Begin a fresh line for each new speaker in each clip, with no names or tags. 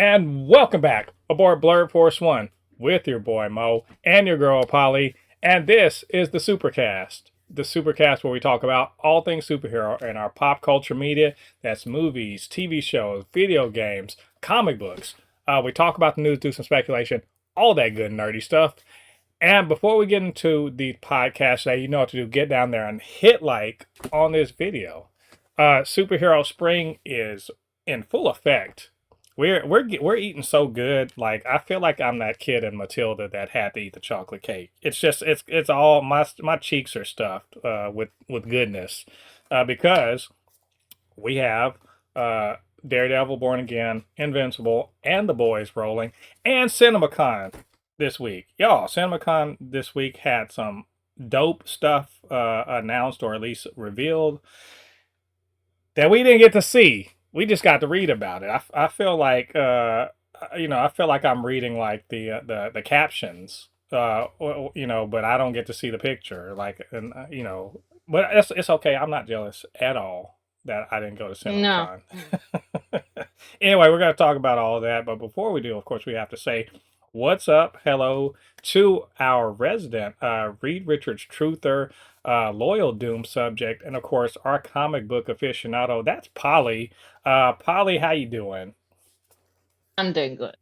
And welcome back aboard Blurred Force One with your boy Mo and your girl Polly. And this is the Supercast where we talk about all things superhero in our pop culture media. That's movies, TV shows, video games, comic books. We talk about the news, do some speculation, all that good nerdy stuff. And before we get into the podcast today, you know what to do. Get down there and hit like on this video. Superhero spring is in full effect. We're eating so good. Like I feel like I'm that kid in Matilda that had to eat the chocolate cake. It's just it's all my cheeks are stuffed with goodness because we have Daredevil, Born Again, Invincible, and The Boys rolling, and Cinemacon this week. Y'all, Cinemacon this week had some dope stuff announced or at least revealed that we didn't get to see. We just got to read about it. I feel like I feel like I'm reading like the captions, but I don't get to see the picture. Like, and but it's okay. I'm not jealous at all that I didn't go to
No.
CinemaCon. Anyway, we're going to talk about all of that, but before we do, of course, we have to say what's up, hello to our resident Reed Richards truther, loyal Doom subject, and of course our comic book aficionado. That's Polly. Polly, how you doing?
I'm doing good.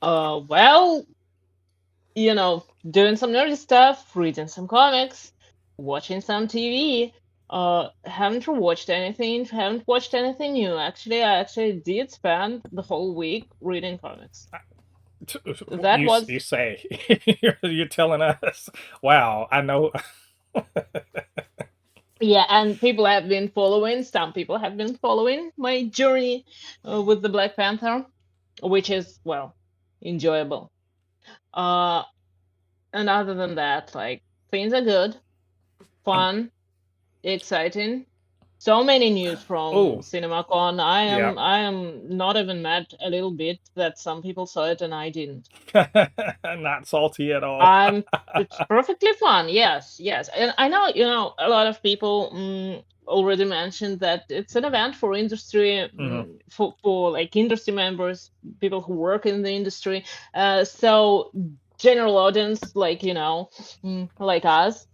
Well, doing some nerdy stuff, reading some comics, watching some TV. Haven't watched anything. Haven't watched anything new. Actually, I actually did spend the whole week reading comics. That was
You say you're telling us? Wow, I know.
yeah, and people have been following. Some people have been following my journey with the Black Panther, which is enjoyable. Uh, and other than that, like things are good, fun, exciting. So many news from
Oh,
Cinemacon. I
yeah.
am I am not even mad a little bit that some people saw it and I didn't.
Not salty at all.
I'm It's perfectly fun. Yes, yes. And I know, a lot of people already mentioned that it's an event for industry,
Hmm.
for like industry members, people who work in the industry. So general audience, like like us,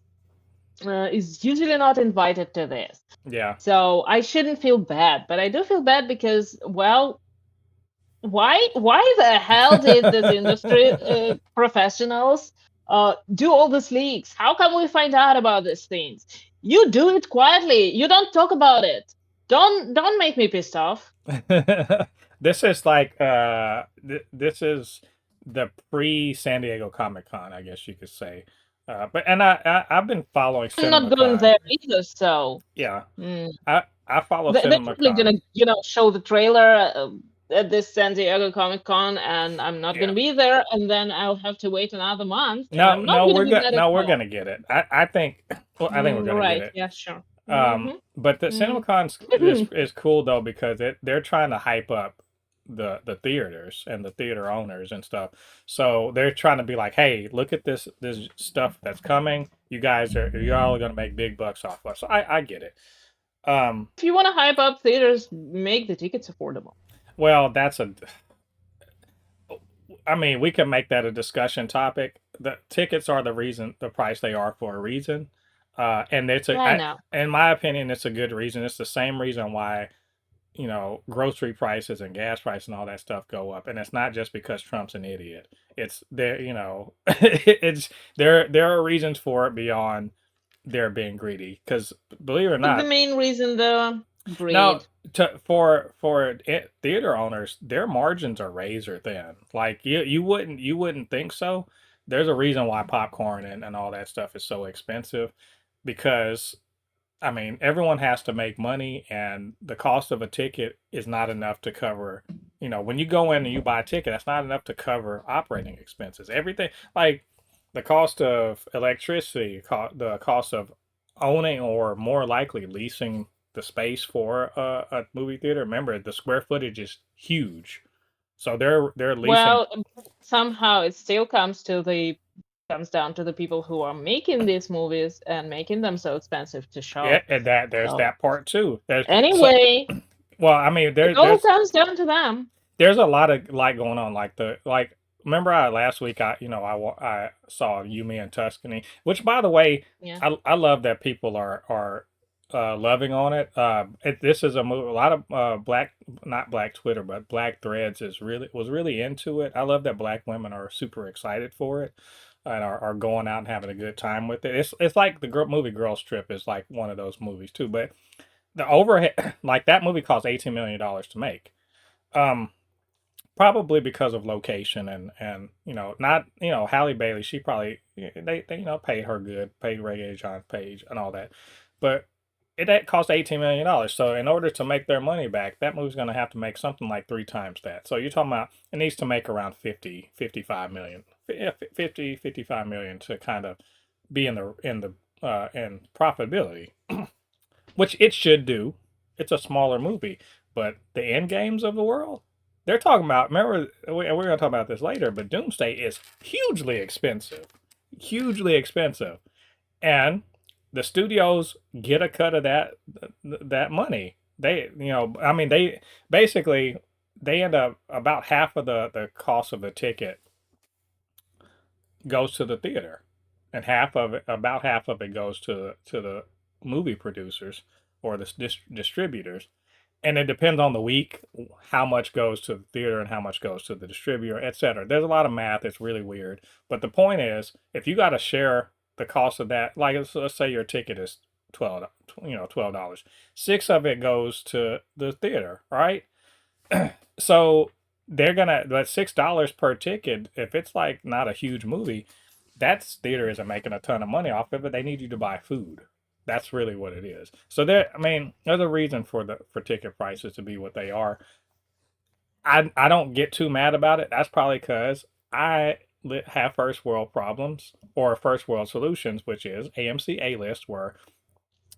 is usually not invited to this.
Yeah.
So I shouldn't feel bad, but I do feel bad because, well, why the hell did this industry professionals do all these leaks? How can we find out about these things? You do it quietly. You don't talk about it. Don't make me pissed off.
This is like this is the pre San Diego Comic Con, I guess you could say. But and I've been following
I'm not going
CinemaCon.
there either. So
Yeah,
mm.
I follow
They're probably
CinemaCon.
gonna show the trailer at this San Diego Comic Con, and I'm not
Yeah.
gonna be there, and then I'll have to wait another month, and
No,
I'm not
no,
gonna be mad at
we're
all.
gonna get it. I think I think we're gonna get
Right?
it.
Yeah, sure. Mm-hmm.
But the
Mm-hmm.
CinemaCon is cool though because they're trying to hype up the theaters and the theater owners and stuff. So they're trying to be like, hey, look at this stuff that's coming. You're all gonna make big bucks off us. So I get it. Um,
If you want to hype up theaters, make the tickets affordable.
well, that's a. I mean, we can make that a discussion topic. The tickets are the reason, the price they are for a reason, and
I know.
in my opinion, it's a good reason. It's the same reason why grocery prices and gas prices and all that stuff go up, and it's not just because Trump's an idiot. It's there, it's there are reasons for it beyond their being greedy. Because believe it or
What's the
not,
main reason though?
no,
Greed.
theater owners, their margins are razor thin. Like you wouldn't think so. There's a reason why popcorn and all that stuff is so expensive because I mean everyone has to make money and the cost of a ticket is not enough to cover. When you go in and you buy a ticket, that's not enough to cover operating expenses. Everything like the cost of electricity, the cost of owning or more likely leasing the space for a movie theater. Remember, the square footage is huge, so they're leasing.
Well, somehow it still comes down to the people who are making these movies and making them so expensive to
Yeah,
show.
and that there's
So
that part too. There's so
anyway,
well, I mean,
it all comes down to them.
there's a lot of like going on. Like remember last week I saw Yumi and Tuscany, which by the way
Yeah.
I love that people are loving on it. This is a movie. A lot of black, not black Twitter, but black threads was really into it. I love that black women are super excited for it and are going out and having a good time with it. It's like the movie Girls Trip is like one of those movies too. But the overhead, like that movie cost $18 million to make. Um, Probably because of location and not Halle Bailey. She probably they paid her good, paid Ray John Page and all that, but that cost $18 million. So in order to make their money back, that movie's going to have to make something like three times that. So you're talking about it needs to make around 50, 55 million, 50, 55 million to kind of be in profitability, which it should do. It's a smaller movie, but the end games of the world, they're talking about. Remember, we're going to talk about this later, but Doomsday is hugely expensive, and the studios get a cut of that money. I mean, they basically they end up about half of the cost of the ticket goes to the theater, and about half of it goes to the movie producers or the distributors. And it depends on the week how much goes to the theater and how much goes to the distributor, etc. There's a lot of math. It's really weird. But the point is, if you got to share the cost of that, like let's say your ticket is $12, six of it goes to the theater, right? So they're gonna that $6 per ticket. If it's like not a huge movie, that theater isn't making a ton of money off of it. They need you to buy food. That's really what it is. So I mean, there's a reason for ticket prices to be what they are. I don't get too mad about it. That's probably because I have first world problems or first world solutions, which is AMC A list, where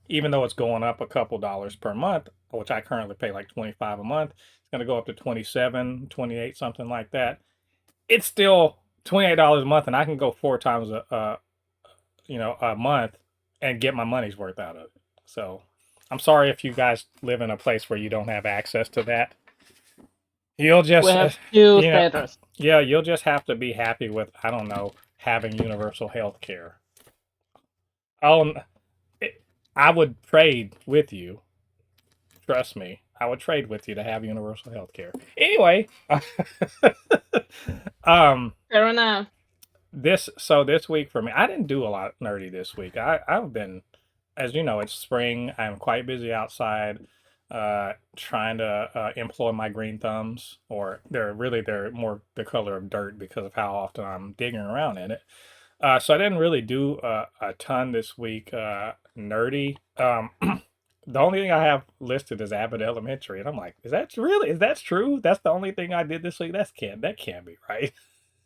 even though it's going up a couple dollars per month, which I currently pay like 25 a month, it's going to go up to 27, 28, something like that. It's still $28 a month, and I can go four times a month and get my money's worth out of it. So I'm sorry if you guys live in a place where you don't have access to that. You'll
We
just,
have two
you know,
theaters.
yeah, you'll just have to be happy with, I don't know, having universal health care. Oh, I would trade with you. Trust me. I would trade with you to have universal health care. Anyway, um,
Fair enough.
this week for me, I didn't do a lot nerdy this week. I've been, as you know, it's spring. I'm quite busy outside, trying to employ my green thumbs, or they're more the color of dirt because of how often I'm digging around in it. So I didn't really do a ton this week, nerdy. The only thing I have listed is Abbott Elementary, and I'm like, is that true? That's the only thing I did this week. That can't be right.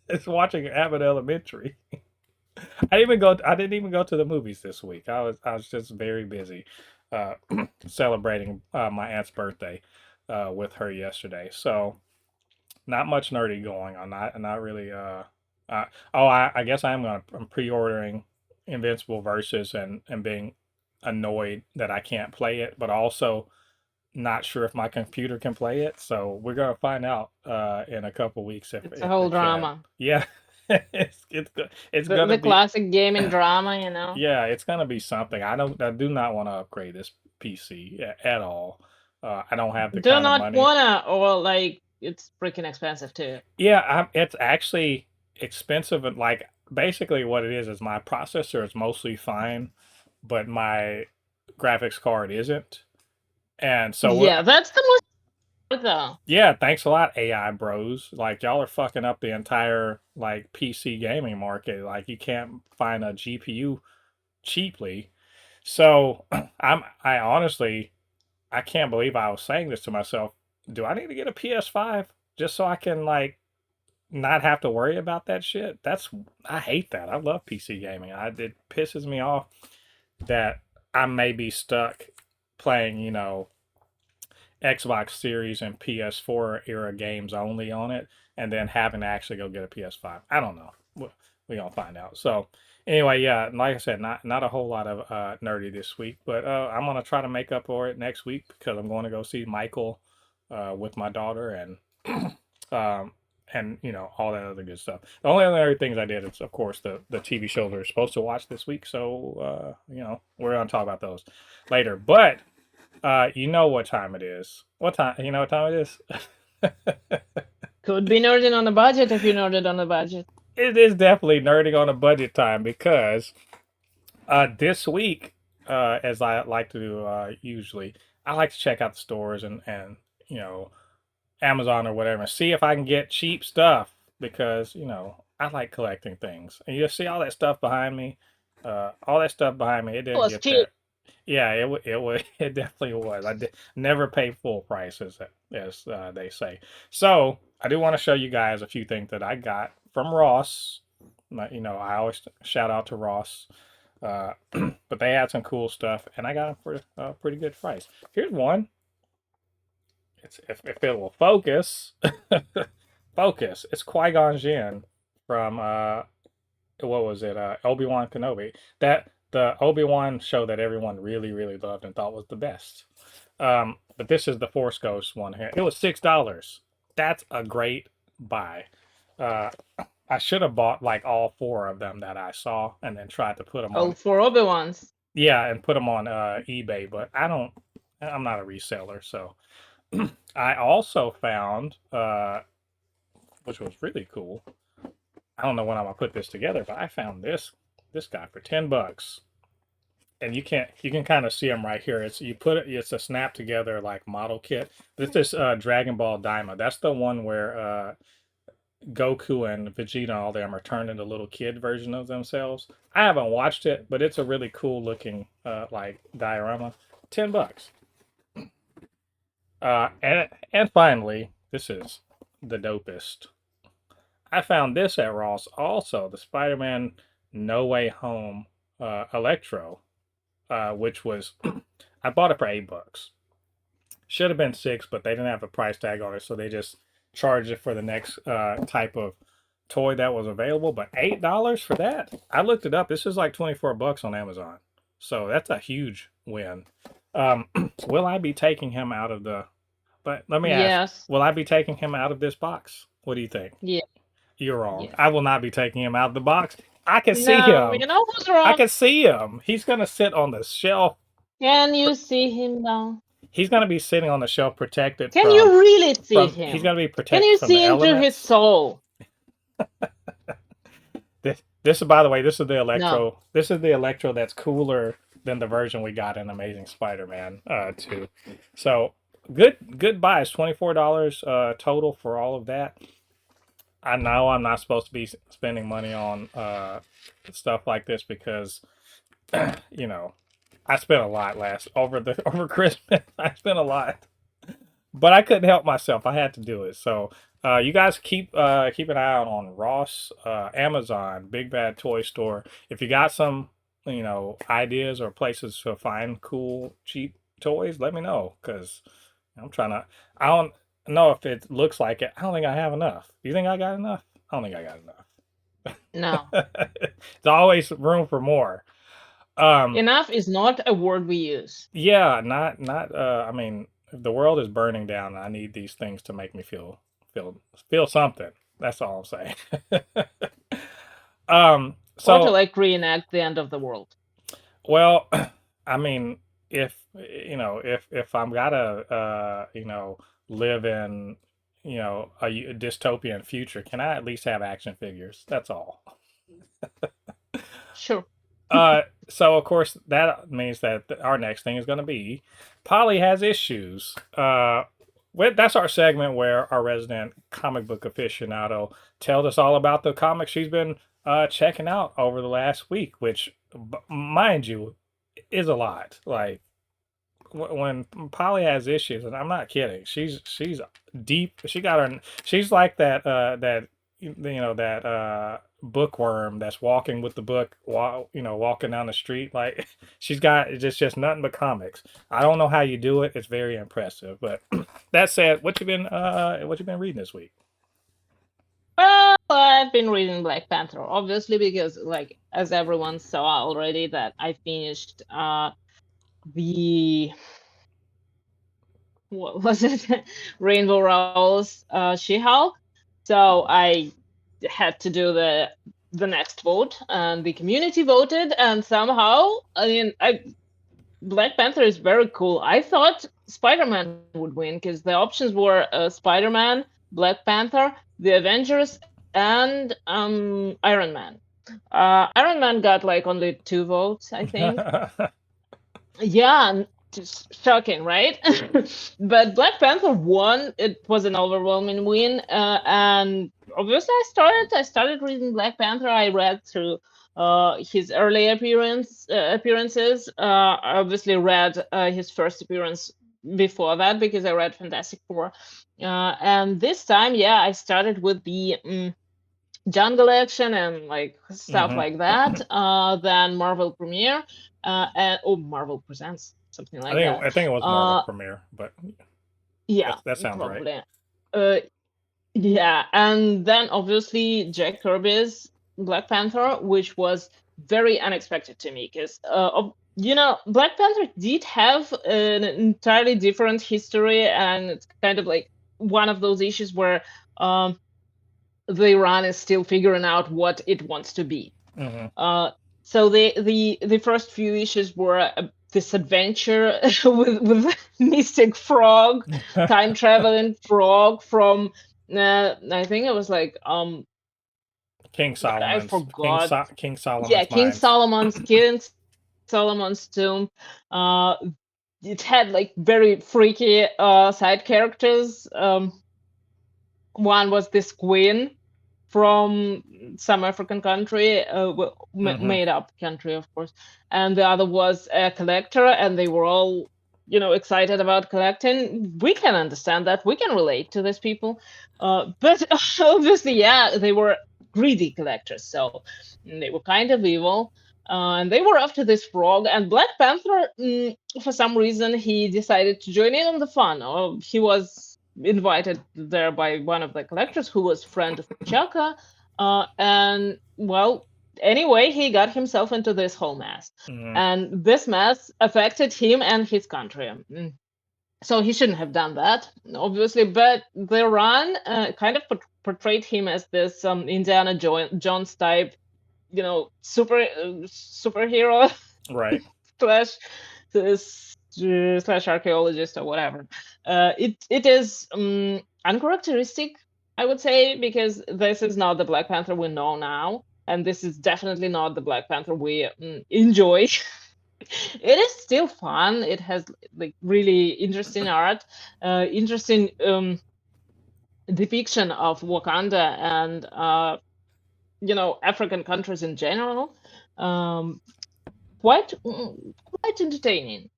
It's watching Abbott Elementary. I didn't even go to the movies this week. I was just very busy uh, celebrating my aunt's birthday with her yesterday. So not much nerdy going on. Not really. I guess I'm pre-ordering Invincible Versus and being annoyed that I can't play it, but also not sure if my computer can play it. So we're gonna find out in a couple weeks
It's a
if
whole
it can.
drama.
Yeah, it's
The,
gonna
the
be
classic gaming drama, you know.
yeah, it's gonna be something. I do not want to upgrade this PC at all. I don't have the
Do
kind of
not
money.
wanna, or like it's freaking expensive too.
Yeah, it's actually expensive, and like basically what it is my processor is mostly fine, but my graphics card isn't. And so
Yeah, that's the most part, though.
yeah, thanks a lot, AI bros. Like y'all are fucking up the entire like PC gaming market. Like you can't find a GPU cheaply. So I honestly I can't believe I was saying this to myself. Do I need to get a PS5 just so I can like not have to worry about that shit? I hate that. I love PC gaming. It pisses me off that I may be stuck playing, Xbox Series and PS4 era games only on it, and then having to actually go get a PS5. I don't know. We're gonna find out. So anyway, yeah, like I said, not a whole lot of nerdy this week, but I'm gonna try to make up for it next week because I'm going to go see Michael with my daughter, and and all that other good stuff. The only other things I did is, of course, the TV shows we're supposed to watch this week. So we're gonna talk about those later. But you know what time it is? What time? You know what time it is?
Could be nerding on a budget if you nerded on a budget.
It is definitely nerding on a budget time because this week, as I like to do usually, I like to check out the stores and you know Amazon or whatever and see if I can get cheap stuff because I like collecting things. And you see all that stuff behind me, all that stuff behind me. It
It
didn't
was
get
cheap.
that. Yeah, it definitely was. I did, never paid full price as they say. So I do want to show you guys a few things that I got from Ross. I always shout out to Ross. But they had some cool stuff, and I got them for a pretty good price. Here's one. If it will focus, focus. It's Qui-Gon Jinn from what was it? Obi-Wan Kenobi. That the Obi-Wan show that everyone really really loved and thought was the best. But this is the Force Ghost one here. It was $6. That's a great buy. Uh, I should have bought like all four of them that I saw and then tried to put them
Oh,
on.
for Obi-Wan's.
Yeah, and put them on eBay, but I don't. I'm not a reseller, so I also found, which was really cool. I don't know when I'm gonna put this together, but I found this guy for $10, and you can kind of see him right here. It's a snap together like model kit. This is Dragon Ball Daima. That's the one where Goku and Vegeta and all them are turned into little kid version of themselves. I haven't watched it, but it's a really cool looking like diorama. $10. And finally, this is the dopest. I found this at Ross also, the Spider-Man No Way Home Electro, which was I bought it for $8. Should have been 6, but they didn't have a price tag on it, so they just charged it for the next type of toy that was available. But $8 for that? I looked it up. This is like $24 on Amazon, so that's a huge win. Will I be taking him out of the? But let me ask:
Yes.
will I be taking him out of this box? What do you think?
Yeah.
You're wrong.
Yes.
I will not be taking him out of the box. I can see
No,
him.
you know who's
I
wrong?
can see him. He's gonna sit on the shelf.
Can you see him now?
He's gonna be sitting on the shelf, protected
Can
from.
you really see
From
him?
he's gonna be
Can
protected
you
from
see
the
into his
elements.
soul?
This, by the way, this is the Electro.
No.
This is the Electro that's cooler than the version we got in Amazing Spider-Man 2. So good buys. $24 total for all of that. I know I'm not supposed to be spending money on stuff like this because I spent a lot over Christmas. I spent a lot, but I couldn't help myself. I had to do it. So you guys keep an eye out on Ross, Amazon, Big Bad Toy Store. If you got some ideas or places to find cool cheap toys, let me know because I'm trying to. I don't know if it looks like it. I don't think I have enough. Do you think I got enough? I don't think I got enough.
No.
There's always room for more.
Enough is not a word we use.
Yeah, not I mean, if the world is burning down, I need these things to make me feel something. That's all I'm saying.
Or to
So
like reenact the end of the world.
well, I mean, if I'm gotta live in a dystopian future, can I at least have action figures? That's all.
Sure.
So of course that means that our next thing is going to be Polly has issues. That's our segment where our resident comic book aficionado tells us all about the comics she's been checking out over the last week, which, mind you, is a lot. Like when Polly has issues, and I'm not kidding. She's deep. She's like that bookworm that's walking with the book while walking down the street. Like she's got just nothing but comics. I don't know how you do it. It's very impressive. But that said, what you been reading this week?
Well, I've been reading Black Panther, obviously, because like as everyone saw already, that I finished the what was it? Rainbow Rowell's She-Hulk. So I had to do the next vote, and the community voted, and somehow, I mean, Black Panther is very cool. I thought Spider-Man would win because the options were Spider-Man, Black Panther, the Avengers, and Iron Man. Iron Man got like only 2 votes, I think. Yeah, just shocking, right? But Black Panther won. It was an overwhelming win, and obviously I started reading Black Panther. I read through his early appearances. I obviously read his first appearance before that because I read Fantastic Four, and this time, yeah, I started with the jungle action and like stuff
Hmm.
like that. Then Marvel Premiere, and Marvel Presents, something like that.
I think it was Marvel
Uh,
Premiere, but
yeah,
that sounds right.
probably. Uh, yeah, and then obviously Jack Kirby's Black Panther, which was very unexpected to me because, Black Panther did have an entirely different history, and it's kind of like one of those issues where um, the Iran is still figuring out what it wants to be.
Hmm.
Uh, so the first few issues were this adventure with mystic frog, time traveling frog from I think it was like
King
God, I
Solomon's
forgot.
King
Yeah,
Solomon's Mines.
King Solomon's tomb. It had like very freaky side characters. One was this queen from some African country,
Hmm.
made up country, of course, and the other was a collector, and they were all, excited about collecting. We can understand that. We can relate to these people, but obviously, yeah, they were greedy collectors, so they were kind of evil. And they were after this frog, and Black Panther, for some reason, he decided to join in on the fun. Or he was invited there by one of the collectors who was friend of Chaka, and well, anyway, he got himself into this whole mess,
Hmm.
and this mess affected him and his country. So he shouldn't have done that, obviously. But the run kind of portrayed him as this Indiana Jones type, superhero
Right.
slash slash archaeologist or whatever. It is uncharacteristic, I would say, because this is not the Black Panther we know now, and this is definitely not the Black Panther we enjoy. It is still fun. It has like really interesting art, interesting depiction of Wakanda and African countries in general. Um, quite entertaining.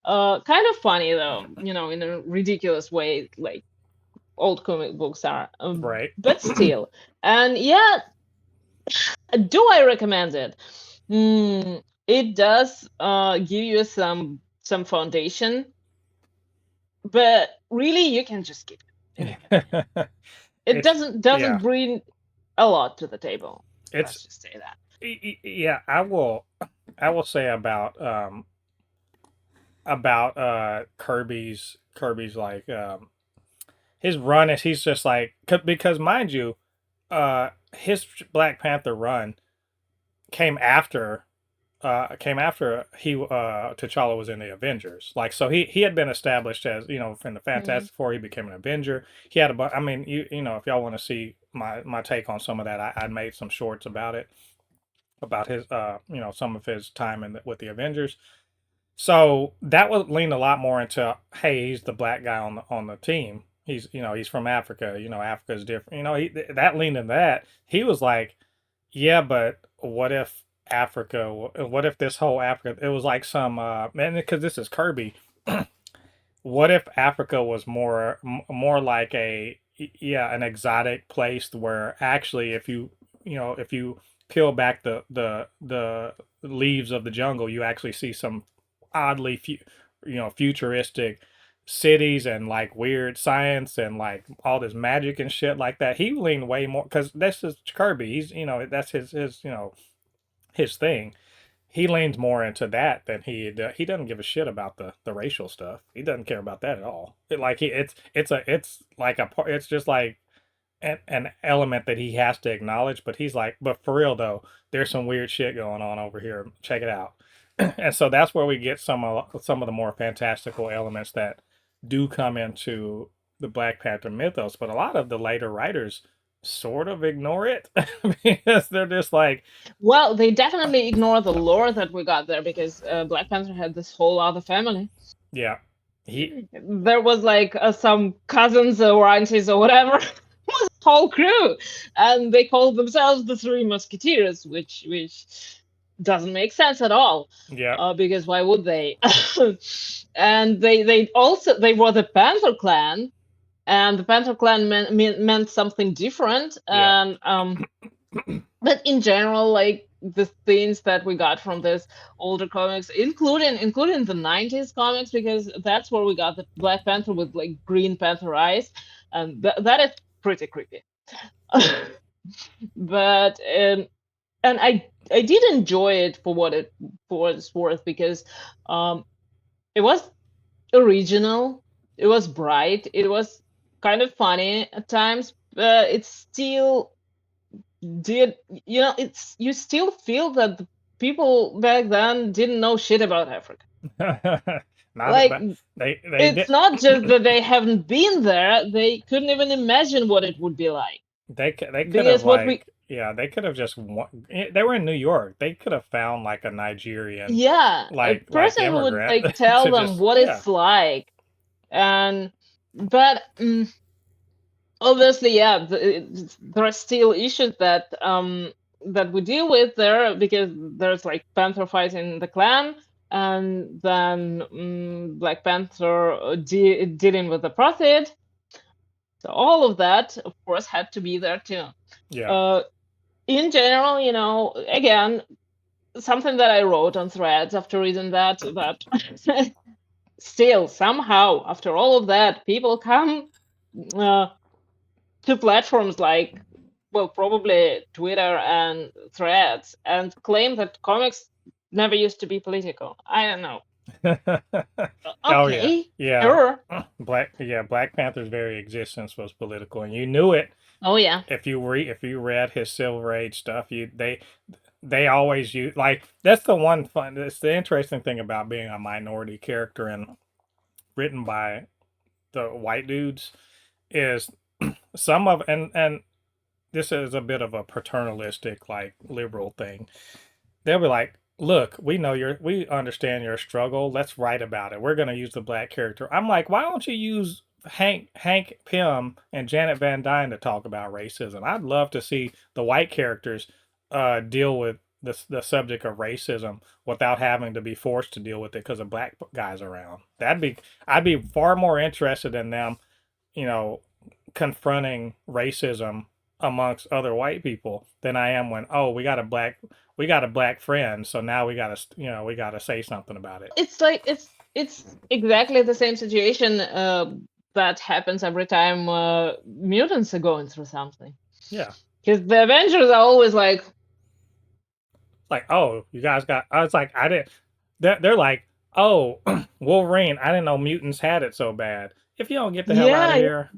Kind of funny though, in a ridiculous way, like old comic books are.
Right.
But still, and yeah, do I recommend it? It does give you some foundation, but really you can just skip it. It
It's
doesn't
yeah.
bring a lot to the table.
It's
Let's just say that.
yeah. I will say about Kirby's like his run is he's just like because mind you, his Black Panther run came after he T'Challa was in the Avengers. Like so he had been established as from the
Mm,
Fantastic Four he became an Avenger. He had I mean if y'all want to see my take on some of that I made some shorts about it about his some of his time with the Avengers. So that would lean a lot more into hey he's the black guy on the team. He's he's from Africa. Africa's different. That leaned in that. He was like yeah, but what if Africa? What if this whole Africa? It was like some man because this is Kirby. What if Africa was more like yeah an exotic place where actually if you peel back the leaves of the jungle you actually see some oddly futuristic cities and like weird science and like all this magic and shit like that. He leaned way more because this is Kirby. He's that's his his thing. He leans more into that than he doesn't give a shit about the racial stuff. He doesn't care about that at all. It's like it's like it's just like an element that he has to acknowledge, but he's like, but for real though, there's some weird shit going on over here. Check it out. And so that's where we get some of the more fantastical elements that do come into the Black Panther mythos. But a lot of the later writers sort of ignore it because they're just like,
Well, they definitely ignore the lore that we got there because Black Panther had this whole other family.
yeah, he,
There was like some cousins or aunties or whatever, was a whole crew, and they called themselves the Three Musketeers, which doesn't make sense at all.
yeah,
Because why would they? And they were the Panther Clan, and the Panther Clan meant something different.
yeah,
And but in general, like the things that we got from this older comics, including the 90s comics, because that's where we got the Black Panther with like Green Panther eyes, and that is pretty creepy. But and I did enjoy it for what it's worth, because it was original, it was bright, it was kind of funny at times, but it still did, it's, you still feel that the people back then didn't know shit about Africa.
not
Like,
but they
it's
did
not just that they haven't been there, they couldn't even imagine what it would be like.
they could have
Because what we
like yeah they could have just they were in New York. They could have found like a Nigerian
Yeah, a
like
person who would
immigrant
like tell
to
them
just
what
yeah
it's like. And but obviously, yeah, there are still issues that we deal with there, because there's like Panther fighting the clan, and then Black Panther dealing with the Prophet. So all of that, of course, had to be there too.
yeah.
Uh, in general, again, something that I wrote on Threads after reading that still somehow after all of that, people come uh, to platforms like, well, probably Twitter and Threads, and claim that comics never used to be political. I don't know.
Oh yeah,
Okay,
yeah.
sure.
Black Panther's very existence was political, and you knew it
Oh yeah.
if you read his Silver Age stuff. They always use like that's the one fun. That's the interesting thing about being a minority character and written by the white dudes is some of and this is a bit of a paternalistic like liberal thing. They'll be like, look, we understand your struggle. Let's write about it. We're going to use the black character. I'm like, why don't you use Hank Pym and Janet Van Dyne to talk about racism? I'd love to see the white characters deal with the subject of racism without having to be forced to deal with it because of black guys around. I'd be far more interested in them, you know, confronting racism amongst other white people than I am when we got a black friend, so now we got to say something about it.
It's like it's exactly the same situation that happens every time mutants are going through something.
Yeah.
Because the Avengers are always like,
Like, oh, you guys got I was like I didn't they're like, "Oh, Wolverine, I didn't know mutants had it so bad." If you don't get the hell out of
yeah,
here,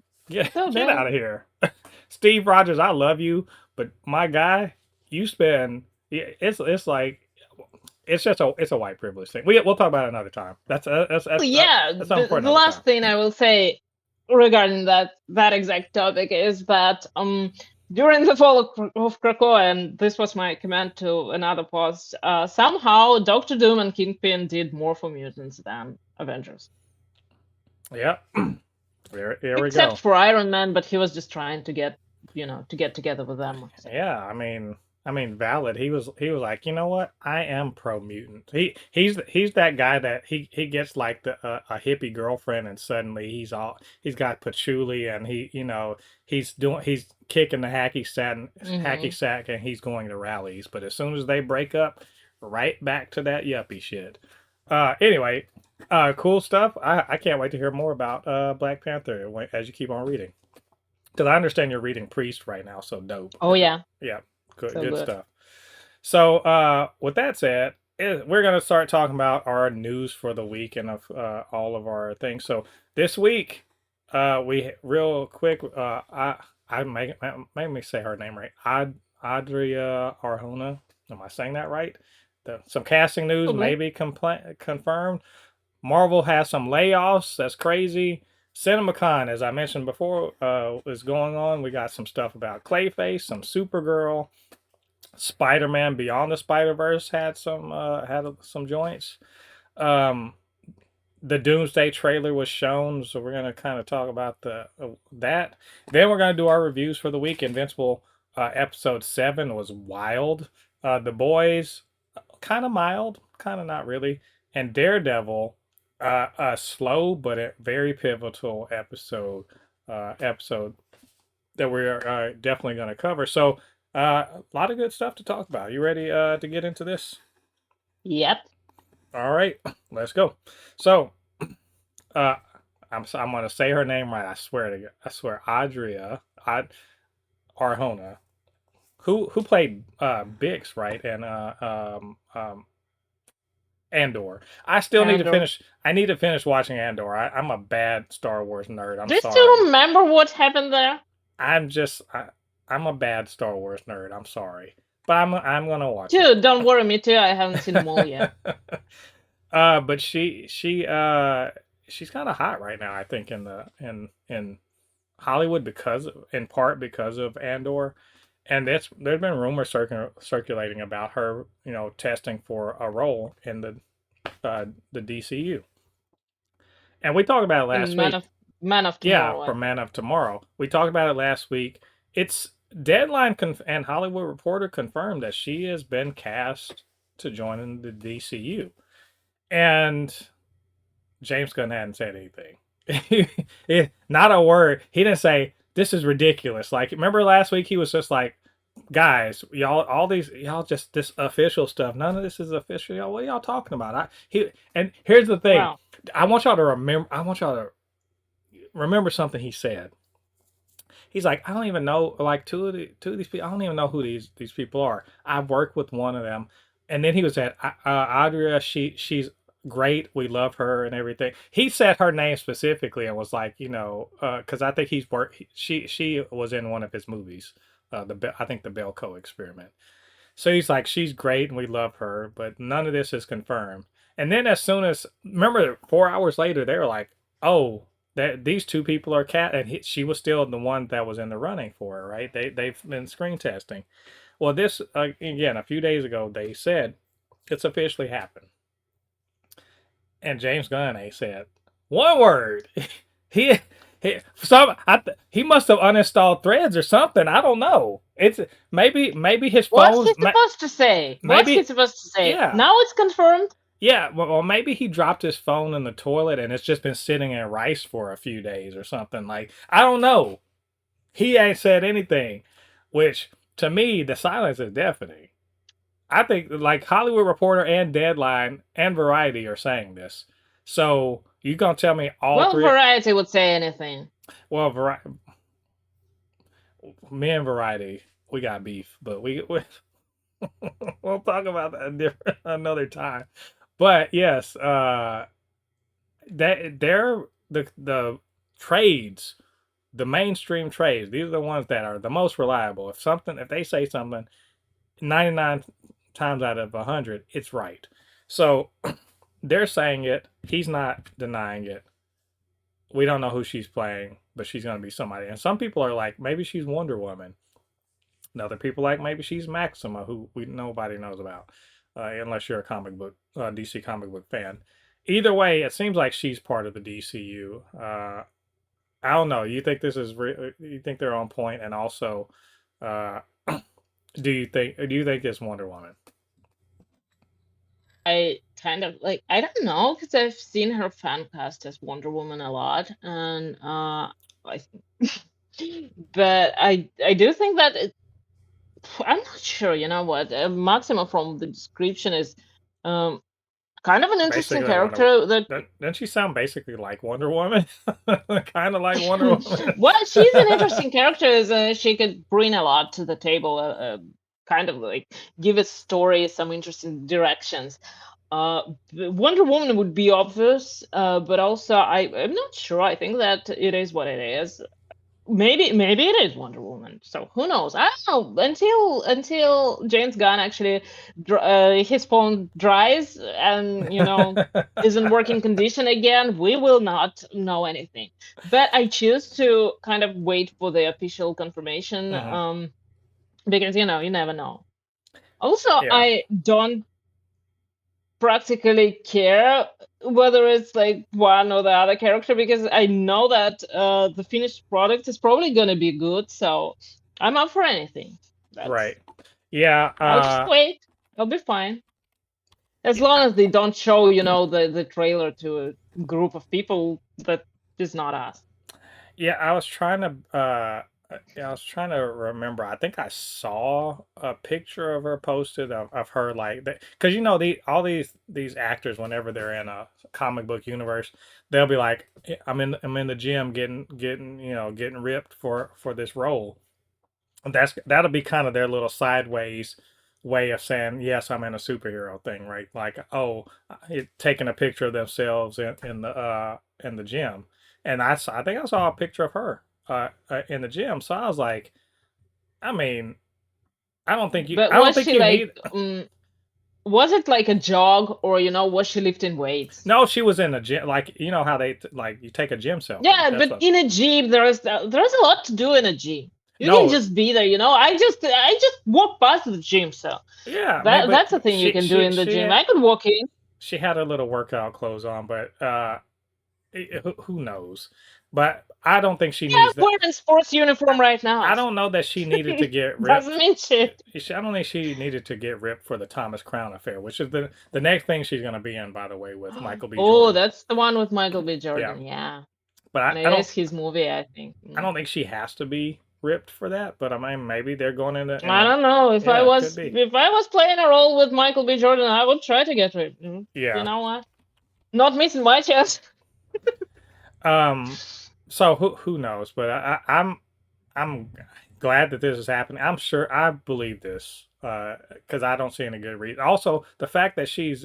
so
get
bad.
out of here. Steve Rogers, I love you, but my guy, you spend yeah, it's like it's a white privilege thing. We'll talk about it another time.
Yeah,
That's something for
the
another time.
last thing I will say regarding that exact topic is that during the fall of Krakoa, and this was my comment to another post, somehow Doctor Doom and Kingpin did more for mutants than Avengers.
Yeah. There we
Except
go.
for Iron Man, but he was just trying to get together with them. So.
Yeah, I mean, valid. He was like, you know what? I am pro mutant. He's that guy that he gets like a hippie girlfriend, and suddenly he's got patchouli, and he's kicking the
Mm-hmm.
hacky sack, and he's going to rallies. But as soon as they break up, right back to that yuppie shit. Anyway, cool stuff. I can't wait to hear more about Black Panther as you keep on reading. Because I understand you're reading Priest right now, so dope.
Oh yeah,
Yeah, good,
so
good
good.
stuff. So, with that said, we're gonna start talking about our news for the week and of all of our things. So this week, We real quick. I make me say her name right. Adria Arjona. Am I saying that right? Some casting news
Probably.
maybe confirmed. Marvel has some layoffs. That's crazy. Cinemacon, as I mentioned before, is going on. We got some stuff about Clayface, some Supergirl, Spider-Man Beyond the Spider-Verse had some joints. Um, the Doomsday trailer was shown, so we're gonna kind of talk about that. Then we're gonna do our reviews for the week. Invincible episode 7 was wild. The Boys kind of mild, kind of not really, and Daredevil a slow but a very pivotal episode that we're definitely going to cover. So a lot of good stuff to talk about. You ready to get into this?
Yep.
All right, let's go. So uh, I'm going to say her name right. I swear to God. I swear, Adria Arjona, who played Bix, right, and Andor. I still need to
Andor.
finish. I need to finish watching Andor. I'm a bad Star Wars nerd. I'm
Do you still
sorry.
remember what happened there?
I'm just I'm a bad Star Wars nerd. I'm sorry, but I'm gonna watch
Dude, don't worry, me too. I haven't seen them all yet.
it. But she's kind of hot right now. I think in Hollywood in part because of Andor, and there's been rumors circulating about her, testing for a role in the DCU. And we talked about it last
And
week.
Man of
Yeah,
Tomorrow.
for Man of Tomorrow. We talked about it last week. It's Deadline and Hollywood Reporter confirmed that she has been cast to join in the DCU. And James Gunn hadn't said anything. Not a word. He didn't say, this is ridiculous. Like, remember last week he was just like, guys, y'all just this official stuff. None of this is official. Y'all, what are y'all talking about? And here's the thing.
Wow.
I want y'all to remember something he said. He's like, I don't even know, like two of these people. I don't even know who these people are. I've worked with one of them, and then he was at Adria. She's great. We love her and everything. He said her name specifically and was like, because I think he's worked. She was in one of his movies. I think the Belko Experiment. So he's like, she's great and we love her, but none of this is confirmed. And then as soon as remember, 4 hours later, they were like, oh, these two people are she was still the one that was in the running for her, right? They've been screen testing. Well, this again a few days ago they said it's officially happened, and James Gunn said one word. he he must have uninstalled Threads or something. I don't know. It's maybe his phone.
What's he supposed to say? What's he supposed to say?
Yeah.
Now it's confirmed.
Yeah, well, maybe he dropped his phone in the toilet and it's just been sitting in rice for a few days or something. Like, I don't know. He ain't said anything, which to me, the silence is deafening. I think like Hollywood Reporter and Deadline and Variety are saying this. So you gonna tell me all three?
Variety would say anything.
Well, me and Variety, we got beef, but we'll talk about that another time. But yes, that they're the trades, the mainstream trades. These are the ones that are the most reliable. If they say something, 99 times out of 100, it's right. So they're saying it. He's not denying it. We don't know who she's playing, but she's going to be somebody. And some people are like, maybe she's Wonder Woman. And other people like maybe she's Maxima, who nobody knows about, unless you're a DC comic book fan. Either way, it seems like she's part of the DCU. I don't know. You think you think they're on point? And also, do you think it's Wonder Woman?
I kind of like, I don't know, because I've seen her fan cast as Wonder Woman a lot, and but I do think that I'm not sure. You know what? Maxima from the description is kind of an interesting
Basically
character.
Doesn't she sound basically like Wonder Woman? Kind of like Wonder Woman.
Well, she's an interesting character. She could bring a lot to the table. Kind of like give a story some interesting directions. Wonder Woman would be obvious, but also I'm not sure. I think that it is what it is. Maybe it is Wonder Woman. So who knows? I don't know until James Gunn actually his phone dries and is in working condition again. We will not know anything. But I choose to kind of wait for the official confirmation,
Hmm.
because you never know. Also,
Yeah.
I don't practically care whether it's like one or the other character, because I know that the finished product is probably gonna be good. So I'm up for anything. That's
Right. Yeah.
I'll just wait. I'll be fine as long as they don't show the trailer to a group of people that is not us.
Yeah, I was trying to remember. I think I saw a picture of her posted of her like that, because all these actors, whenever they're in a comic book universe, they'll be like, I'm in the gym getting ripped for this role. And that'll be kind of their little sideways way of saying, yes, I'm in a superhero thing, right? Like, oh, taking a picture of themselves in the gym. And I think I saw a picture of her in the gym. So I was like, I mean,
But
I don't
was
think
she
you
like,
need.
was it like a jog, or was she lifting weights?
No, she was in the gym. Like, you know how like you take a gym selfie.
Yeah,
That's
but
what.
in a gym, there's a lot to do in a gym. You can
No,
just be there. I just walk past the gym, so
yeah, maybe,
that's
but
the thing you can do in the gym. I could walk in.
she had her little workout clothes on, but who knows? But I don't think she
Yeah,
needs
I'm
that.
wearing sports uniform right now.
I don't know that she needed to get
Doesn't
ripped.
mean shit.
I don't think she needed to get ripped for the Thomas Crown Affair, which is the next thing she's going to be in, by the way, with Michael B.
Oh,
Jordan.
that's the one with Michael B.
Yeah,
Jordan. Yeah,
but
and it is his movie, I think.
I don't think she has to be ripped for that. But I mean, maybe they're going in
I
a
don't know. If I
yeah, it could
was
be.
if I was playing a role with Michael B. Jordan, I would try to get rid. You
Yeah.
know what? Not missing my chance.
Um. So who knows? But I'm glad that this is happening. I'm sure I believe this because I don't see any good reason. Also, the fact that she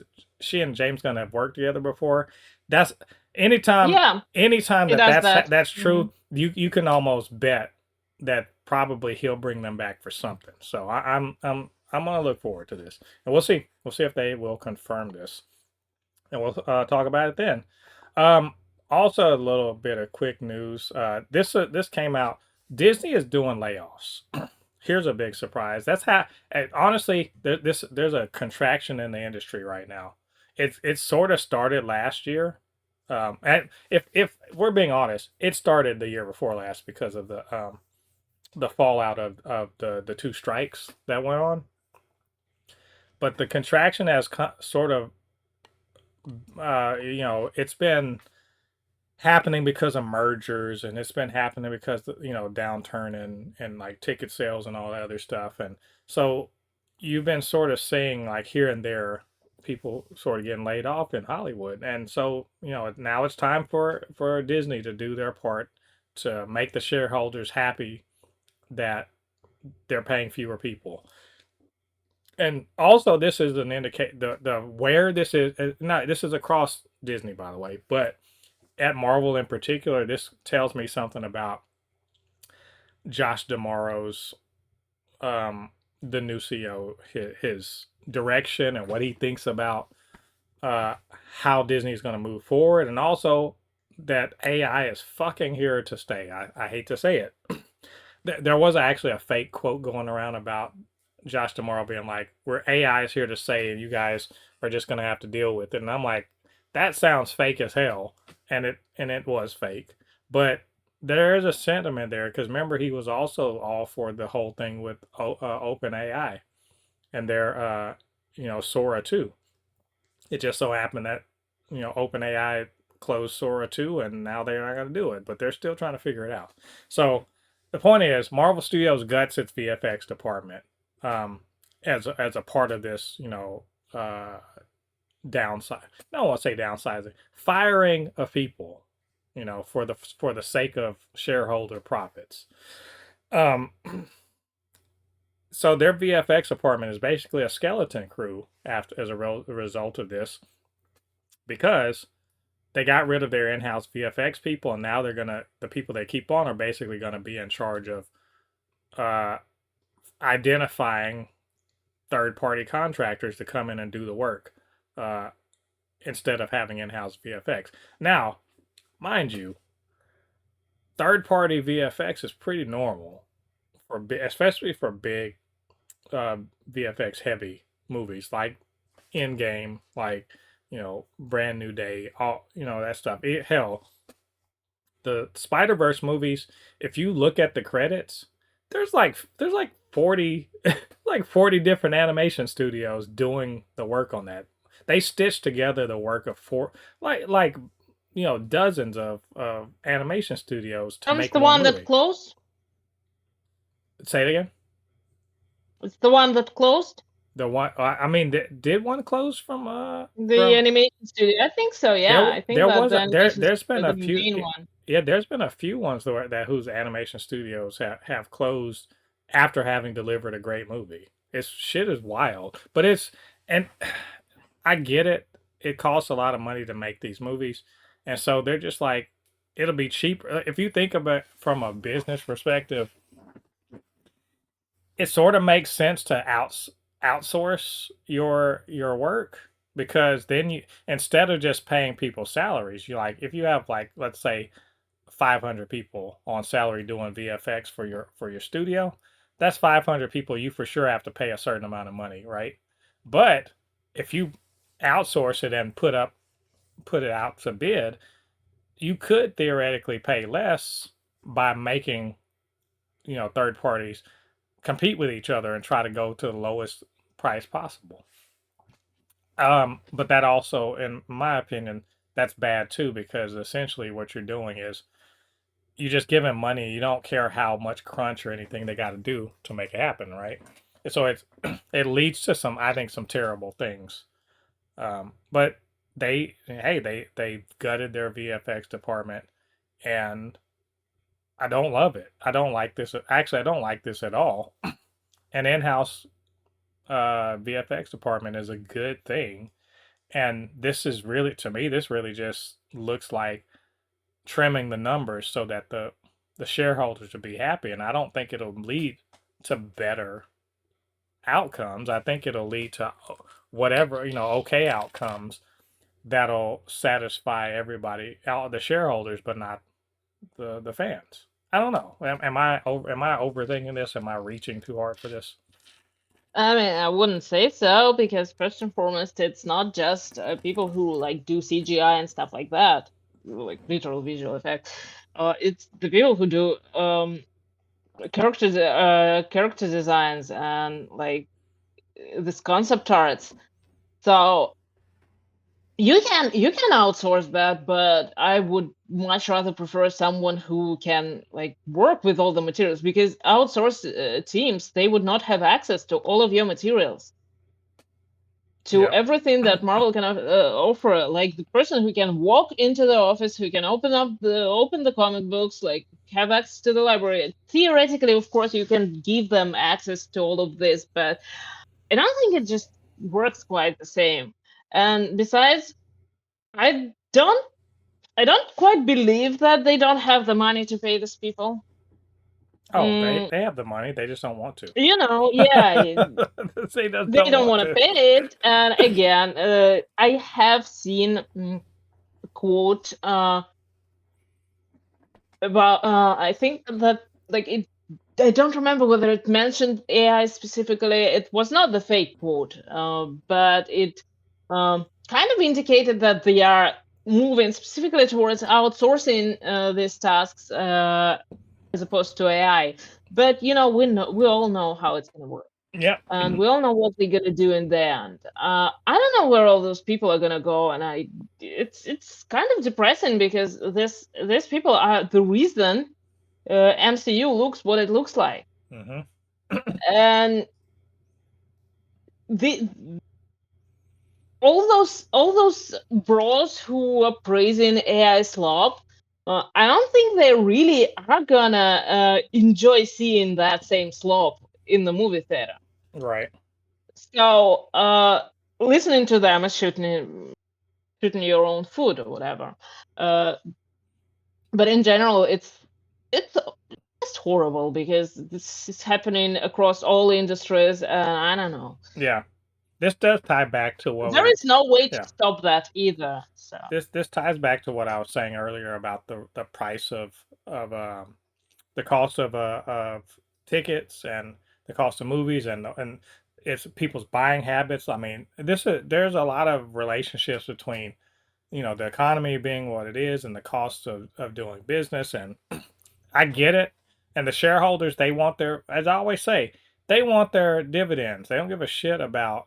and James Gunn have worked together before, that's anytime
Yeah,
anytime
he does that.
that's
Hmm.
true, you can almost bet that probably he'll bring them back for something. So I'm gonna look forward to this, and we'll see if they will confirm this, and we'll talk about it then. Um, Also, a little bit of quick news. This came out. Disney is doing layoffs. Here's a big surprise. That's how. Honestly, there's a contraction in the industry right now. It sort of started last year. And if we're being honest, it started the year before last because of the fallout of the two strikes that went on. But the contraction has sort of it's been happening because of mergers, and it's been happening because downturn in like ticket sales and all that other stuff. And so you've been sort of seeing like here and there people sort of getting laid off in Hollywood. And so now it's time for Disney to do their part to make the shareholders happy that they're paying fewer people. And also, this is an indicate the where this is. Not this is across Disney, by the way, but at Marvel in particular, this tells me something about Josh D'Amaro's the new CEO, his direction and what he thinks about uh, how Disney is going to move forward, and also that AI is fucking here to stay. I hate to say it. There was actually a fake quote going around about Josh D'Amaro being like, "Where AI is here to stay, and you guys are just going to have to deal with it." And I'm like, that sounds fake as hell, and it was fake. But there is a sentiment there because remember he was also all for the whole thing with Open AI and their Sora 2. It just so happened that Open AI closed Sora 2, and now they're not going to do it, but they're still trying to figure it out. So the point is, Marvel Studios guts its VFX department um, as a part of this, uh, downside. No, I won't say downsizing, firing of people, for the sake of shareholder profits. Um, so their VFX department is basically a skeleton crew after as a result of this because they got rid of their in-house VFX people, and now the people they keep on are basically gonna be in charge of uh, identifying third-party contractors to come in and do the work uh, instead of having in-house VFX. Now, mind you, third-party VFX is pretty normal especially for big VFX heavy movies like Endgame, like Brand New Day, all that stuff. Hell, the Spider Verse movies. If you look at the credits, there's like 40 like 40 different animation studios doing the work on that. They stitched together the work of four dozens of animation studios to
It's
make
the
one
one that
movie.
closed.
Say it again.
It's the one that closed.
The one, I mean, did one close
The animation studio. I think so. Yeah, I think
there
that
was
the animation
there's been
studio,
a
the
few,
main one.
yeah, there's been a few ones that whose animation studios have closed after having delivered a great movie. It's shit is wild, but and I get it. It costs a lot of money to make these movies, and so they're just like, it'll be cheaper if you think about it from a business perspective. It sort of makes sense to outsource your work because then you instead of just paying people salaries, you like if you have like let's say 500 people on salary doing VFX for your studio, that's 500 people you for sure have to pay a certain amount of money, right? But if you outsource it and put it out to bid, you could theoretically pay less by making third parties compete with each other and try to go to the lowest price possible. But that also, in my opinion, that's bad too because essentially what you're doing is you just give them money. You don't care how much crunch or anything they got to do to make it happen, right? And so it leads to I think, some terrible things. But they gutted their VFX department, and I don't love it. I don't like this. Actually, I don't like this at all. An in-house VFX department is a good thing, and this is really to me. This really just looks like trimming the numbers so that the shareholders will be happy, and I don't think it'll lead to better outcomes. I think it'll lead to whatever okay outcomes that'll satisfy everybody, all the shareholders, but not the fans. I don't know. Am I overthinking this? Am I reaching too hard for this?
I mean, I wouldn't say so because first and foremost, it's not just people who like do CGI and stuff like that, like literal visual effects. It's the people who do character designs and like this concept arts. So you can outsource that, but I would much rather prefer someone who can like work with all the materials because outsourced teams, they would not have access to all of your materials, to
Yeah.
everything that Marvel can offer. Like the person who can walk into the office, who can open the comic books, like have access to the library. Theoretically, of course, you can give them access to all of this, but I don't think it just works quite the same. And besides, I don't quite believe that they don't have the money to pay these people.
Oh, they have the money. They just don't want to.
Yeah,
They just
they don't
want
want to
to.
pay it. And again, I have seen a quote about I think that like it. I don't remember whether it mentioned AI specifically. It was not the fake quote, but it kind of indicated that they are moving specifically towards outsourcing these tasks as opposed to AI. But we all know how it's going to work,
Yep.
and we all know what they're going to do in the end. I don't know where all those people are going to go, and it's kind of depressing because these people are the reason MCU looks what it looks like.
Mm-hmm.
And the all those bros who are praising AI slop, I don't think they really are gonna enjoy seeing that same slop in the movie theater.
Right.
So listening to them is shooting your own food or whatever. Uh, but in general, it's just horrible because this is happening across all industries. I don't know.
Yeah. This does tie back to what
There
we
is no way to
yeah.
stop that either. So
This ties back to what I was saying earlier about the price of the cost of tickets and the cost of movies and it's people's buying habits. I mean, there's a lot of relationships between the economy being what it is and the cost of doing business. And I get it. And the shareholders, they want their, as I always say, they want their dividends. They don't give a shit about,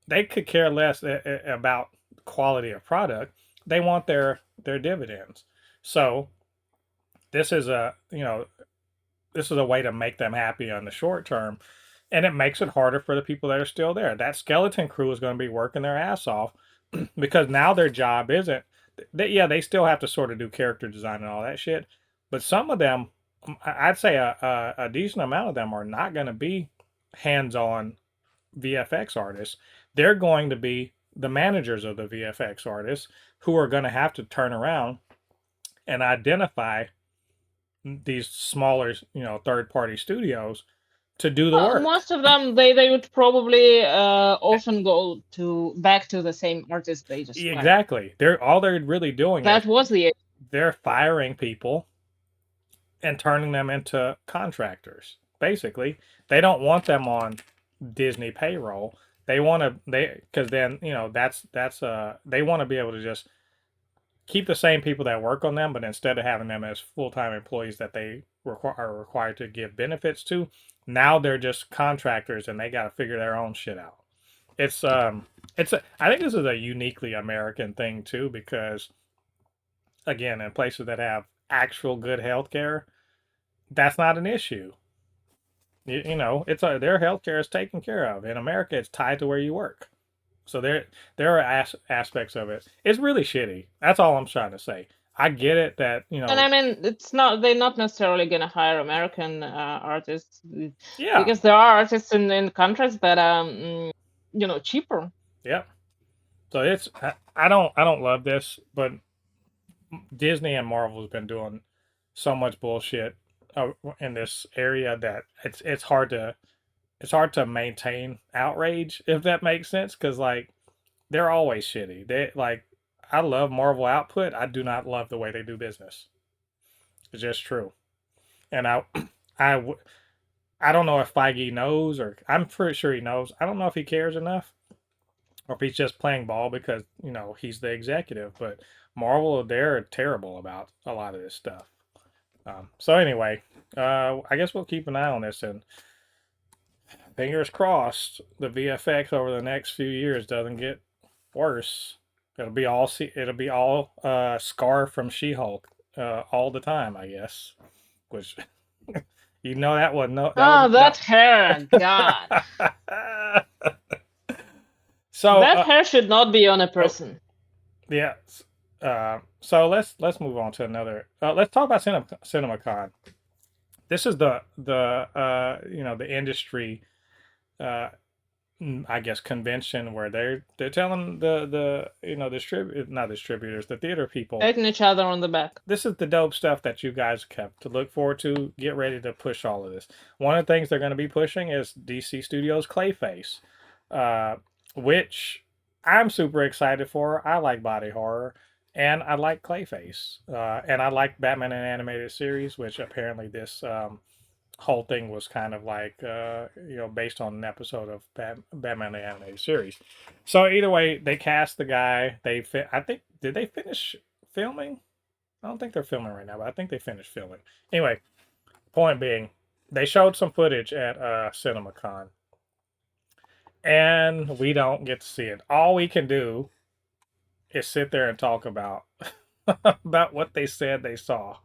they could care less about quality of product. They want their dividends. So this is this is a way to make them happy on the short term. And it makes it harder for the people that are still there. That skeleton crew is going to be working their ass off because now their job isn't, yeah, they still have to sort of do character design and all that shit. But some of them, I'd say a decent amount of them are not going to be hands on VFX artists. They're going to be the managers of the VFX artists who are going to have to turn around and identify these smaller, third party studios to do the work.
most of them, they would probably often go back to the same artist they just fired.
Exactly. They're really doing
That
is
was the
they're firing people and turning them into contractors. Basically, they don't want them on Disney payroll. They want to because then that's they want to be able to just keep the same people that work on them, but instead of having them as full-time employees that they are required to give benefits to, now they're just contractors and they got to figure their own shit out. I think this is a uniquely American thing too, because again, in places that have actual good health care, that's not an issue. It's their health care is taken care of. In America, it's tied to where you work. So there are aspects of it. It's really shitty. That's all I'm trying to say. I get it that
and I mean, they're not necessarily going to hire American artists
yeah,
because there are artists in countries that cheaper.
yep. So I don't love this, but Disney and Marvel has been doing so much bullshit in this area that it's hard to maintain outrage, if that makes sense, because like they're always shitty. They like I love Marvel output. I do not love the way they do business. It's just true. And I I don't know if Feige knows, or I'm pretty sure he knows. I don't know if he cares enough, or if he's just playing ball because he's the executive. But Marvel, they're terrible about a lot of this stuff. So anyway, I guess we'll keep an eye on this, and fingers crossed the VFX over the next few years doesn't get worse. It'll be all Scar from She-Hulk all the time, I guess. Which that was no
That hair, God.
So
that hair should not be on a person.
yeah. So let's move on to another. Let's talk about Cinemacon. This is the industry, I guess, convention where they're telling the not distributors, the theater people,
Patting each other on the back.
this is the dope stuff that you guys kept to look forward to. Get ready to push all of this. One of the things they're going to be pushing is DC Studios Clayface, which I'm super excited for. I like body horror, and I like Clayface, and I like Batman and Animated Series, which apparently this whole thing was kind of like based on an episode of Batman the Animated Series. So either way, they cast the guy. I think, did they finish filming? I don't think they're filming right now, but I think they finished filming. Anyway, point being, they showed some footage at Cinemacon, and we don't get to see it. All we can do is sit there and talk about about what they said they saw.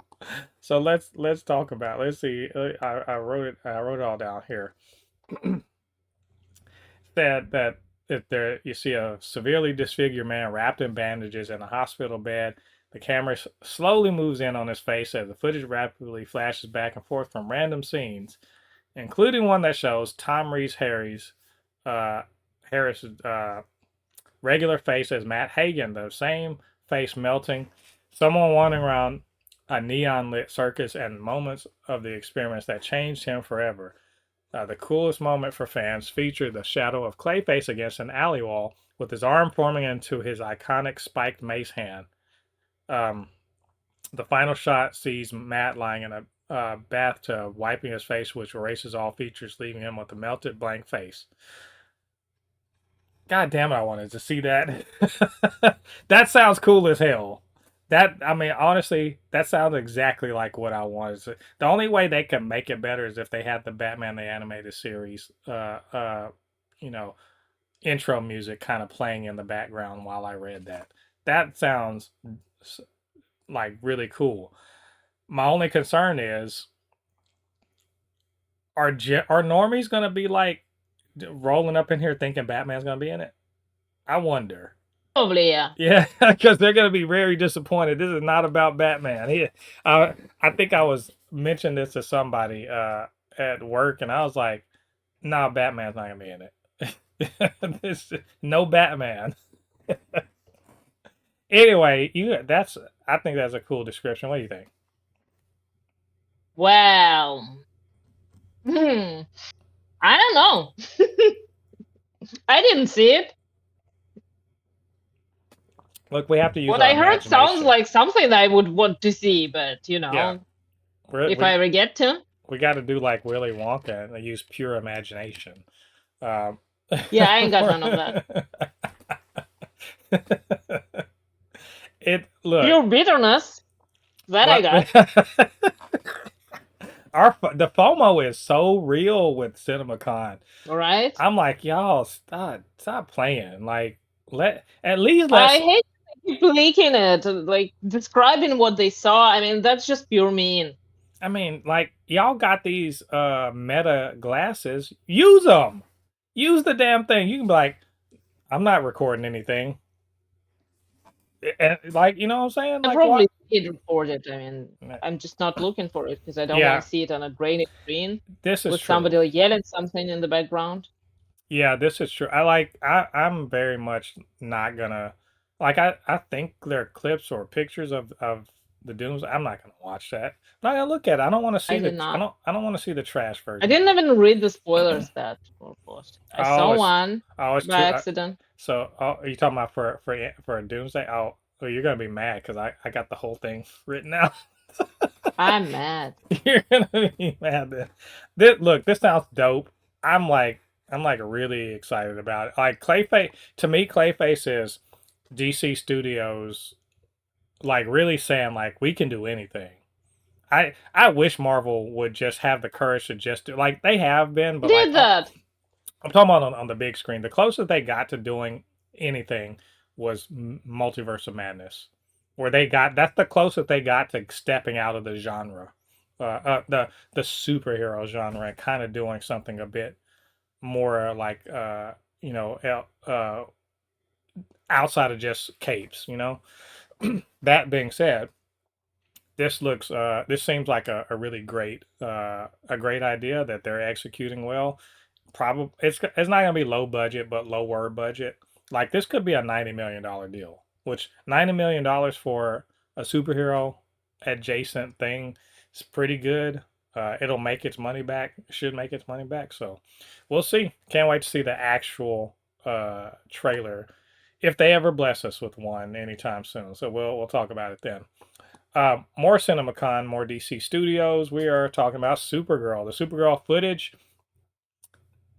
So let's talk about. Let's see. I wrote it. I wrote it all down here. that if there you see a severely disfigured man wrapped in bandages in a hospital bed. The camera slowly moves in on his face as the footage rapidly flashes back and forth from random scenes. including one that shows Tom Reese Harris regular face as Matt Hagen, the same face melting, someone wandering around a neon lit circus, and moments of the experience that changed him forever. The coolest moment for fans featured the shadow of Clayface against an alley wall with his arm forming into his iconic spiked mace hand. Um, the final shot sees Matt lying in a bathtub, wiping his face, which erases all features, leaving him with a melted blank face. God damn it, I wanted to see that. That sounds cool as hell. I mean, honestly, that sounds exactly like what I wanted. The only way they could make it better is if they had the Batman the Animated Series, you know, intro music kind of playing in the background while I read that. That sounds like really cool. My only concern is, are normies gonna be like rolling up in here thinking Batman's gonna be in it? I wonder.
Probably, yeah.
Yeah, because they're gonna be very disappointed. This is not about Batman. I think I was mentioning this to somebody at work, and I was like, "Nah, Batman's not gonna be in it. No Batman." Anyway, I think that's a cool description. What do you think?
Well, I don't know. I didn't see it.
Look, we have to use
What
our
I heard sounds
imagination.
like something I would want to see, but
Yeah,
if I ever get to.
we got to do like Willy Wonka and use pure imagination. Um,
Yeah, I ain't got none of that.
Look.
Pure bitterness. That I got.
The FOMO is so real with Cinemacon.
All right.
I'm like, y'all, stop playing. Like, at least
I hate to keep leaking it, like describing what they saw. I mean, that's just pure mean.
I mean, like, y'all got these meta glasses. Use them. Use the damn thing. You can be like, I'm not recording anything. And, like, you know what I'm saying?
I
Like,
probably
what?
did record it. I mean, I'm just not looking for it because I don't
Yeah.
want to see it on a grainy screen
This is
with
true.
somebody yelling something in the background.
Yeah, this is true. I'm very much not gonna like I think there are clips or pictures of the Dooms. I'm not gonna watch that. I'm not gonna look at it. I don't want to see
I did not.
I don't want to see the trash
I
version.
didn't even read the spoilers that were posted. I saw one by accident.
So, are you talking about for a Doomsday? Oh, well, you're gonna be mad because I got the whole thing written out.
I'm mad.
You're gonna be mad. Look, this sounds dope. I'm like really excited about it. Like Clayface, to me, Clayface is DC Studios like really saying like we can do anything. I wish Marvel would just have the courage to just do like they have been, but
Did that?
I'm talking about on the big screen. The closest they got to doing anything was Multiverse of Madness, where that's the closest they got to stepping out of the genre, the superhero genre, and kind of doing something a bit more like you know outside of just capes. You know. That being said, this seems like a really great a great idea that they're executing well. Probably it's not gonna be low budget, but lower budget. Like this could be a $90 million deal, which $90 million for a superhero adjacent thing is pretty good. It'll make its money back. Should make its money back. So we'll see. Can't wait to see the actual trailer if they ever bless us with one anytime soon. So we'll talk about it then. More Cinemacon, more DC Studios. We are talking about Supergirl, the Supergirl footage.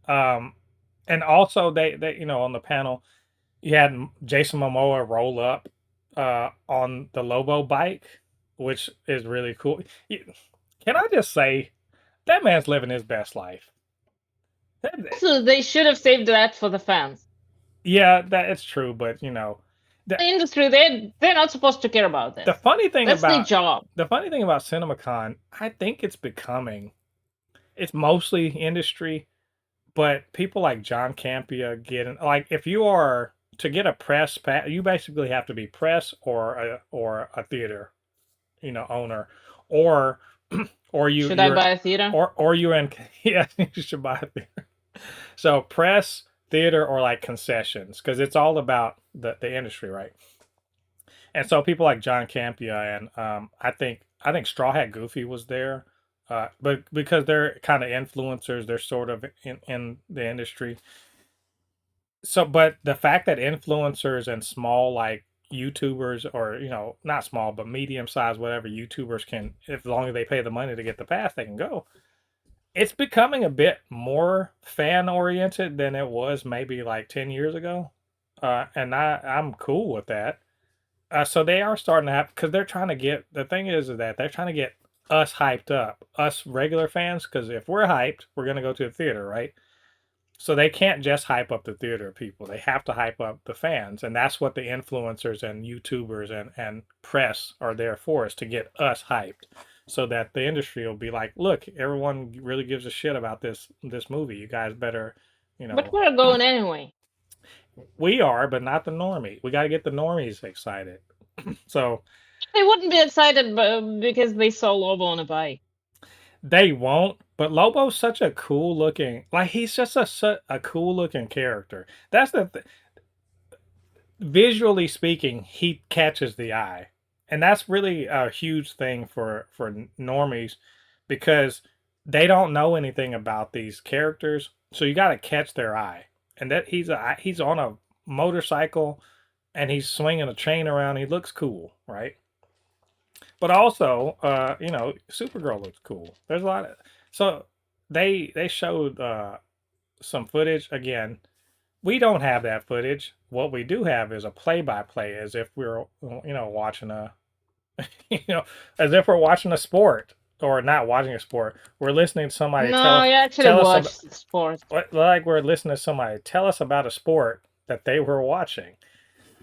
And also they you know on the panel you had Jason Momoa roll up on the Lobo bike, which is really cool. Can I just say that man's living his best life?
So they should have saved that for the fans.
Yeah, that it's true, but you know,
the industry they're not supposed to care about this.
The funny thing
that's their job.
The funny thing about Cinemacon, I think it's mostly industry, but people like John Campea getting like if you are to get a press pass, you basically have to be press or a theater, you know, owner, or or
Should I
you're
buy a theater?
or you're in yeah, you should buy a theater. So press, theater, or like concessions, because it's all about the industry, right? And so people like John Campia and I think Straw Hat Goofy was there, but because they're kind of influencers, they're sort of in the industry. So, but the fact that influencers and small like YouTubers, or not small but medium sized whatever YouTubers can, as long as they pay the money to get the pass, they can go. It's becoming a bit more fan oriented than it was maybe like 10 years ago, and I'm cool with that. So they are starting to have, because they're trying to get, the thing is that they're trying to get us hyped up, us regular fans, because if we're hyped, we're going to go to the theater, right? So they can't just hype up the theater people. They have to hype up the fans. And that's what the influencers and YouTubers and press are there for, is to get us hyped. So that the industry will be like, look, everyone really gives a shit about this movie. You guys better, you
But
know,
we're going anyway.
we are, but not the normie. We got to get the normies excited. So
They wouldn't be excited because they saw Lobo on a bike.
they won't, but Lobo's such a cool looking, like he's just a cool looking character. That's visually speaking, he catches the eye. And that's really a huge thing for normies, because they don't know anything about these characters. So you got to catch their eye. And that he's on a motorcycle and he's swinging a chain around. He looks cool, right? But also, Supergirl looks cool. There's a lot of, so they showed some footage. Again, we don't have that footage. What we do have is a play-by-play, as if we're watching a as if we're watching a sport, or not watching a sport. We're listening to somebody
No, you actually
tell us
watch
about,
sports.
like we're listening to somebody tell us about a sport that they were watching.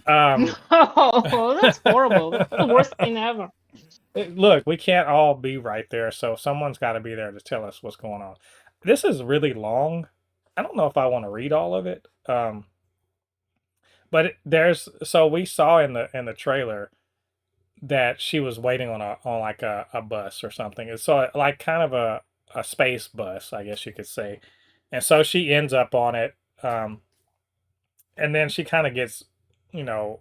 Um,
No, that's horrible. That's the worst thing ever.
Look, we can't all be right there, so someone's got to be there to tell us what's going on. This is really long. I don't know if I want to read all of it. But there's, so we saw in the trailer that she was waiting on like a bus or something. It's so like kind of a space bus, I guess you could say. And so she ends up on it, and then she kind of gets, you know,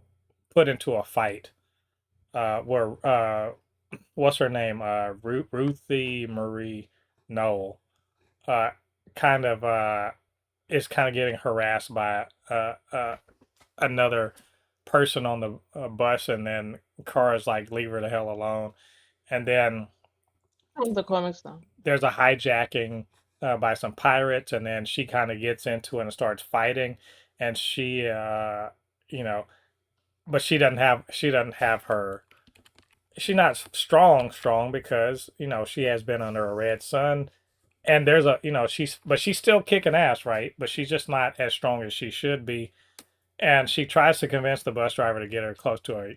put into a fight, where what's her name? Ruthie Marie Noel, uh, kind of is kind of getting harassed by another person on the bus, and then Kara's like, leave her the hell alone. And then
From the comics now.
there's a hijacking by some pirates, and then she kind of gets into it and starts fighting, and she, you know, but she doesn't have her. She's not strong because she has been under a red sun, and there's a she's still kicking ass, right? But she's just not as strong as she should be, and she tries to convince the bus driver to get her close to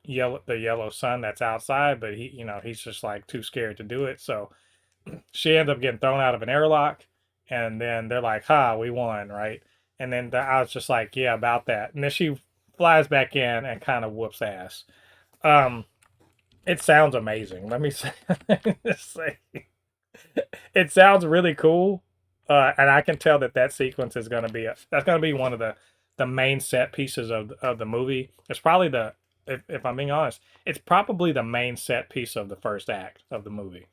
the yellow sun that's outside, but he's just like too scared to do it. So she ends up getting thrown out of an airlock, and then they're like, "Ha, we won!" Right? And then I was just like, "Yeah, about that." And then she flies back in and kind of whoops ass. Um, it sounds amazing. Let me say, it sounds really cool, and I can tell that sequence is going to be that's going to be one of the main set pieces of the movie. It's probably if I'm being honest, it's probably the main set piece of the first act of the movie,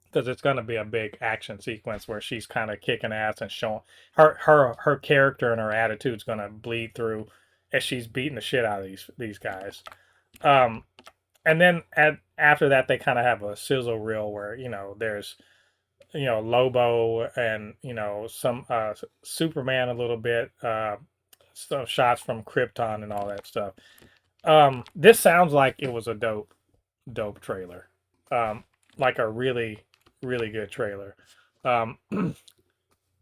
because it's going to be a big action sequence where she's kind of kicking ass and showing her character, and her attitude's going to bleed through as she's beating the shit out of these guys. Um, and then after that, they kind of have a sizzle reel where there's Lobo and some Superman a little bit, some shots from Krypton and all that stuff. This sounds like it was a dope trailer, like a really really good trailer. Um,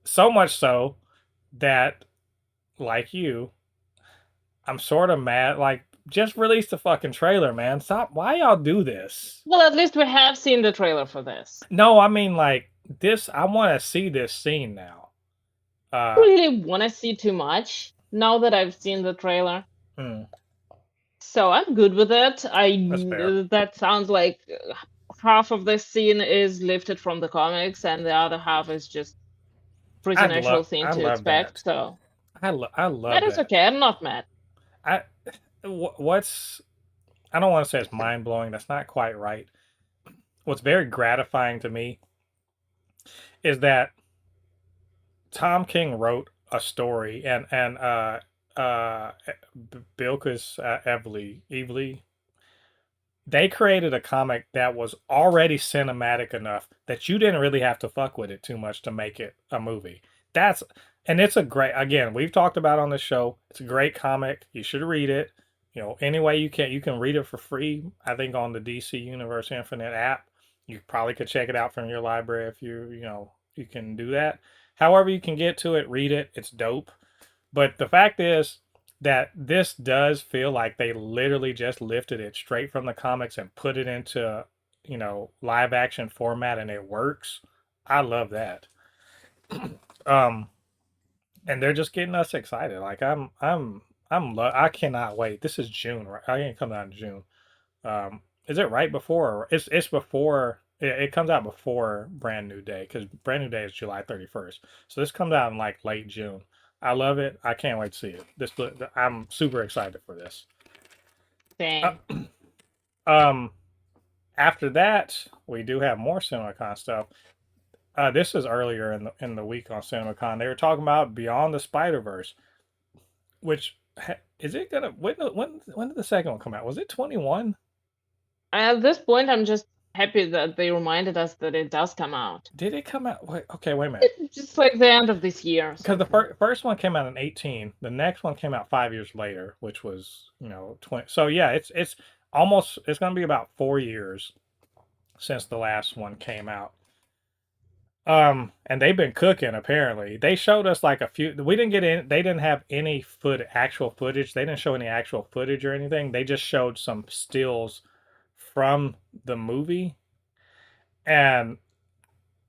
so much so that, like you, I'm sort of mad. Like, just release the fucking trailer, man. Stop. Why y'all do this?
Well, at least we have seen the trailer for this.
No, I mean like this. I want to see this scene now.
I don't really want to see too much now that I've seen the trailer.
Hmm.
So I'm good with it.
That's fair.
That sounds like half of this scene is lifted from the comics, and the other half is just pretty natural thing
I
to
love
expect.
that.
So
I
that
love
is
that.
okay. I'm not mad.
I what's I don't want to say it's mind blowing. That's not quite right. What's very gratifying to me is that Tom King wrote a story, and Bilquis Evely, they created a comic that was already cinematic enough that you didn't really have to fuck with it too much to make it a movie. That's and it's a great, again, we've talked about on the show. It's a great comic. You should read it. You know, any way you can read it for free. I think on the DC Universe Infinite app. You probably could check it out from your library if you can do that. However you can get to it, read it. It's dope. But the fact is that this does feel like they literally just lifted it straight from the comics and put it into, live action format, and it works. I love that. um and they're just getting us excited. Like I cannot wait. This is June, right? I ain't coming out in June. Is it right before? It's before. It comes out before Brand New Day because Brand New Day is July 31st. So this comes out in like late June. I love it. I can't wait to see it. I'm super excited for this. Uh,
Same.
um, After that, we do have more Cinemacon stuff. This is earlier in the week on Cinemacon. They were talking about Beyond the Spider Verse, which is it gonna when did the second one come out? Was it 21?
At this point, I'm just happy that they reminded us that it does come out.
Did it come out? Wait, okay, wait a minute.
It's just like the end of this year.
Because
So
the first one came out in 18. The next one came out 5 years later, which was 20. So yeah, it's going to be about 4 years since the last one came out. And they've been cooking apparently. They showed us like a few. We didn't get in. They didn't have any actual footage. They didn't show any actual footage or anything. They just showed some stills from the movie, and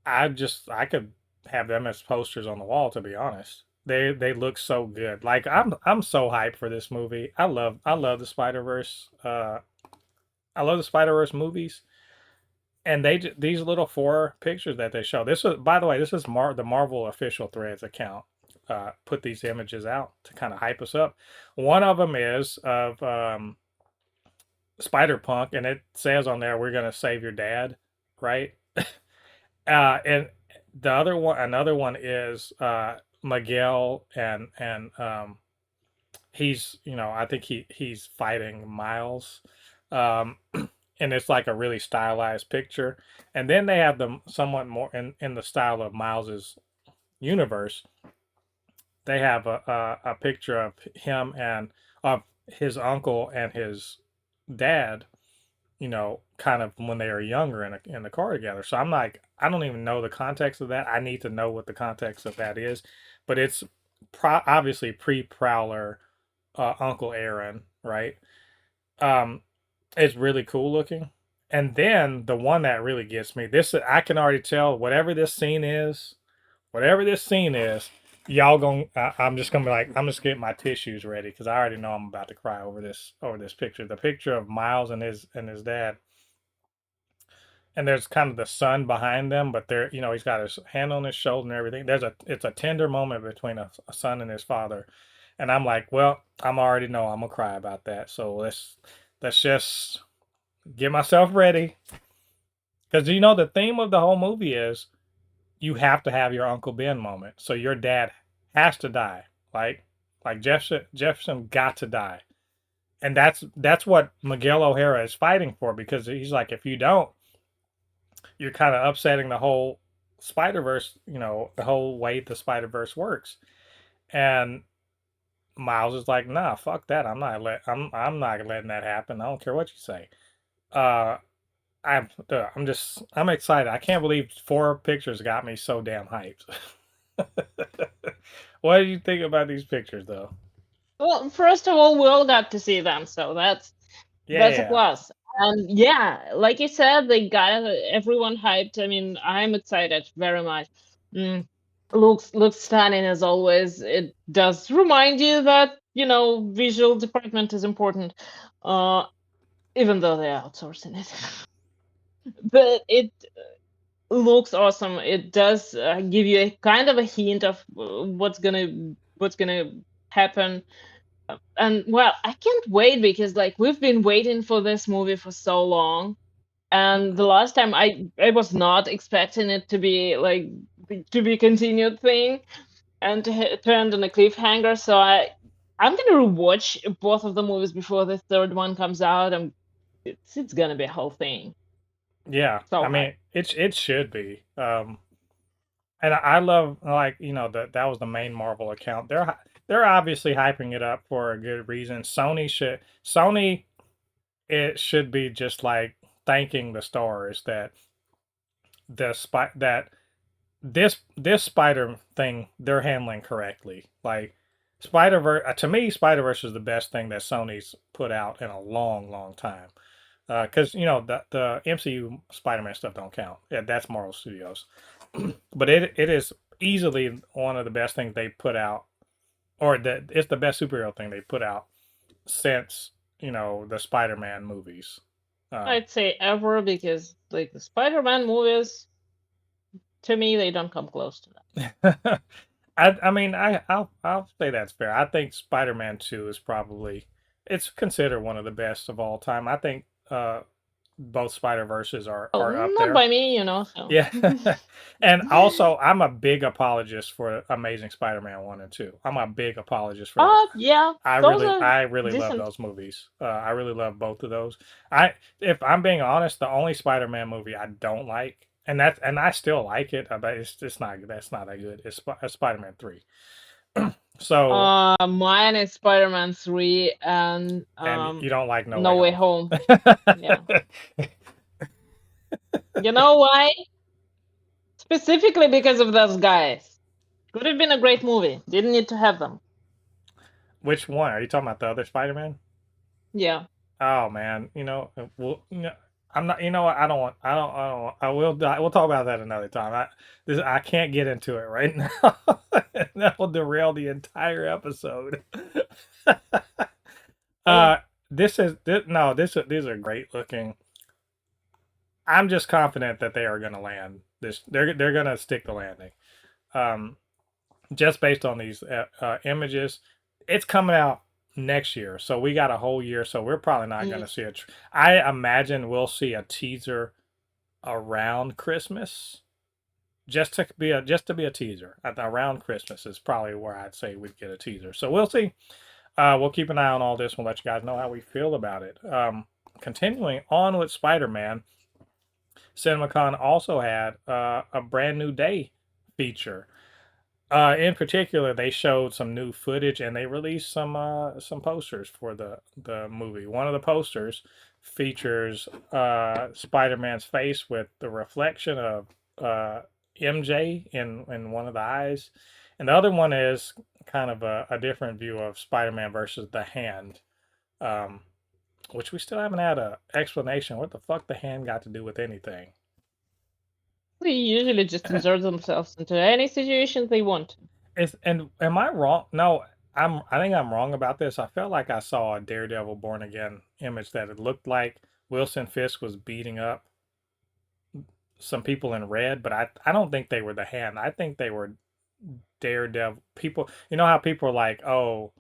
I could have them as posters on the wall, to be honest. They look so good. Like I'm so hyped for this movie. I love the Spider-Verse. I love the Spider-Verse movies. And these little 4 pictures that they show. This was, by the way, this is the Marvel official Threads account. Put these images out to kind of hype us up. One of them is of Spider-Punk, and it says on there, "We're gonna save your dad," right? And the another one is Miguel, and I think he's fighting Miles, um, and it's like a really stylized picture. And then they have them somewhat more in the style of Miles's universe. They have a picture of him and of his uncle and his dad, kind of when they were younger in the car together. So I'm like, I don't even know the context of that. I need to know what the context of that is, but it's obviously pre-Prowler, Uncle Aaron, right? Um, it's really cool looking. And then the one that really gets me, this I can already tell whatever this scene is, y'all gonna. I'm just gonna be like, I'm just getting my tissues ready because I already know I'm about to cry over this picture. The picture of Miles and his dad, and there's kind of the son behind them, but he's got his hand on his shoulder and everything. It's a tender moment between a son and his father, and I'm like, well, I'm already know I'm gonna cry about that. So let's just get myself ready because the theme of the whole movie is you have to have your Uncle Ben moment. So your dad has to die. Like Jefferson got to die. And that's what Miguel O'Hara is fighting for, because he's like, if you don't, you're kind of upsetting the whole Spider-Verse, the whole way the Spider-Verse works. And Miles is like, nah, fuck that. I'm not letting that happen. I don't care what you say. Uh I'm excited. I can't believe 4 pictures got me so damn hyped. What do you think about these pictures, though?
well, first of all, we all got to see them, so that's a
Yeah,
plus. And yeah, like you said, they got everyone hyped. I mean, I'm excited very much. Mm, looks stunning as always. It does remind you that visual department is important, uh, even though they're outsourcing it. but it looks awesome. It does give you a kind of a hint of what's gonna happen. And well, I can't wait because like we've been waiting for this movie for so long. And the last time I was not expecting it to be like to be a continued thing and to end on a cliffhanger. So I'm gonna rewatch both of the movies before the third one comes out, and it's gonna be a whole thing.
Yeah,
So
I
hype.
mean, it should be. And I love, like, that was the main Marvel account. They're obviously hyping it up for a good reason. Sony it should be just like thanking the stars that that this Spider thing they're handling correctly. Like Spider Verse, to me, Spider Verse is the best thing that Sony's put out in a long, long time. Because the MCU Spider-Man stuff don't count. Yeah, that's Marvel Studios, but it is easily one of the best things they put out, or it's the best superhero thing they put out since the Spider-Man movies. Um,
I'd say ever because like the Spider-Man movies, to me, they don't come close to that.
I mean I'll say that's fair. I think Spider-Man 2 is probably it's considered one of the best of all time. I think both Spider-Verses
Well,
are up
not
there.
by me, so.
Yeah. And also I'm a big apologist for Amazing Spider-Man 1 and 2. I'm a big apologist for that.
Yeah, those are
I really love
decent.
those movies. I really love both of those. I If I'm being honest, the only Spider-Man movie I don't like, and I still like it, but it's not that's not that good. It's Spider-Man 3. So,
Mine is Spider-Man 3 and
and you don't like No
No
Way
Way
Home.
Home. Yeah. You know why? Specifically because of those guys. Could have been a great movie. Didn't need to have them.
Which one? Are you talking about the other Spider-Man?
Yeah.
Oh man, well, I'm not. You know what? I don't want. I don't. I will. We'll talk about that another time. I can't get into it right now. That will derail the entire episode.
Oh,
This is this, no. These are great looking. I'm just confident that they are going to land this. They're going to stick the landing. Um, just based on these images, it's coming out next year, so we got a whole year. So we're probably not going
mm.
to see it. I imagine we'll see a teaser around Christmas, just to be a teaser. Around Christmas is probably where I'd say we'd get a teaser. So we'll see. We'll keep an eye on all this. We'll let you guys know how we feel about it. Continuing on with Spider-Man, Cinemacon also had a brand new day feature. In particular, they showed some new footage and they released some posters for the movie. One of the posters features Spider-Man's face with the reflection of MJ in one of the eyes, and the other one is kind of a different view of Spider-Man versus the Hand, um, which we still haven't had a explanation. What the fuck the Hand got to do with anything?
They usually just insert themselves into any situation they want.
And am I wrong? No, I think I'm wrong about this. I felt like I saw a Daredevil Born Again image that it looked like Wilson Fisk was beating up some people in red, but I don't think they were the Hand. I think they were Daredevil people. You know how people are like, oh,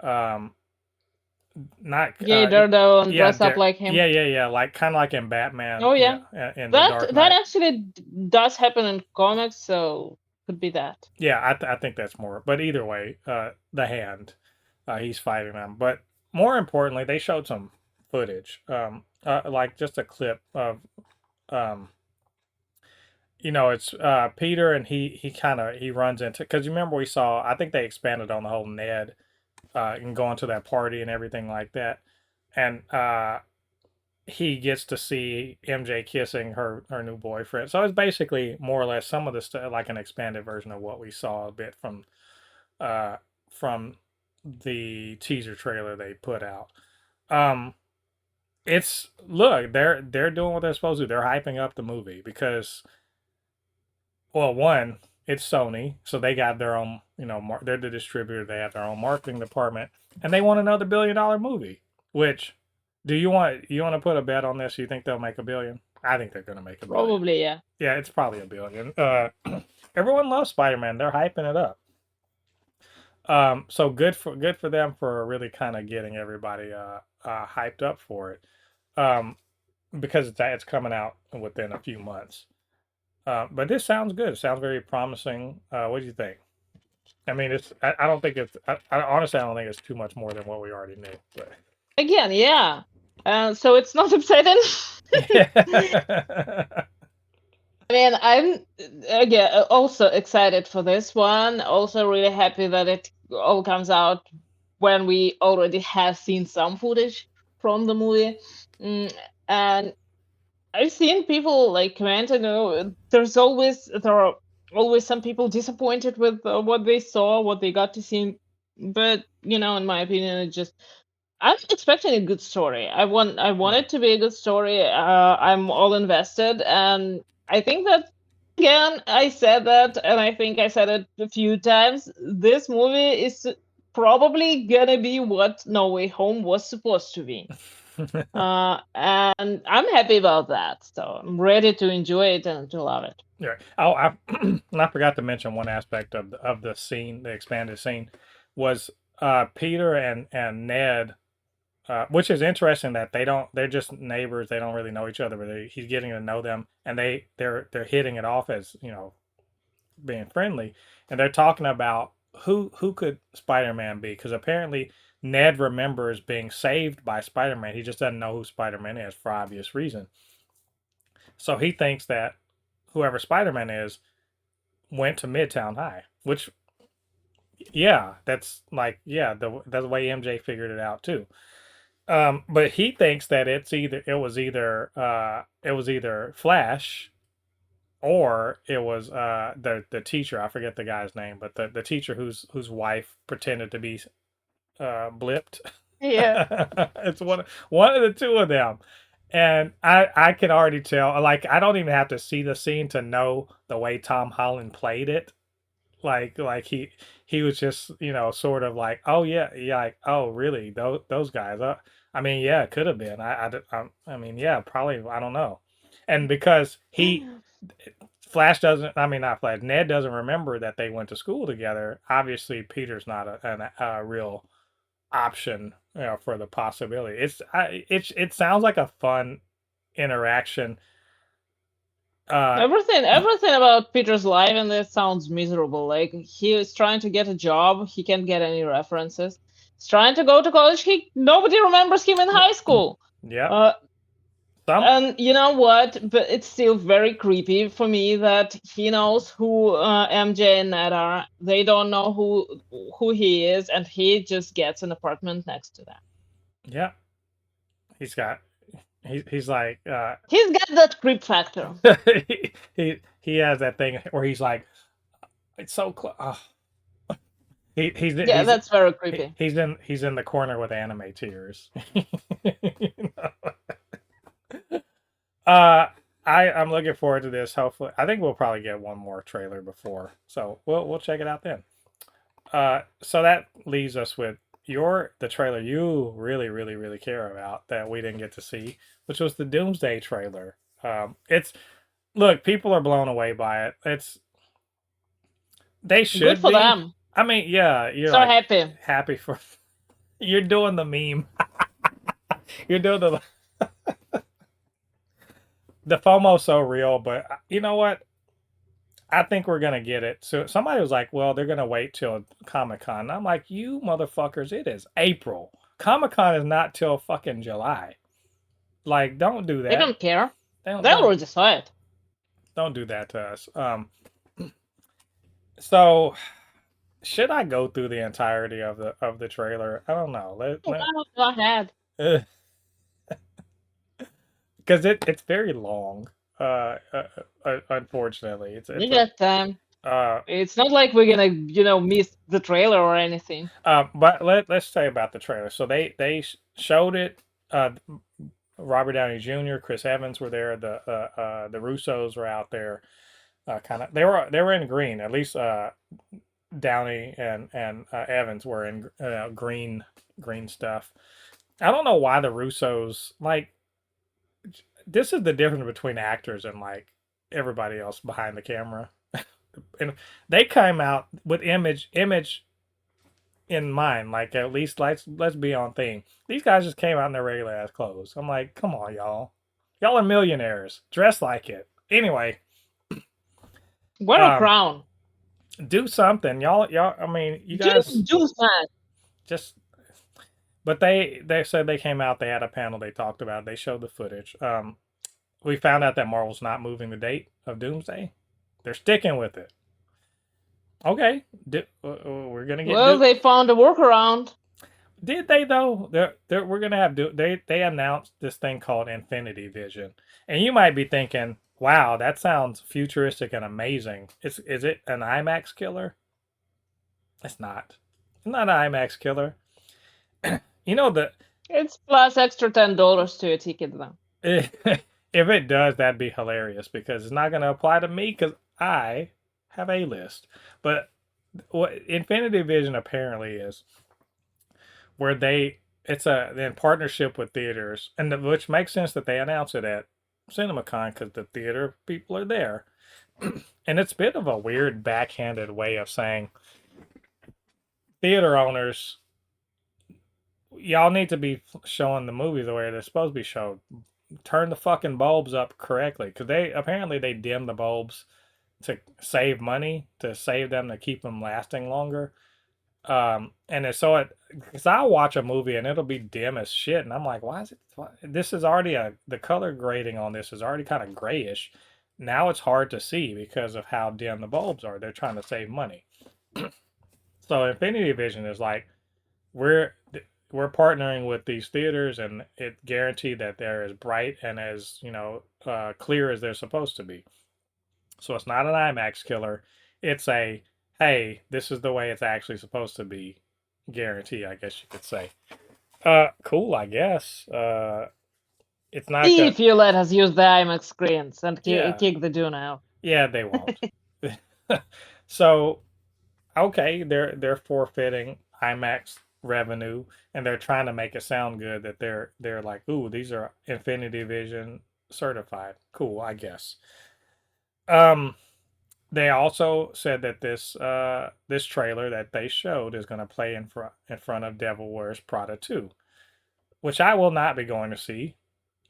um, not
Yeah, Daredevil and
yeah,
dress up like him.
yeah, like kind of like in Batman,
Oh
yeah,
yeah,
in the
that
Dark
that
Knight.
actually does happen in comics, so could be that.
Yeah, I think that's more. But either way, the Hand, he's fighting them. But more importantly, they showed some footage, like just a clip of, um, it's Peter and he kind of he runs into because you remember we saw I think they expanded on the whole Ned and going to that party and everything like that, and he gets to see MJ kissing her new boyfriend. So it's basically more or less some of the stuff like an expanded version of what we saw a bit uh, from the teaser trailer they put out. Um, it's look they're doing what they're supposed to do. They're hyping up the movie because well, one it's Sony, so they got their own they're the distributor. They have their own marketing department, and they want another $1 billion movie. Which do you want to put a bet on this? You think they'll make $1 billion? I think they're gonna make a billion.
Probably, yeah.
Yeah, it's probably a billion. Everyone loves Spider-Man. They're hyping it up. So good for them for really kind of getting everybody hyped up for it. Um, because it's coming out within a few months. But this sounds good. It sounds very promising. What do you think? I mean, I don't think it's. Honestly, I don't think it's too much more than what we already knew. But
Again, yeah. So it's not upsetting.
yeah,
I mean, I'm again also excited for this one. Also, really happy that it all comes out when we already have seen some footage from the movie. Mm, and I've seen people like comment, there are always some people disappointed with what they saw, what they got to see. But in my opinion, I'm expecting a good story. I want
yeah.
it to be a good story. I'm all invested, and I think that again, I said that, and I think I said it a few times. This movie is probably gonna be what No Way Home was supposed to be. And I'm happy about that. So I'm ready to enjoy it and to love it.
Yeah. Oh, I forgot to mention one aspect of the scene, the expanded scene, was Peter and Ned, which is interesting that they're just neighbors. They don't really know each other, but he's getting to know them, and they're hitting it off as being friendly, and they're talking about who could Spider-Man be, because apparently Ned remembers being saved by Spider-Man. He just doesn't know who Spider-Man is for obvious reason. So he thinks that whoever Spider-Man is went to Midtown High, which yeah, that's like yeah, the way MJ figured it out too. But he thinks that it was either Flash or it was the teacher. I forget the guy's name, but the teacher whose wife pretended to be blipped.
Yeah.
It's one of the two of them. And I can already tell, like, I don't even have to see the scene to know the way Tom Holland played it. Like he was just sort of like, oh yeah, yeah, like, oh really, those guys. I mean, yeah, it could have been. I mean, yeah, probably. I don't know. And because Flash doesn't, I mean, not Flash, Ned doesn't remember that they went to school together. Obviously, Peter's not a real option, for the possibility. It sounds like a fun interaction. Uh,
Everything about Peter's life in this sounds miserable. Like he is trying to get a job, he can't get any references. He's trying to go to college, he nobody remembers him in high school.
yeah,
Uh,
some
and you know what? But it's still very creepy for me that he knows who MJ and Ned are. They don't know who he is, and he just gets an apartment next to them.
yeah, he's got he's like
He's got that creep factor.
he has that thing where he's like, it's so close. Oh.
Yeah,
He's
that's very creepy.
he's in the corner with anime tears. uh I'm looking forward to this. Hopefully, I think we'll probably get one more trailer before, so we'll check it out then. So that leaves us with the trailer you really care about that we didn't get to see, which was the Doomsday trailer. It's look, people are blown away by it. They
Good
should
for
be.
them.
I mean, yeah, you're
So
like
happy.
happy for you're doing the meme. You're doing the FOMO so real, but you know what? I think we're gonna get it. So somebody was like, "Well, they're gonna wait till Comic-Con." I'm like, "You motherfuckers! It is April. Comic-Con is not till fucking July. Like, don't do
They
that.
don't care.
Don't
They
don't
already saw it.
don't do that to us." So should I go through the entirety of the trailer? I don't know.
Go ahead.
Because it's very long. Unfortunately,
You
it's a
got time.
uh
It's not like we're gonna, miss the trailer or anything.
but let's say about the trailer. So they showed it. Robert Downey Jr., Chris Evans were there. The Russos were out there. Kind of they were in green. At least Downey and Evans were in green stuff. I don't know why the Russos like this is the difference between actors and like everybody else behind the camera. And they came out with image in mind. Like at least let's be on theme. These guys just came out in their regular ass clothes. I'm like, come on, y'all. Y'all are millionaires. Dress like it. Anyway,
Wear a
um,
crown.
do something, y'all. I mean, you
Just
guys
do that.
just. But they said they came out. They had a panel. They talked about it. They showed the footage. We found out that Marvel's not moving the date of Doomsday. They're sticking with it. Okay, we're gonna get.
Well, they found a workaround.
Did they though? We're gonna have. They announced this thing called Infinity Vision, and you might be thinking, "Wow, that sounds futuristic and amazing." Is it an IMAX killer? It's not. It's not an IMAX killer. You know the
It's plus extra $10 to a ticket though.
if it does, that'd be hilarious because it's not going to apply to me because I have a list. But what Infinity Vision apparently is, where it's in partnership with theaters, and which makes sense that they announce it at Cinemacon because the theater people are there, and it's a bit of a weird backhanded way of saying theater owners, y'all need to be showing the movies the way they're supposed to be shown. Turn the fucking bulbs up correctly because they dim the bulbs to save money, to save them, to keep them lasting longer. And it's so it because I'll watch a movie and it'll be dim as shit, and I'm like, why is it? This is already the color grading on this is already kind of grayish. Now it's hard to see because of how dim the bulbs are. They're trying to save money. So Infinity Vision is like we're we're partnering with these theaters, and it guaranteed that they're as bright and as clear as they're supposed to be. So it's not an IMAX killer. It's a hey, this is the way it's actually supposed to be. Guarantee, I guess you could say. Cool, I guess. It's not gonna.
If you let us use the IMAX screens and
Yeah,
kick the Dune out.
yeah, they won't. So okay, they're forfeiting IMAX revenue, and they're trying to make it sound good that they're like, ooh, these are Infinity Vision certified. Cool, I guess. Um, they also said that this trailer that they showed is going to play in front of Devil Wears Prada 2, which I will not be going to see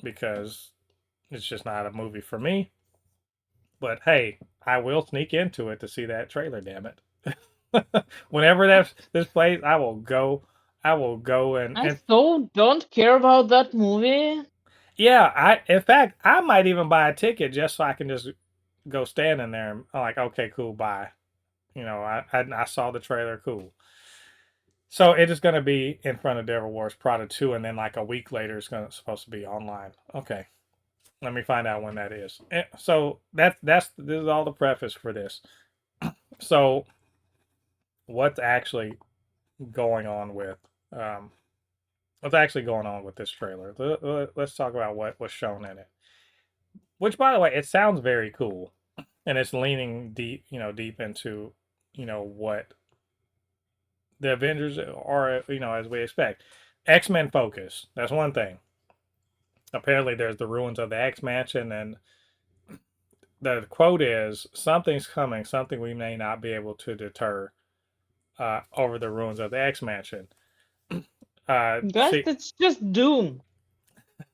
because it's just not a movie for me. But hey, I will sneak into it to see that trailer. Damn it! Whenever this plays, I will go. I will go
I so don't care about that movie.
yeah. In fact I might even buy a ticket just so I can just go stand in there and I'm like, okay, cool, bye. I saw the trailer, cool. So it is going to be in front of Devil Wars Prada 2, and then like a week later, it's supposed to be online. Okay, let me find out when that is. So this is all the preface for this. So what's actually going on with um, what's actually going on with this trailer? Let's talk about what was shown in it. Which, by the way, it sounds very cool, and it's leaning deep into what the Avengers are, as we expect. X-Men focus. That's one thing. Apparently, there's the ruins of the X Mansion, and the quote is, "Something's coming. Something we may not be able to deter over the ruins of the X Mansion."
Guys, it's just Doom.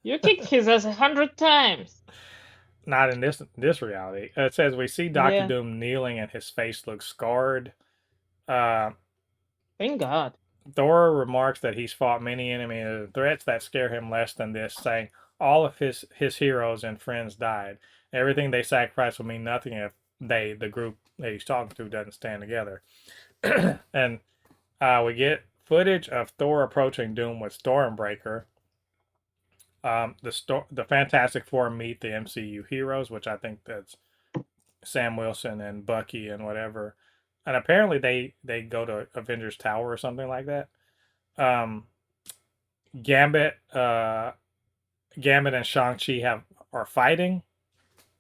You kicked his ass 100 times.
Not in this reality. It says we see Doctor Doom kneeling and his face looks scarred.
Thank God.
Thor remarks that he's fought many enemies and threats that scare him less than this, saying all of his heroes and friends died. Everything they sacrificed will mean nothing if the group that he's talking to, doesn't stand together. And we get footage of Thor approaching Doom with Stormbreaker. The Fantastic Four meet the MCU heroes, which I think that's Sam Wilson and Bucky and whatever. And apparently they go to Avengers Tower or something like that. Gambit and Shang-Chi are fighting.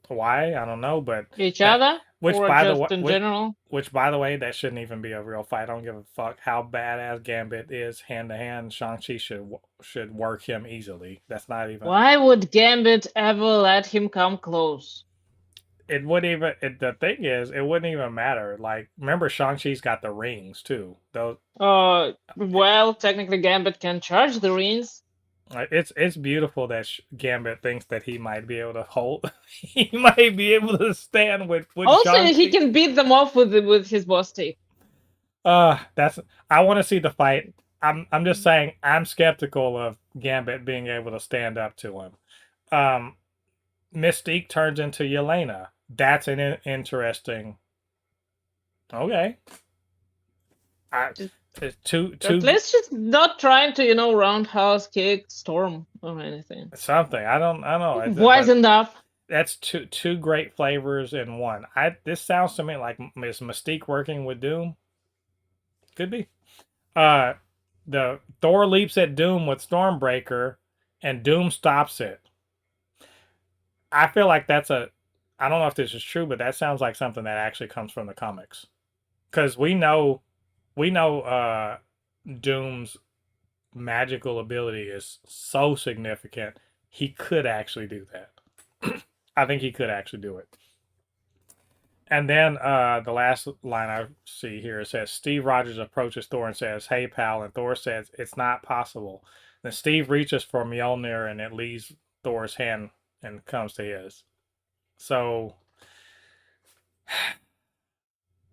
Why? I don't know, but
Each
that
other
which
or
by the
just
way,
in general?
which by the way, that shouldn't even be a real fight. I don't give a fuck how badass Gambit is hand to hand. Shang-Chi should work him easily. That's not even.
Why would Gambit ever let him come close?
It wouldn't even. The thing is, it wouldn't even matter. Like, remember, Shang-Chi's got the rings too. Those.
Well, technically Gambit can charge the rings.
It's beautiful that Gambit thinks that he might be able to hold. He might be able to stand with
Also, he
Shang-Chi.
can beat them off with his boss tape.
That's. I want to see the fight. I'm just saying I'm skeptical of Gambit being able to stand up to him. Um, Mystique turns into Yelena. That's an interesting. Okay. I
Just,
it's two
but
two
let's just not trying to, roundhouse kick Storm or anything.
something. I don't know. But
Wisen up.
that's two great flavors in one. This sounds to me like is Mystique working with Doom? Could be. Uh, the Thor leaps at Doom with Stormbreaker, and Doom stops it. I feel like that's a. I don't know if this is true, but that sounds like something that actually comes from the comics, because we know Doom's magical ability is so significant. He could actually do that. I think he could actually do it. And then the last line I see here says Steve Rogers approaches Thor and says, "Hey, pal," and Thor says, "It's not possible." Then Steve reaches for Mjolnir and it leaves Thor's hand and comes to his. So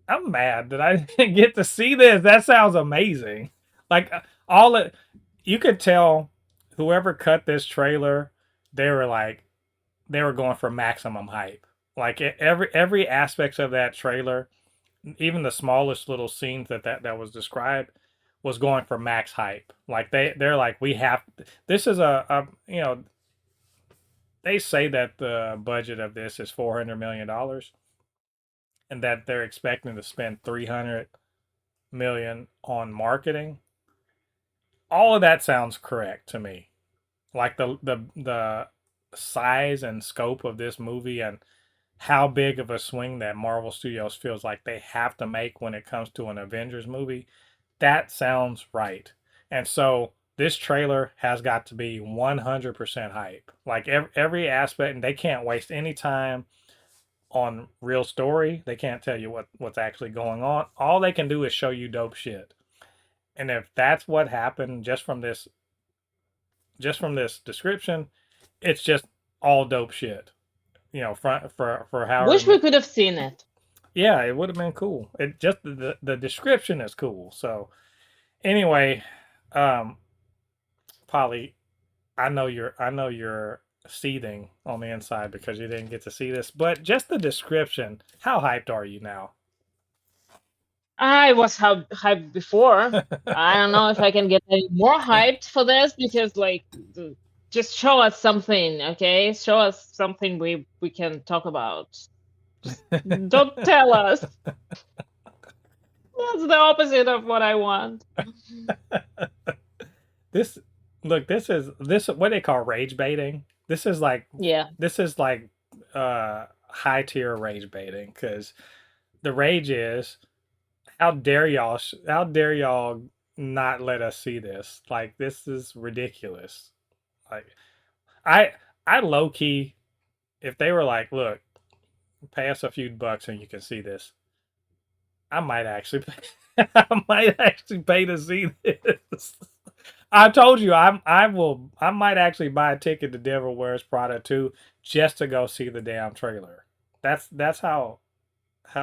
I'm mad that I didn't get to see this. That sounds amazing. Like all it, you could tell whoever cut this trailer, they were like they were going for maximum hype. Like every aspect of that trailer, even the smallest little scenes that was described was going for max hype. Like they're like we have this is a they say that the budget of this is $400 million and that they're expecting to spend 300 million on marketing. All of that sounds correct to me. Like the size and scope of this movie and how big of a swing that Marvel Studios feels like they have to make when it comes to an Avengers movie, that sounds right. And so this trailer has got to be 100% hype. Like every aspect, and they can't waste any time on real story. They can't tell you what's actually going on. All they can do is show you dope shit. And if that's what happened just from this description, it's just all dope shit. For however
Wish we could have seen it.
yeah, it would have been cool. It just the description is cool. So anyway, um, Polly, I know you're seething on the inside because you didn't get to see this, but just the description. How hyped are you now?
I was hyped before. I don't know if I can get any more hyped for this because, like, just show us something, okay? Show us something we can talk about. Just don't tell us. That's the opposite of what I want.
This look, this what they call rage baiting. This is like
Yeah.
this is like high tier rage baiting because the rage is how dare y'all not let us see this? Like this is ridiculous. Like I I low key if they were like, look, pay us a few bucks and you can see this. I might actually I might actually pay to see this. I told you I might actually buy a ticket to Devil Wears Prada 2 just to go see the damn trailer. That's how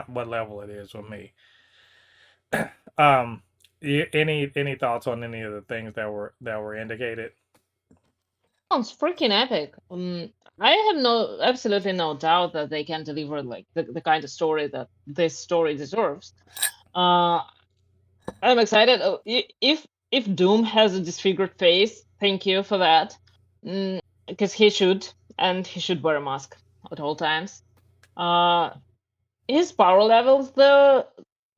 what level it is with me. Um, any thoughts on any of the things that were indicated?
Sounds freaking epic. I have absolutely no doubt that they can deliver like the kind of story that this story deserves. Uh, I'm excited. If Doom has a disfigured face, thank you for that. Because he should, and he should wear a mask at all times. His power levels, though,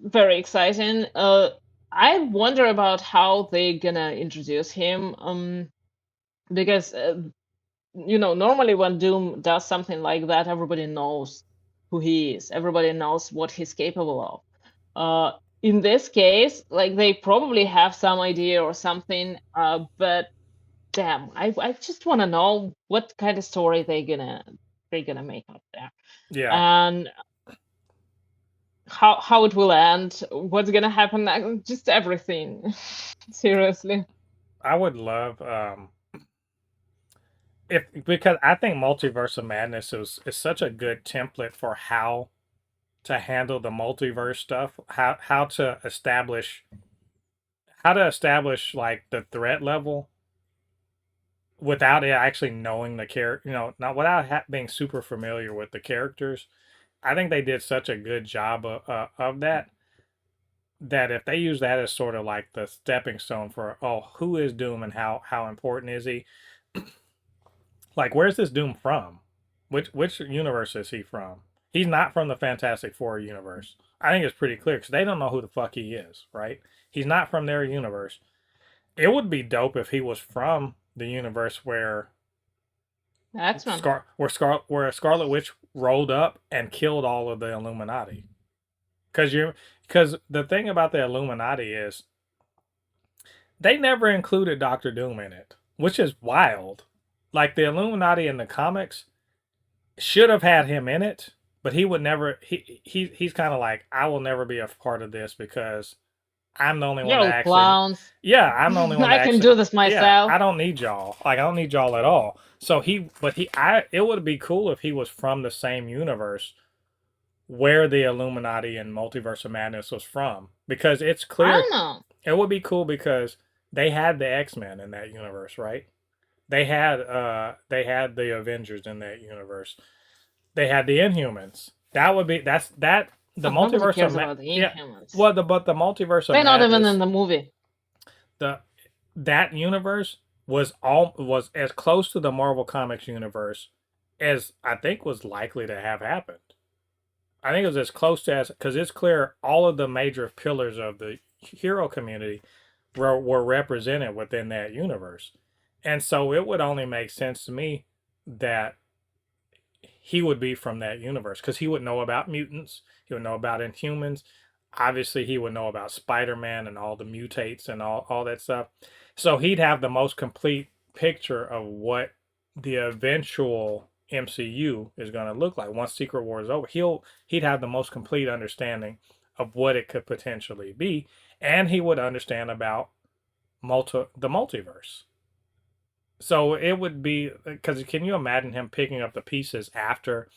very exciting. I wonder about how they're gonna introduce him. Because normally when Doom does something like that, everybody knows who he is. Everybody knows what he's capable of. In this case, like they probably have some idea or something, but damn, I just want to know what kind of story they're gonna make up there,
Yeah,
and how it will end, what's gonna happen next, just everything. Seriously.
I would love if because I think Multiverse of Madness is such a good template for how to handle the multiverse stuff, how to establish like the threat level without it actually knowing the character, not without being super familiar with the characters. I think they did such a good job of that, that if they use that as sort of like the stepping stone for, oh, who is Doom and how important is he? Like, where's this Doom from? Which universe is he from? He's not from the Fantastic Four universe. I think it's pretty clear because they don't know who the fuck he is, right? He's not from their universe. It would be dope if he was from the universe where
X-Men.
Where Scarlet Witch rolled up and killed all of the Illuminati. Because the thing about the Illuminati is they never included Doctor Doom in it, which is wild. Like the Illuminati in the comics should have had him in it, but he would never. He's kind of like, I will never be a part of this because I'm the only one
You're
that
all
actually.
clowns.
Yeah, I'm the only one
I
that
can
actually.
do this
Yeah,
myself.
I don't need y'all. Like I don't need y'all at all. So it would be cool if he was from the same universe where the Illuminati and Multiverse of Madness was from, because it's
I
clear
don't know.
it would be cool because they had the X-Men in that universe, right? They had the Avengers in that universe. They had the Inhumans. That would be that's that the
Oh, nobody
multiverse of
cares about the
yeah.
Inhumans.
Well, the multiverse of
They're not even in
madness,
the movie.
the that universe was as close to the Marvel Comics universe as I think was likely to have happened. I think it was as close to as because it's clear all of the major pillars of the hero community were represented within that universe, and so it would only make sense to me that he would be from that universe because he would know about mutants, he would know about Inhumans, obviously he would know about Spider-Man and all the mutates and all that stuff. So he'd have the most complete picture of what the eventual MCU is going to look like once Secret War is over. He'd have the most complete understanding of what it could potentially be, and he would understand about the multiverse. So it would be because can you imagine him picking up the pieces after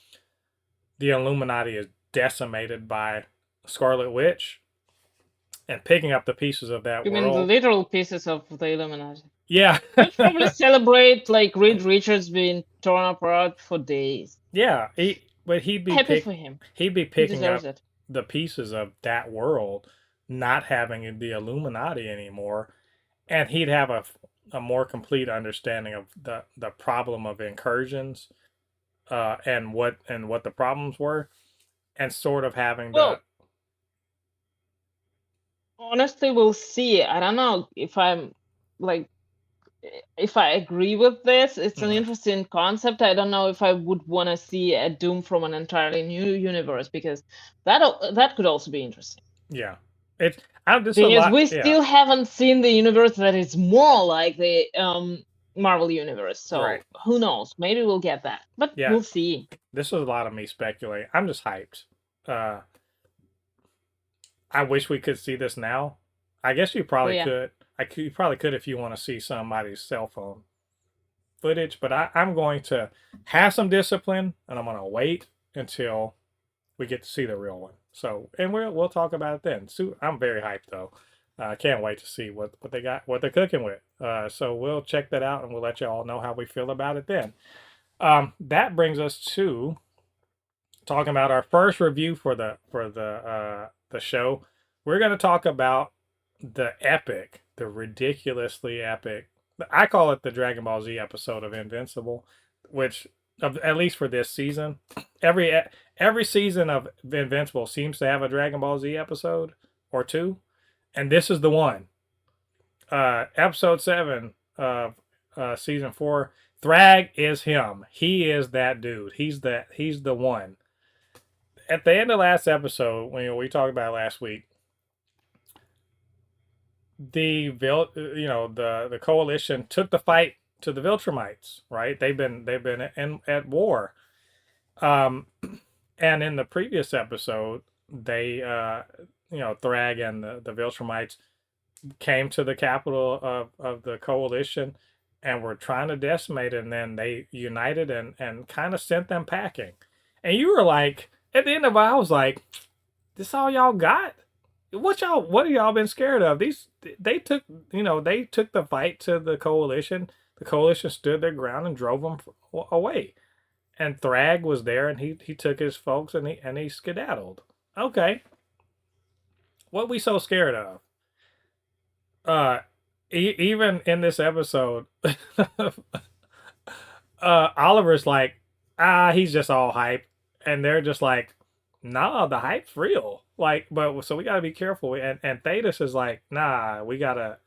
the Illuminati is decimated by Scarlet Witch and picking up the pieces of that
You mean the
world?
literal pieces of the Illuminati?
Yeah,
They'll probably celebrate like Reed Richards being torn apart for days.
yeah. But
Happy for him.
he'd be
He
picking
deserves
up
it.
the pieces of that world, not having the Illuminati anymore, and he'd have a more complete understanding of the problem of incursions, and what the problems were, and sort of having the
Well, honestly, we'll see. I don't know like if I agree with this. It's an
mm,
interesting concept. I don't know if I would want to see a Doom from an entirely new universe, because that could also be interesting.
yeah. It's I This is a
Because
lot.
we
Yeah,
still haven't seen the universe that is more like the Marvel universe.
right.
So who knows? Maybe we'll get that, but
Yeah,
we'll see.
this was a lot of me speculating. I'm just hyped. Uh, I wish we could see this now. I guess you
Oh
probably
yeah.
could. You probably could if you want to see somebody's cell phone footage. But I'm going to have some discipline, and I'm going to wait until we get to see the real one. So, and we'll talk about it then. So I'm very hyped though. I can't wait to see what they got, what they're cooking with. So we'll check that out, and we'll let you all know how we feel about it then. That brings us to talking about our first review for the show. We're going to talk about the ridiculously epic. I call it the Dragon Ball Z episode of Invincible, which at least for this season, every every season of Invincible seems to have a Dragon Ball Z episode or two, and this is the one. Episode 7 of season 4, Thragg is him. He is that dude. He's the one. At the end of last episode, when we talked about it last week, the coalition took the fight to the Viltrumites, right? They've been at war. And in the previous episode, they Thragg and the Viltrumites came to the capital of the coalition and were trying to decimate it, and then they united and kind of sent them packing. And you were like, at the end of it, I was like, this all y'all got? What have y'all been scared of? They took the fight to the coalition. The coalition stood their ground and drove them away. And Thragg was there, and he took his folks and he skedaddled. Okay, what we so scared of? Even in this episode, Oliver's like, he's just all hype, and they're just like, nah, the hype's real. Like, but so we gotta be careful. And Thetis is like, nah, we gotta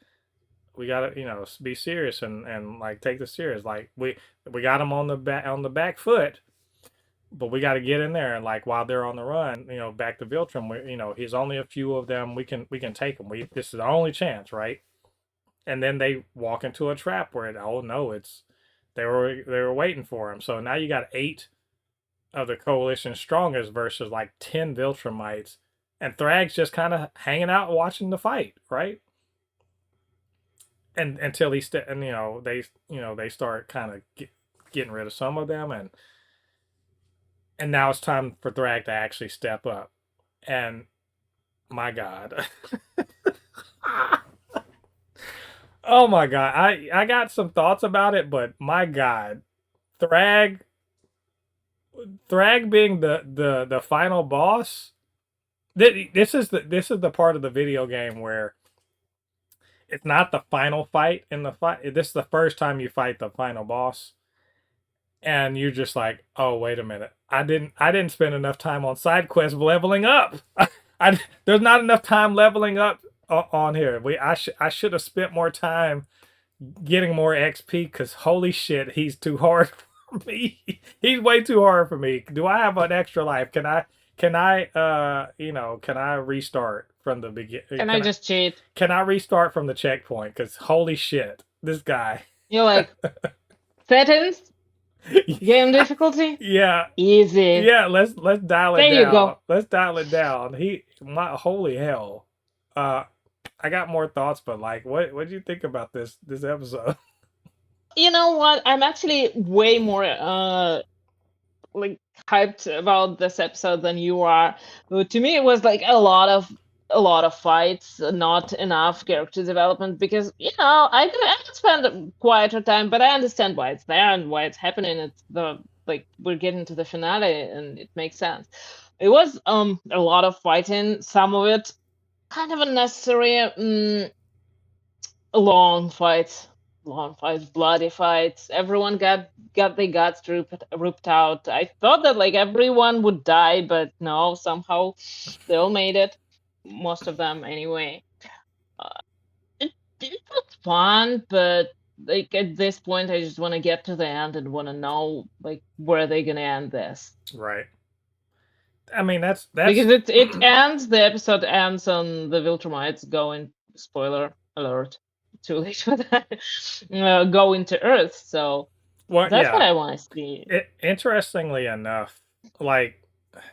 be serious and like take this serious. Like we got him on the back foot, but we got to get in there, and like while they're on the run, back to Viltrum, he's only a few of them. We can take them. This is the only chance, right? And then they walk into a trap where they were waiting for him. So now you got 8 of the coalition strongest versus like 10 Viltrumites, and Thragg's just kind of hanging out watching the fight, right? And until they start kind of getting rid of some of them, and now it's time for Thragg to actually step up. And my God. Oh my God. I got some thoughts about it, but my God. Thragg being the final boss. This is the part of the video game where it's not the final fight in the fight. This is the first time you fight the final boss. And you're just like, oh, wait a minute. I didn't spend enough time on side quests leveling up. There's not enough time leveling up on here. I should have spent more time getting more XP, because holy shit, he's too hard for me. He's way too hard for me. Do I have an extra life? Can I restart from the beginning?
Can I just cheat?
Can I restart from the checkpoint? Because holy shit, this guy.
You're like, settings? Game difficulty?
Yeah.
Easy.
Yeah, let's dial it down.
There you go.
Let's dial it down. Holy hell. I got more thoughts, but like, what do you think about this episode?
You know what? I'm actually way more like hyped about this episode than you are. But to me, it was like a lot of fights, not enough character development, because I could spend quieter time, but I understand why it's there and why it's happening. It's we're getting to the finale, and it makes sense. It was a lot of fighting, some of it kind of unnecessary, long fights, bloody fights. Everyone got their guts ripped out. I thought that like everyone would die, but no, somehow they all made it. Most of them anyway. It was fun, but like at this point, I just want to get to the end and want to know like where they're gonna end this.
Right. I mean, that's
because it ends. The episode ends on the Viltrumites going. Spoiler alert! Too late for that. Go into Earth. So that's what I want to see.
Interestingly enough, like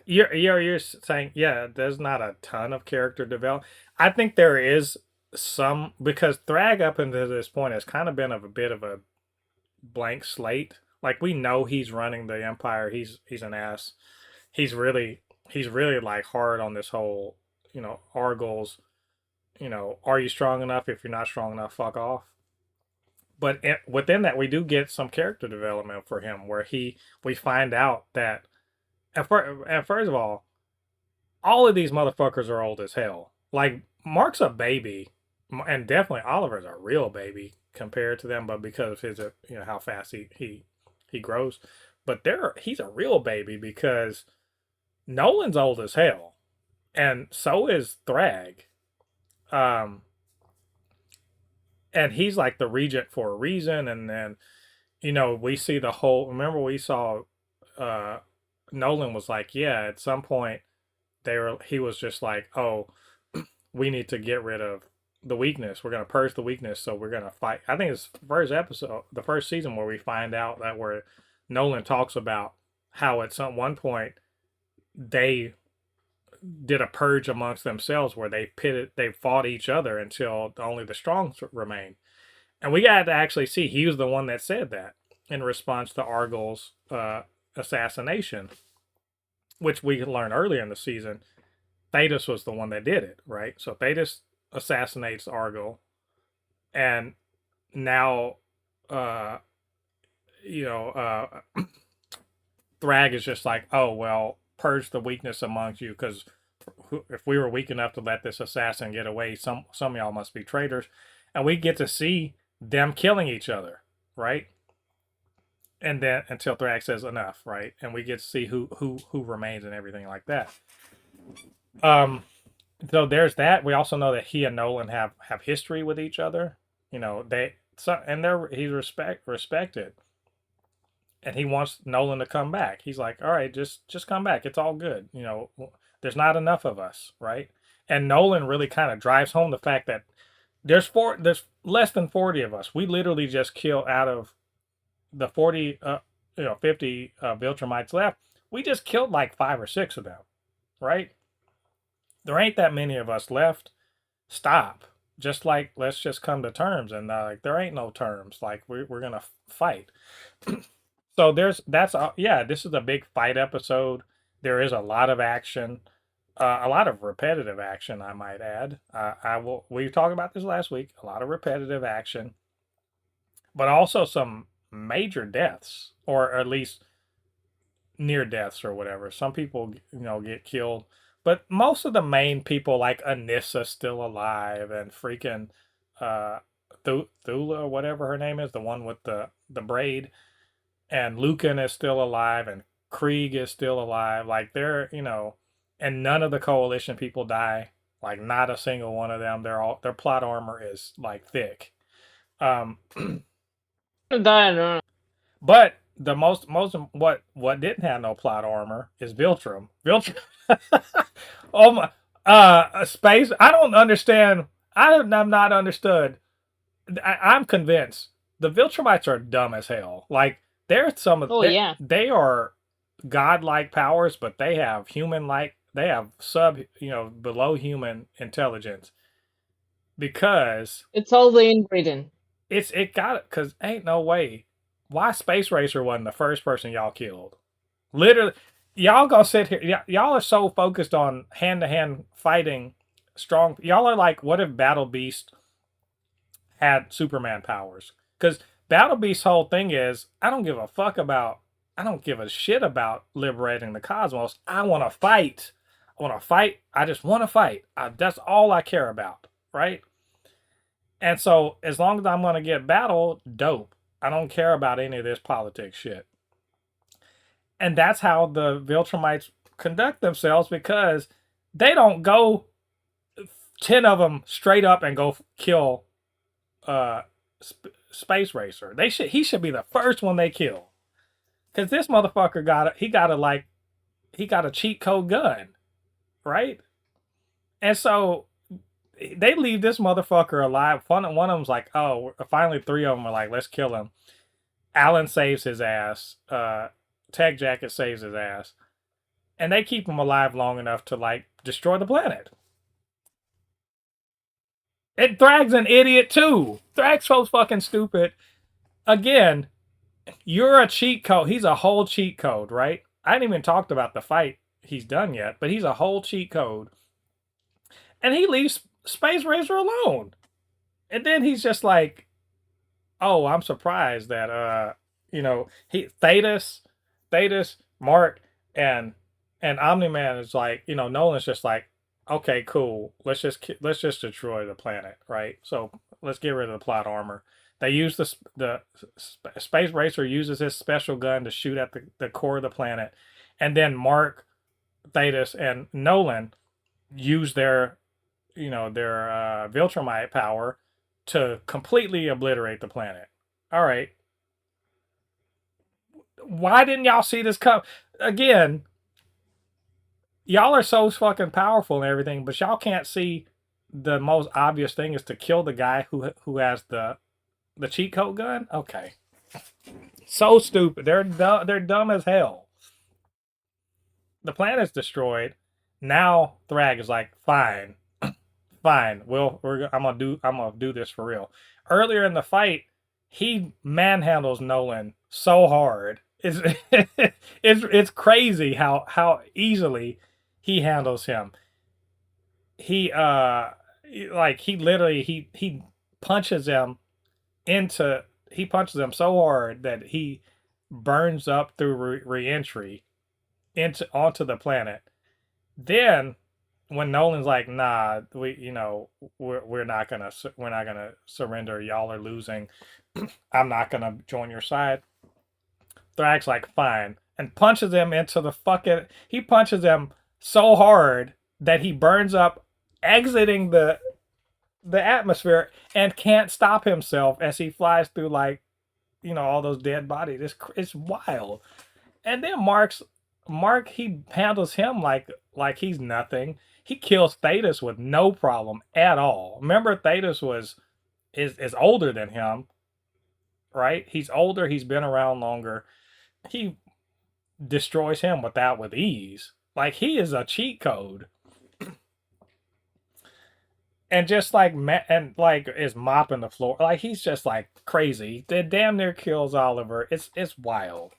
you're saying, yeah, there's not a ton of character development. I think there is some, because Thragg up until this point has kind of been a bit of a blank slate. Like, we know he's running the Empire. He's an ass. He's really like hard on this whole, Argos, are you strong enough? If you're not strong enough, fuck off. But within that, we do get some character development for him, where we find out that, and first of all of these motherfuckers are old as hell. Like, Mark's a baby, and definitely Oliver's a real baby compared to them, but because of his, how fast he grows. But he's a real baby, because Nolan's old as hell, and so is Thragg. And he's like the regent for a reason, and then we see the whole. Remember, we saw uh, Nolan was like, yeah, at some point he was just like, oh, we need to get rid of the weakness. We're gonna purge the weakness, so we're gonna fight. I think it's first episode, the first season, where we find out that where Nolan talks about how at some one point they did a purge amongst themselves where they fought each other until only the strong remained. And we got to actually see he was the one that said that in response to Argyle's assassination, which we learned earlier in the season. Thetis was the one that did it, right? So Thetis assassinates Argyle, and now, uh, you know, Thragg is just like, oh well, purge the weakness amongst you, because if we were weak enough to let this assassin get away, some of y'all must be traitors, and we get to see them killing each other, right? And then until Thragg says enough, right? And we get to see who remains and everything like that. So there's that. We also know that he and Nolan have history with each other. He's respected, and he wants Nolan to come back. He's like, all right, just come back. It's all good. There's not enough of us, right? And Nolan really kind of drives home the fact that there's less than 40 of us. We literally just kill out of the 40, 50 Viltrumites left. We just killed like 5 or 6 of them, right? There ain't that many of us left. Stop. Just like, let's just come to terms. And like, there ain't no terms. Like, we're gonna fight. So this is a big fight episode. There is a lot of action, a lot of repetitive action, I might add. We talked about this last week. A lot of repetitive action, but also some major deaths, or at least near deaths or whatever. Some people, get killed, but most of the main people, like Anissa, still alive, and freaking Thula, whatever her name is, the one with the braid, and Lucan is still alive, and Krieg is still alive. Like and none of the coalition people die. Like not a single one of them. Their plot armor is like thick. But the most what didn't have no plot armor is Viltrum. Viltrum. Oh my. Space. I don't understand. I have not understood. I'm convinced the Viltrumites are dumb as hell. Like they're they are godlike powers, but they have they have below human intelligence, because
it's all the inbreeding.
It got it, because ain't no way why Space Racer wasn't the first person y'all killed. Literally, y'all gonna sit here. Y'all are so focused on hand-to-hand fighting strong. Y'all are like, what if Battle Beast had Superman powers? Because Battle Beast's whole thing is, I don't give a shit about liberating the cosmos. I want to fight. I just want to fight. That's all I care about, right? And so, as long as I'm going to get battle, dope. I don't care about any of this politics shit. And that's how the Viltrumites conduct themselves, because they don't go 10 of them straight up and go kill Space Racer. He should be the first one they kill. Because this motherfucker got a cheat code gun, right? And so they leave this motherfucker alive. One of them's like, oh, finally 3 of them are like, let's kill him. Alan saves his ass. Tech Jacket saves his ass. And they keep him alive long enough to like destroy the planet. And Thragg's an idiot too. Thragg's so fucking stupid. Again, you're a cheat code. He's a whole cheat code, right? I hadn't even talked about the fight he's done yet, but he's a whole cheat code. And he leaves Space Racer alone. And then he's just like, oh, I'm surprised that Thetis, Mark, and Omni-Man is like, Nolan's just like, okay, cool. Let's just destroy the planet, right? So let's get rid of the plot armor. They use the Space Racer uses his special gun to shoot at the core of the planet, and then Mark, Thetis, and Nolan use their Viltrumite power to completely obliterate the planet. All right, Why didn't y'all see this come? Again, y'all are so fucking powerful and everything, but y'all can't see the most obvious thing is to kill the guy who has the cheat code gun. Okay, so stupid. They're dumb. They're dumb as hell. The planet's destroyed. Now Thragg is like, fine, fine. I'm gonna do this for real. Earlier in the fight, he manhandles Nolan so hard. It's it's crazy how easily he handles him. He like he literally he punches him into he punches him so hard that he burns up through reentry into onto the planet. Then when Nolan's like, nah, we're not gonna surrender. Y'all are losing. I'm not gonna join your side. Thragg's like, fine, and punches him into the fucking. He punches him so hard that he burns up, exiting the atmosphere, and can't stop himself as he flies through like, all those dead bodies. It's wild. And then Mark he handles him like he's nothing. He kills Thetis with no problem at all. Remember, Thetis is older than him, right? He's older. He's been around longer. He destroys him with ease. Like he is a cheat code. And just like is mopping the floor. Like he's just like crazy. They damn near kills Oliver. It's wild.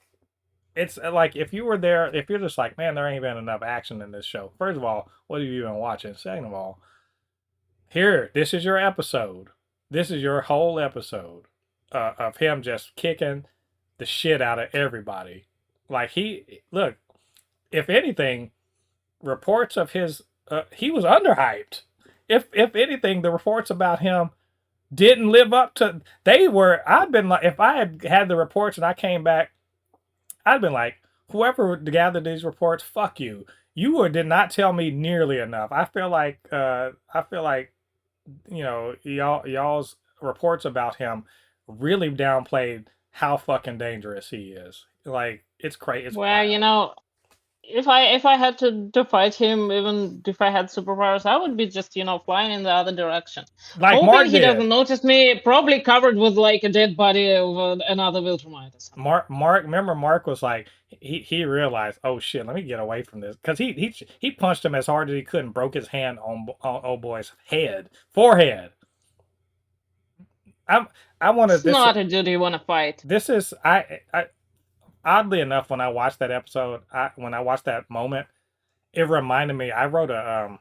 It's like if you were there, if you're just like, man, there ain't been enough action in this show. First of all, what have you been watching? Second of all, this is your episode. This is your whole episode of him just kicking the shit out of everybody. Like look, if anything, reports of his, he was underhyped. If anything, the reports about him didn't live up to. I'd been like, if I had the reports and I came back, I'd been like, whoever gathered these reports, fuck you. You did not tell me nearly enough. I feel like y'all's reports about him really downplayed how fucking dangerous he is. Like it's crazy. It's
Well,
wild.
if I had to fight him, even if I had superpowers, I would be just flying in the other direction,
Like
hoping
Mark
he
did.
doesn't notice me, probably covered with like a dead body of another Viltrumite or something.
Remember Mark was like, he realized, oh shit, let me get away from this, because he punched him as hard as he could and broke his hand on old boy's forehead. I wanted
It's
this.
not a dude you want to fight.
This is I oddly enough, when I watched that episode, when I watched that moment, it reminded me. I wrote I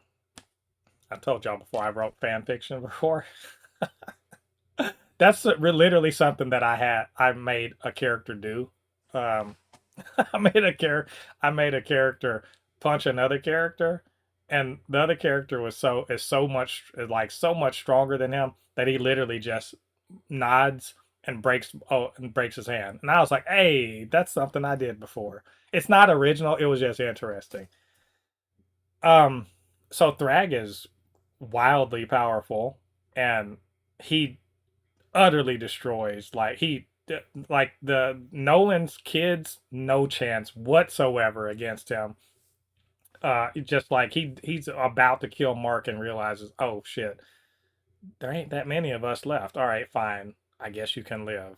told y'all before, I wrote fan fiction before. That's literally something that I made a character do. Um, I made a character punch another character, and the other character is so much stronger than him that he literally just nods and breaks his hand. And I was like, hey, that's something I did before. It's not original. It was just interesting. Um, so Thragg is wildly powerful, and he utterly destroys. Like the Nolan's kids, no chance whatsoever against him. Just like he's about to kill Mark and realizes, oh shit, there ain't that many of us left. All right, fine, I guess you can live.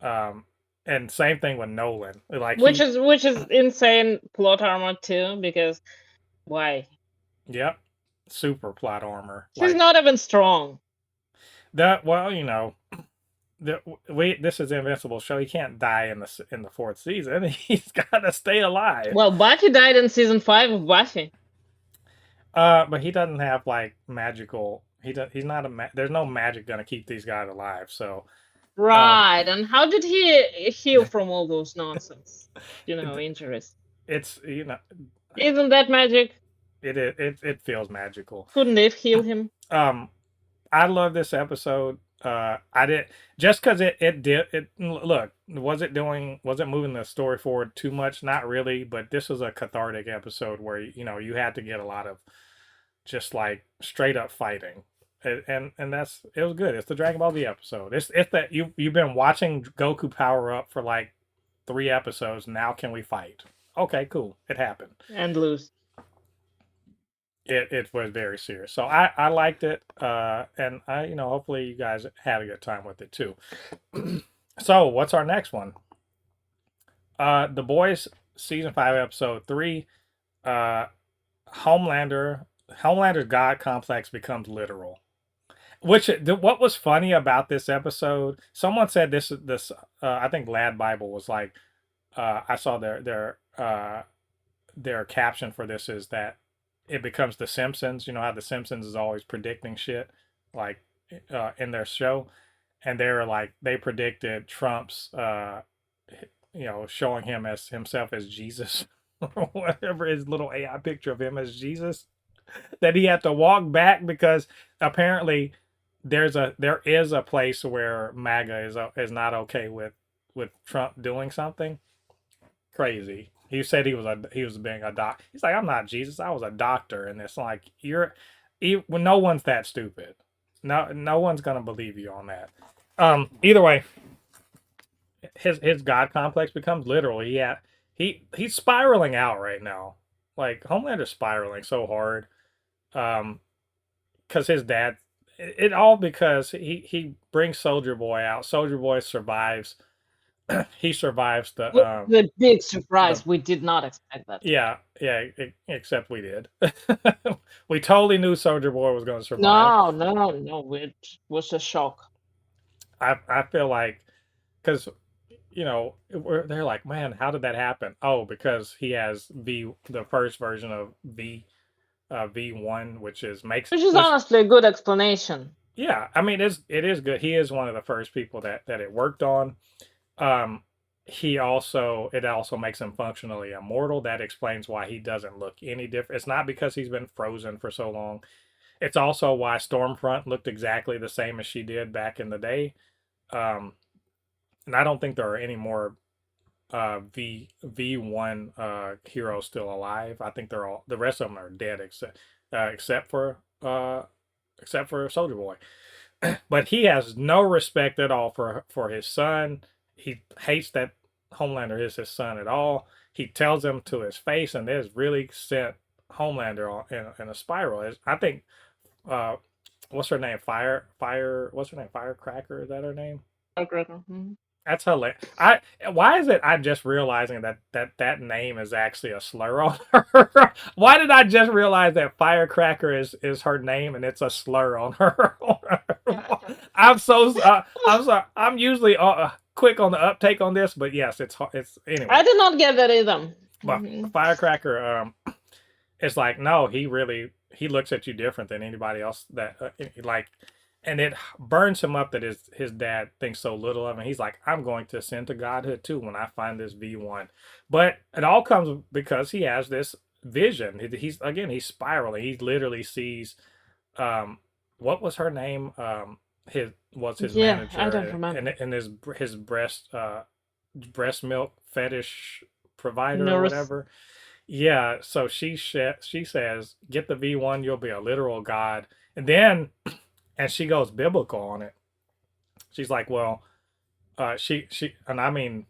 Um, and same thing with Nolan. Like
Which is insane plot armor too, because why?
yep, super plot armor.
He's
Like
not even strong.
that. Well, this is Invincible show. He can't die in the fourth season. He's got to stay alive.
Well, Buffy died in season 5 of Buffy.
But he doesn't have like magical. He's not there's no magic gonna keep these guys alive. So
Right, and how did he heal from all those nonsense? Injuries.
it's
Isn't that magic?
it feels magical.
Couldn't Eve heal him?
I love this episode. I did just because it did it. Look, was it moving the story forward too much? Not really, but this was a cathartic episode where you had to get a lot of just like straight up fighting, and it was good. It's the Dragon Ball Z episode. It's that you've been watching Goku power up for like 3 episodes. Now can we fight? Okay, cool. It happened.
And lose.
It was very serious. So I liked it. And I, hopefully you guys had a good time with it too. So what's our next one? The Boys season 5 episode 3. Uh, Homelander's God complex becomes literal. What was funny about this episode? Someone said this. I think Lad Bible was like. I saw their caption for this is that it becomes The Simpsons. You know how The Simpsons is always predicting shit, like in their show, and they were like they predicted Trump's, showing him as himself as Jesus, or whatever his little AI picture of him as Jesus, that he had to walk back because apparently there is a place where MAGA is not okay with Trump doing something crazy. He said he was being a doc. He's like, I'm not Jesus. I was a doctor, and it's like no one's that stupid. No one's gonna believe you on that. Either way, his God complex becomes literal. He's spiraling out right now. Like Homelander's spiraling so hard. Because his dad, it all because he brings Soldier Boy out. Soldier Boy survives. He survives
The big surprise. We did not expect that.
Yeah, except we did. We totally knew Soldier Boy was going to survive.
No. It was a shock.
I feel like, because, they're like, man, how did that happen? Oh, because he has the first version of V1, which is
honestly a good explanation.
Yeah, I mean, it is good. He is one of the first people that it worked on. It also makes him functionally immortal. That explains why he doesn't look any different. It's not because he's been frozen for so long. It's also why Stormfront looked exactly the same as she did back in the day. And I don't think there are any more V1 heroes still alive. I think the rest of them are dead except for Soldier Boy. But he has no respect at all for his son. He hates that Homelander is his son at all. He tells him to his face, and this really sent Homelander in a spiral. I think, what's her name? What's her name? Firecracker? Is that her name?
Firecracker. Mm-hmm.
That's hilarious. Why is it I'm just realizing that name is actually a slur on her? Why did I just realize that Firecracker is her name and it's a slur on her? I'm sorry. I'm usually quick on the uptake on this, but yes, it's anyway.
I did not get that either.
But Firecracker, it's like, no, he looks at you different than anybody else that and it burns him up that his dad thinks so little of him. He's like, I'm going to ascend to godhood too when I find this V1. But it all comes because he has this vision. He's spiraling. He literally sees, what was her name? His manager.
I don't remember.
And his breast milk fetish provider or whatever. Yeah. So she says, get the V1, you'll be a literal god. And then. And she goes biblical on it. She's like, well, and I mean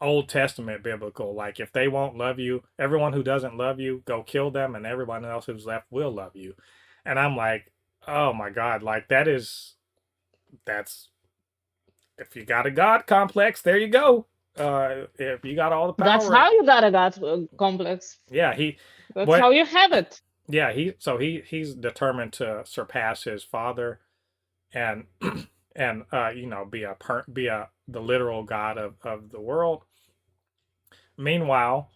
Old Testament biblical. Like, if they won't love you, everyone who doesn't love you, go kill them, and everyone else who's left will love you. And I'm like, oh my God, like that's if you got a God complex, there you go. If you got all the power,
that's how you got a God complex.
Yeah,
that's how you have it.
Yeah, he's determined to surpass his father, and be the literal god of the world. Meanwhile,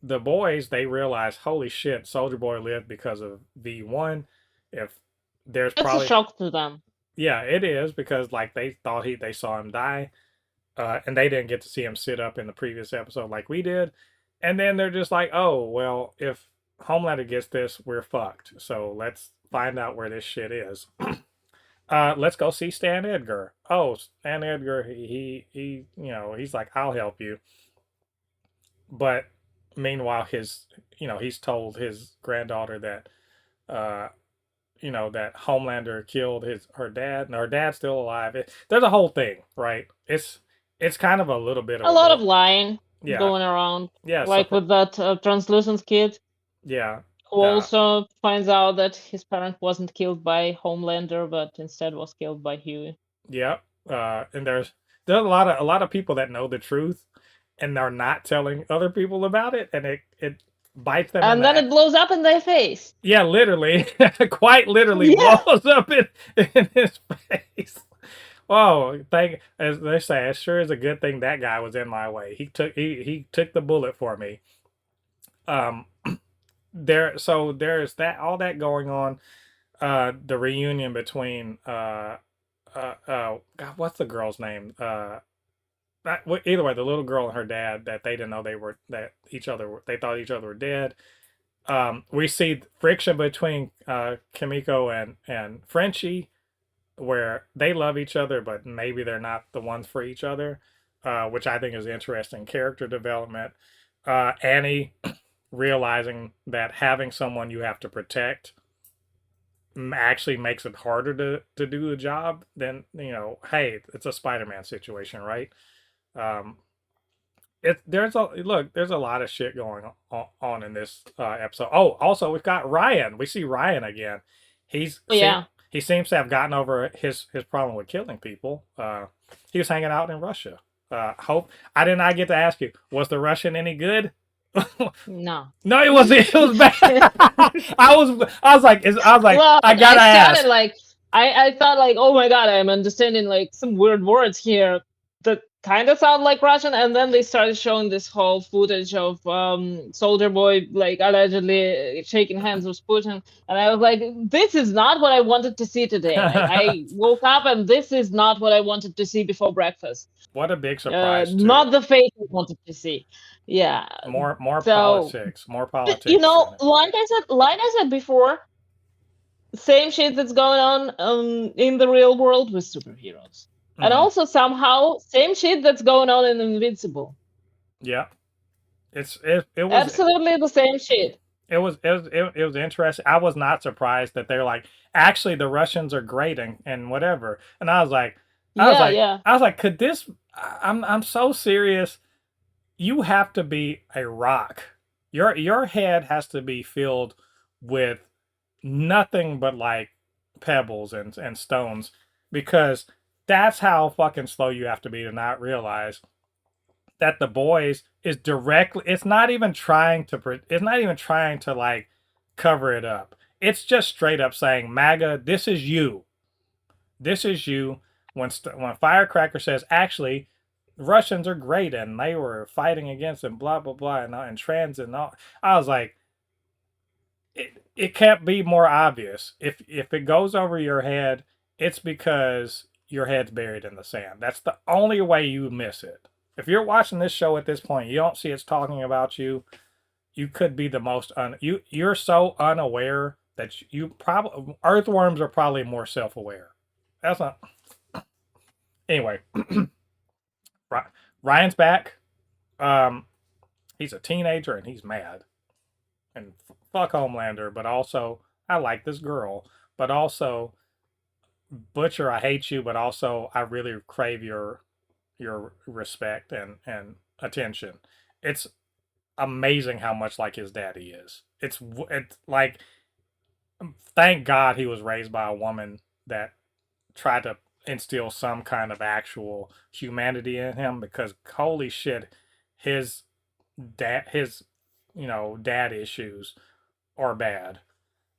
the boys, they realize, holy shit, Soldier Boy lived because of V1. If there's probably
a shock to them.
Yeah, it is, because like they thought they saw him die, and they didn't get to see him sit up in the previous episode like we did, and then they're just like, oh well, if Homelander gets this, we're fucked. So let's find out where this shit is. Let's go see Stan Edgar. Oh, Stan Edgar, he he's like, I'll help you. But meanwhile, he's told his granddaughter that that Homelander killed her dad, and her dad's still alive. There's a whole thing, right? It's kind of a little bit of
a lot of lying.
Yeah.
going around,
Yeah.
like with that translucent kid
Yeah.
who
Uh,
also finds out that his parent wasn't killed by Homelander, but instead was killed by Huey.
yeah. And there's a lot of people that know the truth, and they're not telling other people about it, and it bites them in
And then
the.
it blows up in their face.
Yeah, literally, quite literally
Yeah.
blows up in his face. Oh, as they say, it sure is a good thing that guy was in my way. He took the bullet for me. Um, there's that all that going on. The reunion between God, what's the girl's name? Either way, the little girl and her dad that they didn't know they thought each other were dead. We see friction between Kimiko and Frenchie, where they love each other, but maybe they're not the ones for each other, which I think is interesting character development. Annie realizing that having someone you have to protect actually makes it harder to do the job than, hey, it's a Spider-Man situation, right? Um, there's a lot of shit going on in this episode. Oh, also we've got Ryan. We see Ryan again. He's see,
Yeah.
he seems to have gotten over his problem with killing people. He was hanging out in Russia. Hope I did not get to ask you, was the Russian any good?
No.
No, it wasn't. It was bad. I was like,
Well,
I
I
gotta
started
ask.
like I thought like, oh my god, I'm understanding like some weird words here that kind of sound like Russian, and then they started showing this whole footage of Soldier Boy like allegedly shaking hands with Putin, and I was like, this is not what I wanted to see today. Like I woke up and this is not what I wanted to see before breakfast.
What a big surprise too.
Not the face I wanted to see. Yeah.
More
So
politics, more
you
politics
know,
in it.
like I said before, same shit that's going on in the real world with superheroes. And
Hmm.
also somehow same shit that's going on in Invincible.
Yeah, it was
Absolutely the same shit.
it was interesting. I was not surprised that they're like, actually the Russians are great and whatever. And I was
Yeah,
like,
yeah.
could this? I'm so serious. You have to be a rock. Your head has to be filled with nothing but like pebbles and stones, because that's how fucking slow you have to be to not realize that the boys is directly, it's not even trying to like cover it up. It's just straight up saying, MAGA, this is you. When Firecracker says, actually Russians are great and they were fighting against and blah blah blah and trans and all, I was like, it can't be more obvious. If it goes over your head, it's because your head's buried in the sand. That's the only way you miss it. If you're watching this show at this point, you don't see it's talking about you. You could be the most you're so unaware that you probably, earthworms are probably more self-aware. That's not. Anyway, Ryan's back. Um, he's a teenager and he's mad. And fuck Homelander, but also I like this girl, but also Butcher, I hate you, but also I really crave your respect and attention. It's amazing how much like his daddy is. It's like, thank God he was raised by a woman that tried to instill some kind of actual humanity in him, because holy shit, his his dad issues are bad.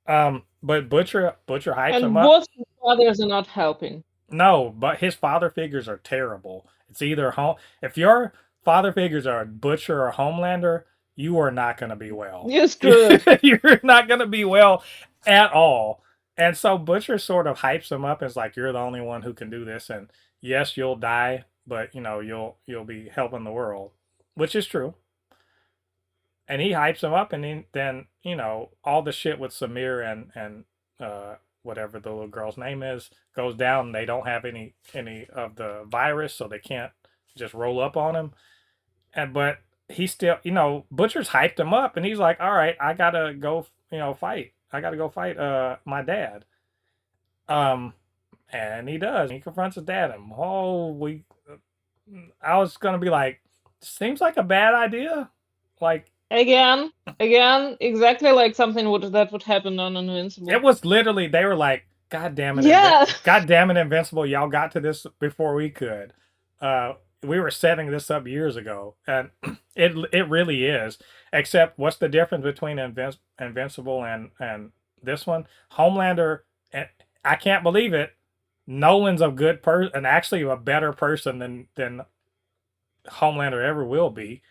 But Butcher hypes him
And
up.
both fathers are not helping.
No, but his father figures are terrible. It's either home. If your father figures are Butcher or Homelander, you are not going to be well.
You're screwed.
You're not going to be well at all. And so Butcher sort of hypes him up as like, you're the only one who can do this, and yes, you'll die, but you'll be helping the world, which is true. And he hypes him up, and then all the shit with Samir and whatever the little girl's name is goes down. They don't have any of the virus, so they can't just roll up on him. And but he still, Butcher's hyped him up, and he's like, all right, I gotta go, fight. I gotta go fight my dad. Um, and he does. He confronts his dad. And I was gonna be like, Seems like a bad idea. Like
Again, exactly like something that would happen on
it
Invincible.
was literally they were like, God damn it,
Yeah.
God damn it, Invincible, y'all got to this before we could. Uh, we were setting this up years ago, and it really is. Except, what's the difference between Invincible and this one? Homelander, and I can't believe it. Nolan's a good person, and actually a better person than Homelander ever will be.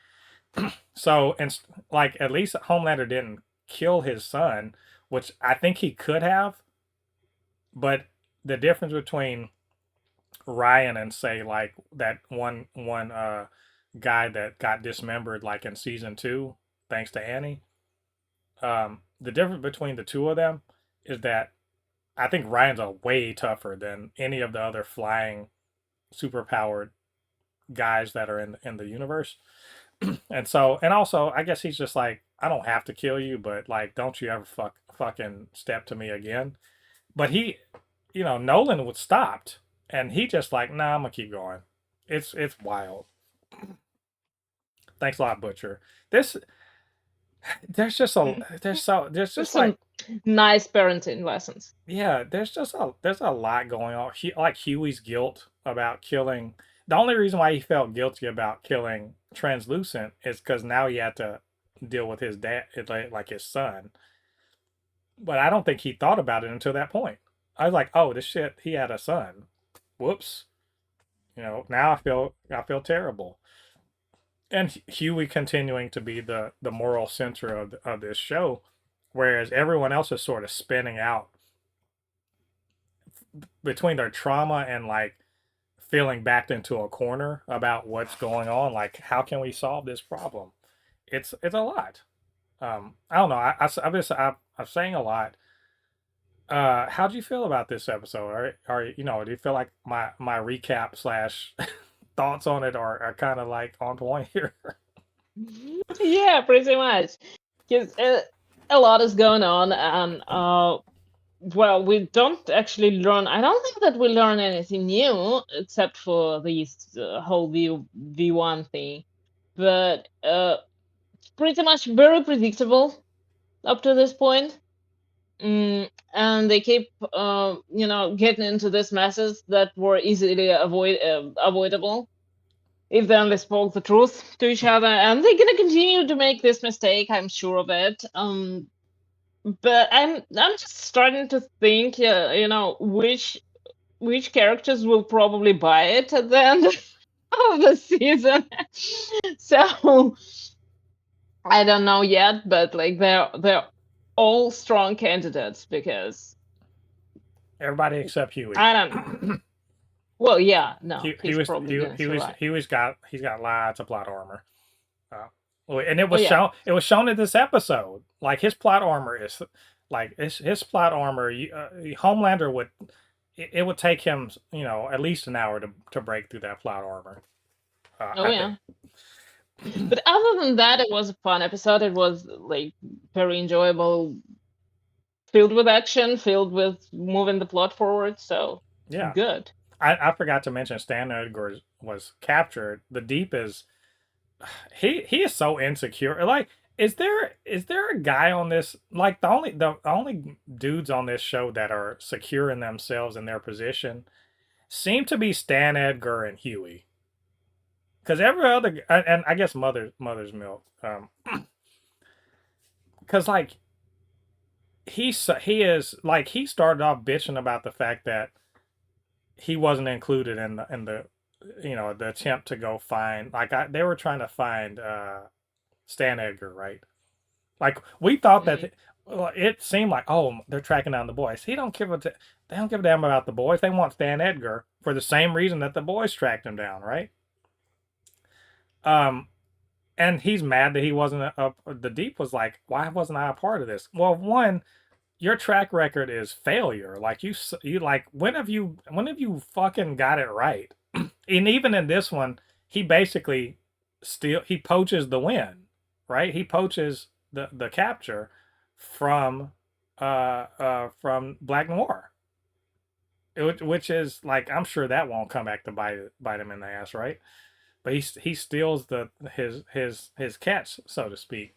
So, and like at least Homelander didn't kill his son, which I think he could have. But the difference between Ryan and say like that one guy that got dismembered like in season 2, thanks to Annie. The difference between the two of them is that I think Ryan's a way tougher than any of the other flying superpowered guys that are in the universe. And so, and also, I guess he's just like, I don't have to kill you, but like, don't you ever fucking step to me again. But he, Nolan was stopped, and he just like, nah, I'm gonna keep going. It's wild. Thanks a lot, Butcher. This there's just a there's
There's
just like
some nice parenting lessons.
yeah, there's a lot going on. Like Huey's guilt about killing. The only reason why he felt guilty about killing Translucent is because now he had to deal with his dad, like his son. But I don't think he thought about it until that point. I was like, oh, this shit, he had a son. Whoops. Now I feel terrible. And Huey continuing to be the moral center of this show, whereas everyone else is sort of spinning out between their trauma and like feeling backed into a corner about what's going on. Like, how can we solve this problem? It's a lot. I don't know. I'm saying a lot. How do you feel about this episode? Do you feel like my recap slash thoughts on it are kind of like on point here?
Yeah, pretty much. Because a lot is going on, and well, we don't actually learn. I don't think that we learn anything new except for this whole V1 thing, but pretty much very predictable up to this point. And they keep, getting into these messes that were easily avoidable if they only spoke the truth to each other. And they're gonna continue to make this mistake, I'm sure of it. But I'm just starting to think, which characters will probably buy it at the end of the season. So I don't know yet, but like they're all strong candidates because
Everybody except Huey.
I don't know. Well, yeah, no,
he
he's
was
probably gonna survive.
he's got lots of plot armor. And it
Oh
was
yeah.
shown in this episode. Like his plot armor is like his plot armor. Homelander would it would take him at least an hour to break through that plot armor.
Oh
I think.
yeah. But other than that, it was a fun episode. It was like very enjoyable, filled with action, filled with moving the plot forward. So
Yeah,
good.
I forgot to mention Stan Edgar was captured. The Deep is he is so insecure. Like, is there a guy on this, like the only dudes on this show that are secure in themselves and their position seem to be Stan Edgar and Huey. Because every other, and I guess mother's milk, because like he is like he started off bitching about the fact that he wasn't included in the the attempt to go find, like, they were trying to find Stan Edgar, right? Like, we thought
Mm.
that it seemed like, oh, they're tracking down the boys. They don't give a damn about the boys. They want Stan Edgar for the same reason that the boys tracked him down, right? Um, and he's mad that he wasn't the Deep was like, why wasn't I a part of this? Well, one, your track record is failure. Like, you like, when have you fucking got it right? And even in this one, he basically he poaches the win, right? He poaches the capture from from Black Noir, which is like, I'm sure that won't come back to bite him in the ass, right? but he steals his catch, so to speak.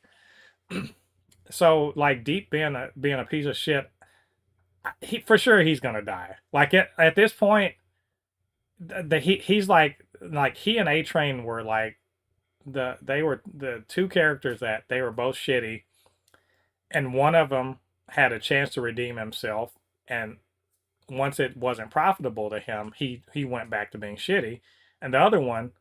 So like Deep being a piece of shit, he for sure he's gonna die. Like at this point, he's like he and A Train were like they were the two characters that they were both shitty, and one of them had a chance to redeem himself, and once it wasn't profitable to him, he went back to being shitty, and the other one,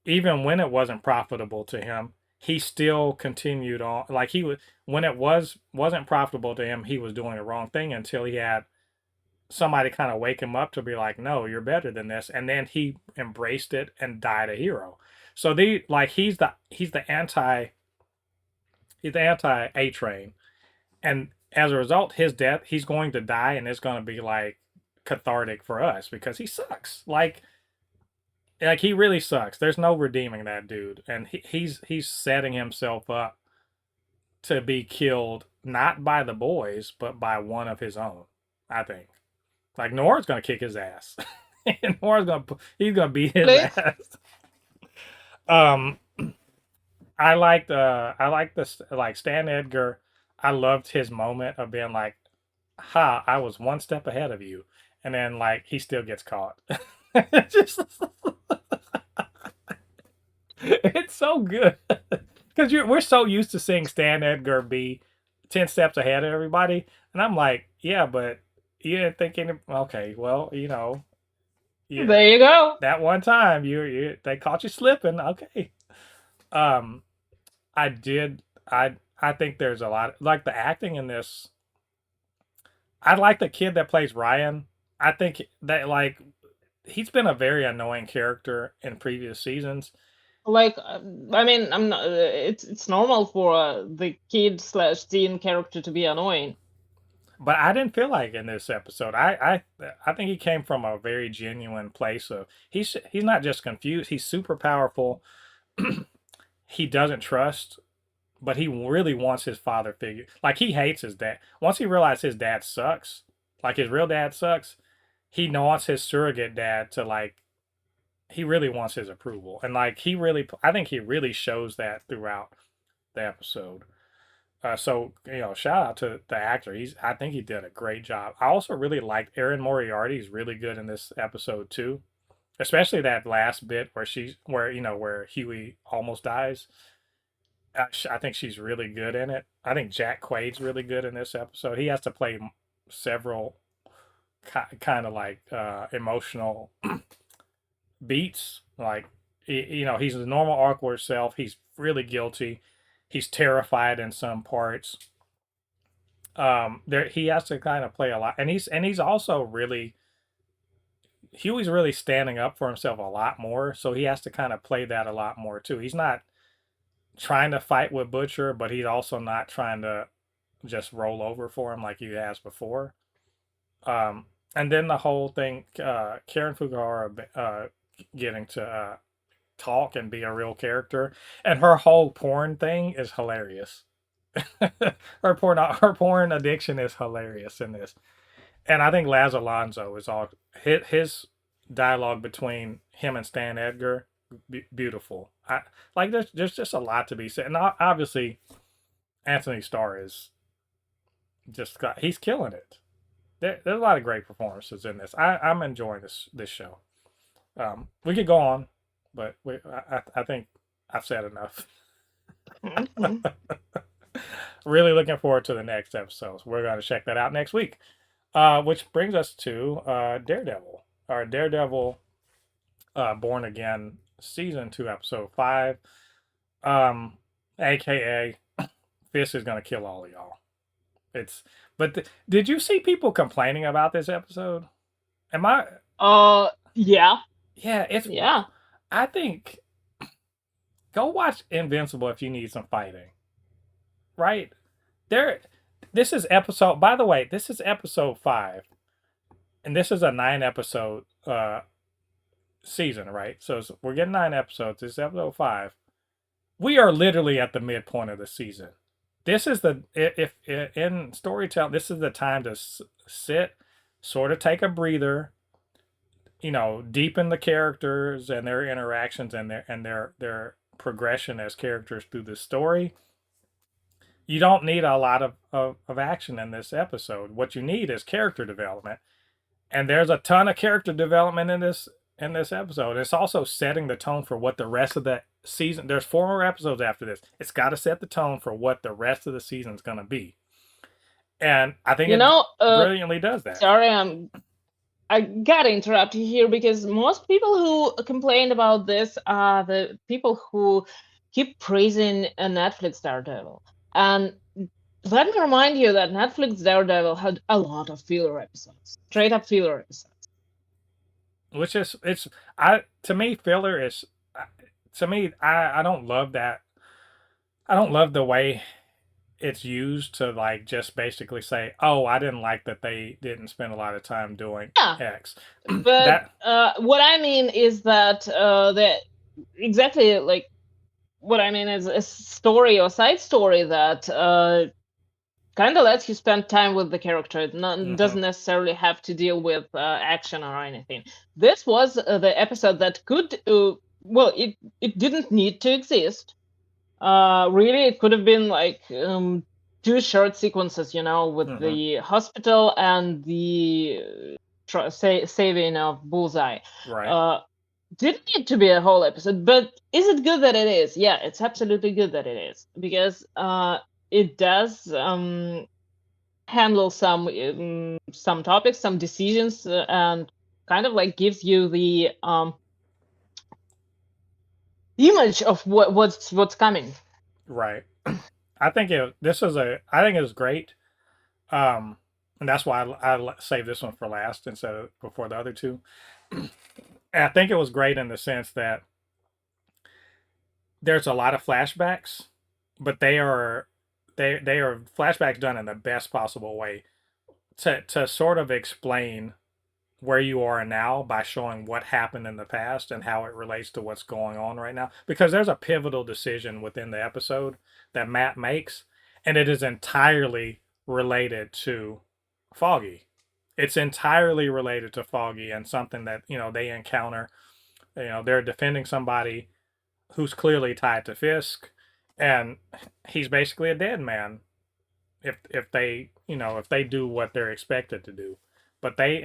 even when it wasn't profitable to him, he still continued on. Like he was when it wasn't profitable to him, he was doing the wrong thing until he had somebody kind of wake him up to be like, no, you're better than this, and then he embraced it and died a hero. So the like he's the anti A Train, and as a result, his death, he's going to die, and it's going to be like cathartic for us because he sucks. Like he really sucks. There's no redeeming that dude, and he's setting himself up to be killed not by the boys, but by one of his own. I think. Like Nora's gonna kick his ass. And he's gonna beat his
Please.
ass. Um, I liked this like Stan Edgar. I loved his moment of being like, "Ha, I was one step ahead of you," and then like he still gets caught. Just it's so good because we're so used to seeing Stan Edgar be 10 steps ahead of everybody, and I'm like, yeah, but you didn't think any. Okay, well, yeah,
There you go.
that one time they caught you slipping. Okay, um, I did. I think there's a lot like the acting in this. I like the kid that plays Ryan. I think that like he's been a very annoying character in previous seasons.
Like, I mean, I'm not. It's normal for the kid slash teen character to be annoying.
But I didn't feel like in this episode. I think he came from a very genuine place of he's not just confused. He's super powerful. He doesn't trust, but he really wants his father figure. Like he hates his dad. Once he realized his dad sucks, like his real dad sucks, he wants his surrogate dad to like. He really wants his approval, and like I think he really shows that throughout the episode. So shout out to the actor. I think he did a great job. I also really liked Erin Moriarty. He's really good in this episode too, especially that last bit where Huey almost dies. I think she's really good in it. I think Jack Quaid's really good in this episode. He has to play several kind of like emotional beats. Like he's the normal awkward self. He's really guilty. He's terrified in some parts. There he has to kind of play a lot, and he's also really Huey's really standing up for himself a lot more, so he has to kind of play that a lot more too. He's not trying to fight with Butcher, but he's also not trying to just roll over for him like he has before. And then the whole thing, Karen Fukuhara getting to talk and be a real character, and her whole porn thing is hilarious. Her porn addiction is hilarious in this, and I think Laz Alonso is all his dialogue between him and Stan Edgar, beautiful. I like there's just a lot to be said, and obviously Anthony Starr is he's killing it. There's a lot of great performances in this. I'm enjoying this show. We could go on, but I think I've said enough.
Mhm.
Really looking forward to the next episodes. We're going to check that out next week. Which brings us to Daredevil. Our Daredevil Born Again Season 2, Episode 5. AKA, Fist is going to kill all of y'all. Did you see people complaining about this episode? Am I?
Yeah.
Yeah,
Yeah.
I think go watch Invincible if you need some fighting. Right? This is episode, by the way, this is episode 5. And this is a 9-episode season, right? So we're getting 9 episodes. This is episode 5. We are literally at the midpoint of the season. This is if in storytelling, this is the time to sit, sort of take a breather, deepen the characters and their interactions and their progression as characters through the story. You don't need a lot of action in this episode. What you need is character development. And there's a ton of character development in this episode. It's also setting the tone for what the rest of the season. There's 4 more episodes after this. It's got to set the tone for what the rest of the season is going to be, and I think
You
it
know,
brilliantly does that.
sorry, I gotta interrupt you here because most people who complain about this are the people who keep praising a Netflix Daredevil. And let me remind you that Netflix Daredevil had a lot of filler episodes, straight up filler episodes.
Which is it's I to me filler is to me I don't love that. I don't love the way it's used to like just basically say, "Oh, I didn't like that they didn't spend a lot of time doing
Yeah,
X."
but
That
what I mean is that exactly like what I mean is a story or side story that kind of lets you spend time with the character. It
mhm,
doesn't necessarily have to deal with action or anything. This was the episode that could, well, it didn't need to exist. Really, it could have been like 2 short sequences, with
mhm,
the hospital and the saving of Bullseye.
right,
Uh, didn't need to be a whole episode, but is it good that it is? Yeah, it's absolutely good that it is because it does handle some topics, some decisions, and kind of like gives you the image of what's coming.
right. I think it was great. And that's why I saved this one for last instead of before the other two. And I think it was great in the sense that there's a lot of flashbacks, but they are flashbacks done in the best possible way to sort of explain where you are now by showing what happened in the past and how it relates to what's going on right now. Because there's a pivotal decision within the episode that Matt makes, and it is entirely related to Foggy. It's entirely related to Foggy and something that they encounter. They're defending somebody who's clearly tied to Fisk, and he's basically a dead man if they do what they're expected to do. But they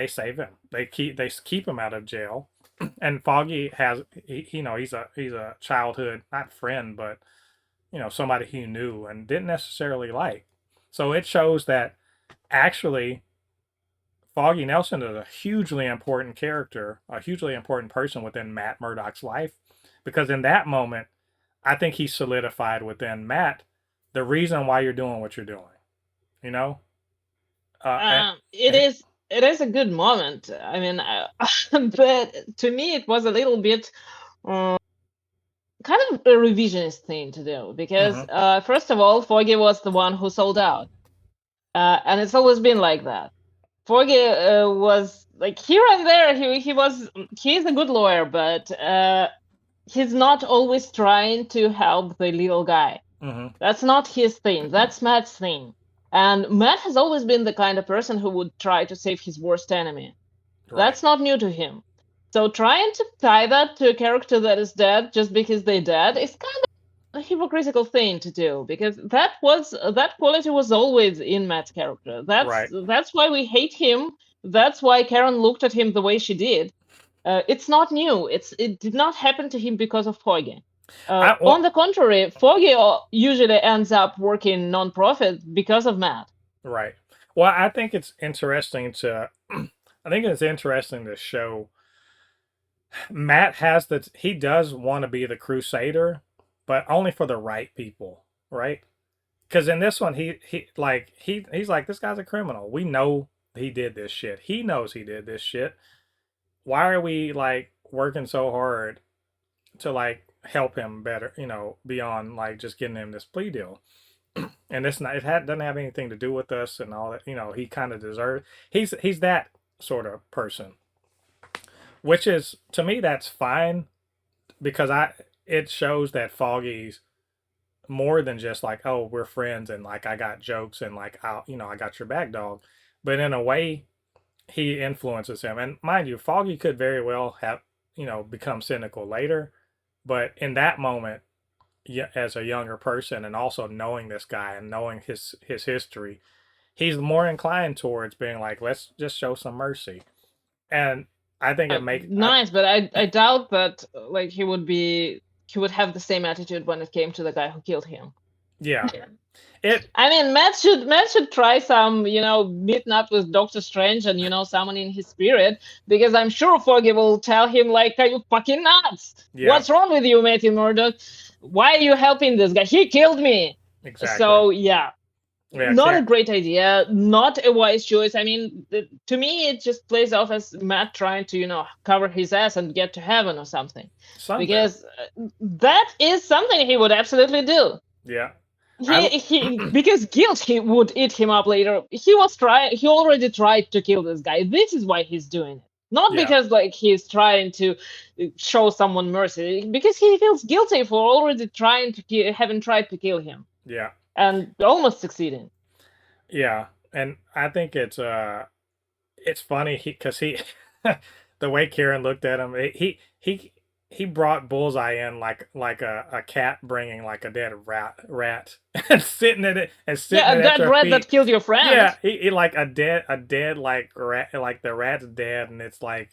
save him. They keep him out of jail. And Foggy has he's a childhood not friend but somebody he knew and didn't necessarily like. So it shows that actually Foggy Nelson is a hugely important character, a hugely important person within Matt Murdock's life, because in that moment, I think he solidified within Matt the reason why you're doing what you're doing. You know, uh, and,
It
and
is a good moment. I mean, but to me, it was a little bit kind of a revisionist thing to do because
mhm,
first of all, Foggy was the one who sold out, and it's always been like that. Foggy was like here and there. He's a good lawyer, but he's not always trying to help the little guy.
mhm,
That's not his thing. That's Matt's thing. And Matt has always been the kind of person who would try to save his worst enemy.
right,
That's not new to him. So trying to tie that to a character that is dead just because they're dead is kind of a hypocritical thing to do because that quality was always in Matt's character.
right.
That's why we hate him. That's why Karen looked at him the way she did. It's not new. It did not happen to him because of Foggy.
I
On
well,
the contrary, Foggy usually ends up working non-profit because of Matt.
right. Well, I think it's interesting to. I think it's interesting to show Matt he does want to be the crusader, but only for the right people, right? Because in this one, he's like this guy's a criminal. We know he did this shit. He knows he did this shit. Why are we like working so hard to like help him better? Beyond like just getting him this plea deal. And doesn't have anything to do with us and all that. He kind of deserves. He's that sort of person, which is to me that's fine because it shows that Foggy's more than just like, oh, we're friends and like I got jokes and like I got your back, dog. But in a way, he influences him. And mind you, Foggy could very well have, become cynical later, but in that moment, yeah, as a younger person and also knowing this guy and knowing his history, he's more inclined towards being like, let's just show some mercy. And I think
Nice, but I doubt that like he would have the same attitude when it came to the guy who killed him.
yeah, it,
I mean, Matt should try some, meeting up with Doctor Strange and summoning his spirit, because I'm sure Foggy will tell him like, "Are you fucking nuts?
yeah,
What's wrong with you, Matthew Murdock? Why are you helping this guy? He killed me."
exactly.
So yeah,
Yeah,
not a great idea, not a wise choice. I mean, to me, it just plays off as Matt trying to, cover his ass and get to heaven or something,
something.
because that is something he would absolutely do.
Yeah. I,
He because guilt he would eat him up later. He already tried to kill this guy. This is why he's doing it. Not
yeah,
because like he's trying to show someone mercy, because he feels guilty for already trying to having tried to kill him
yeah,
and almost succeeding.
yeah. And I think it's funny because the way Kieran looked at him, he brought Bullseye in like a cat bringing like a dead rat and sitting in it and sitting
Yeah,
it at
that
your
rat
feet.
that killed your friend.
Yeah, he like a dead like rat, like the rat's dead and it's like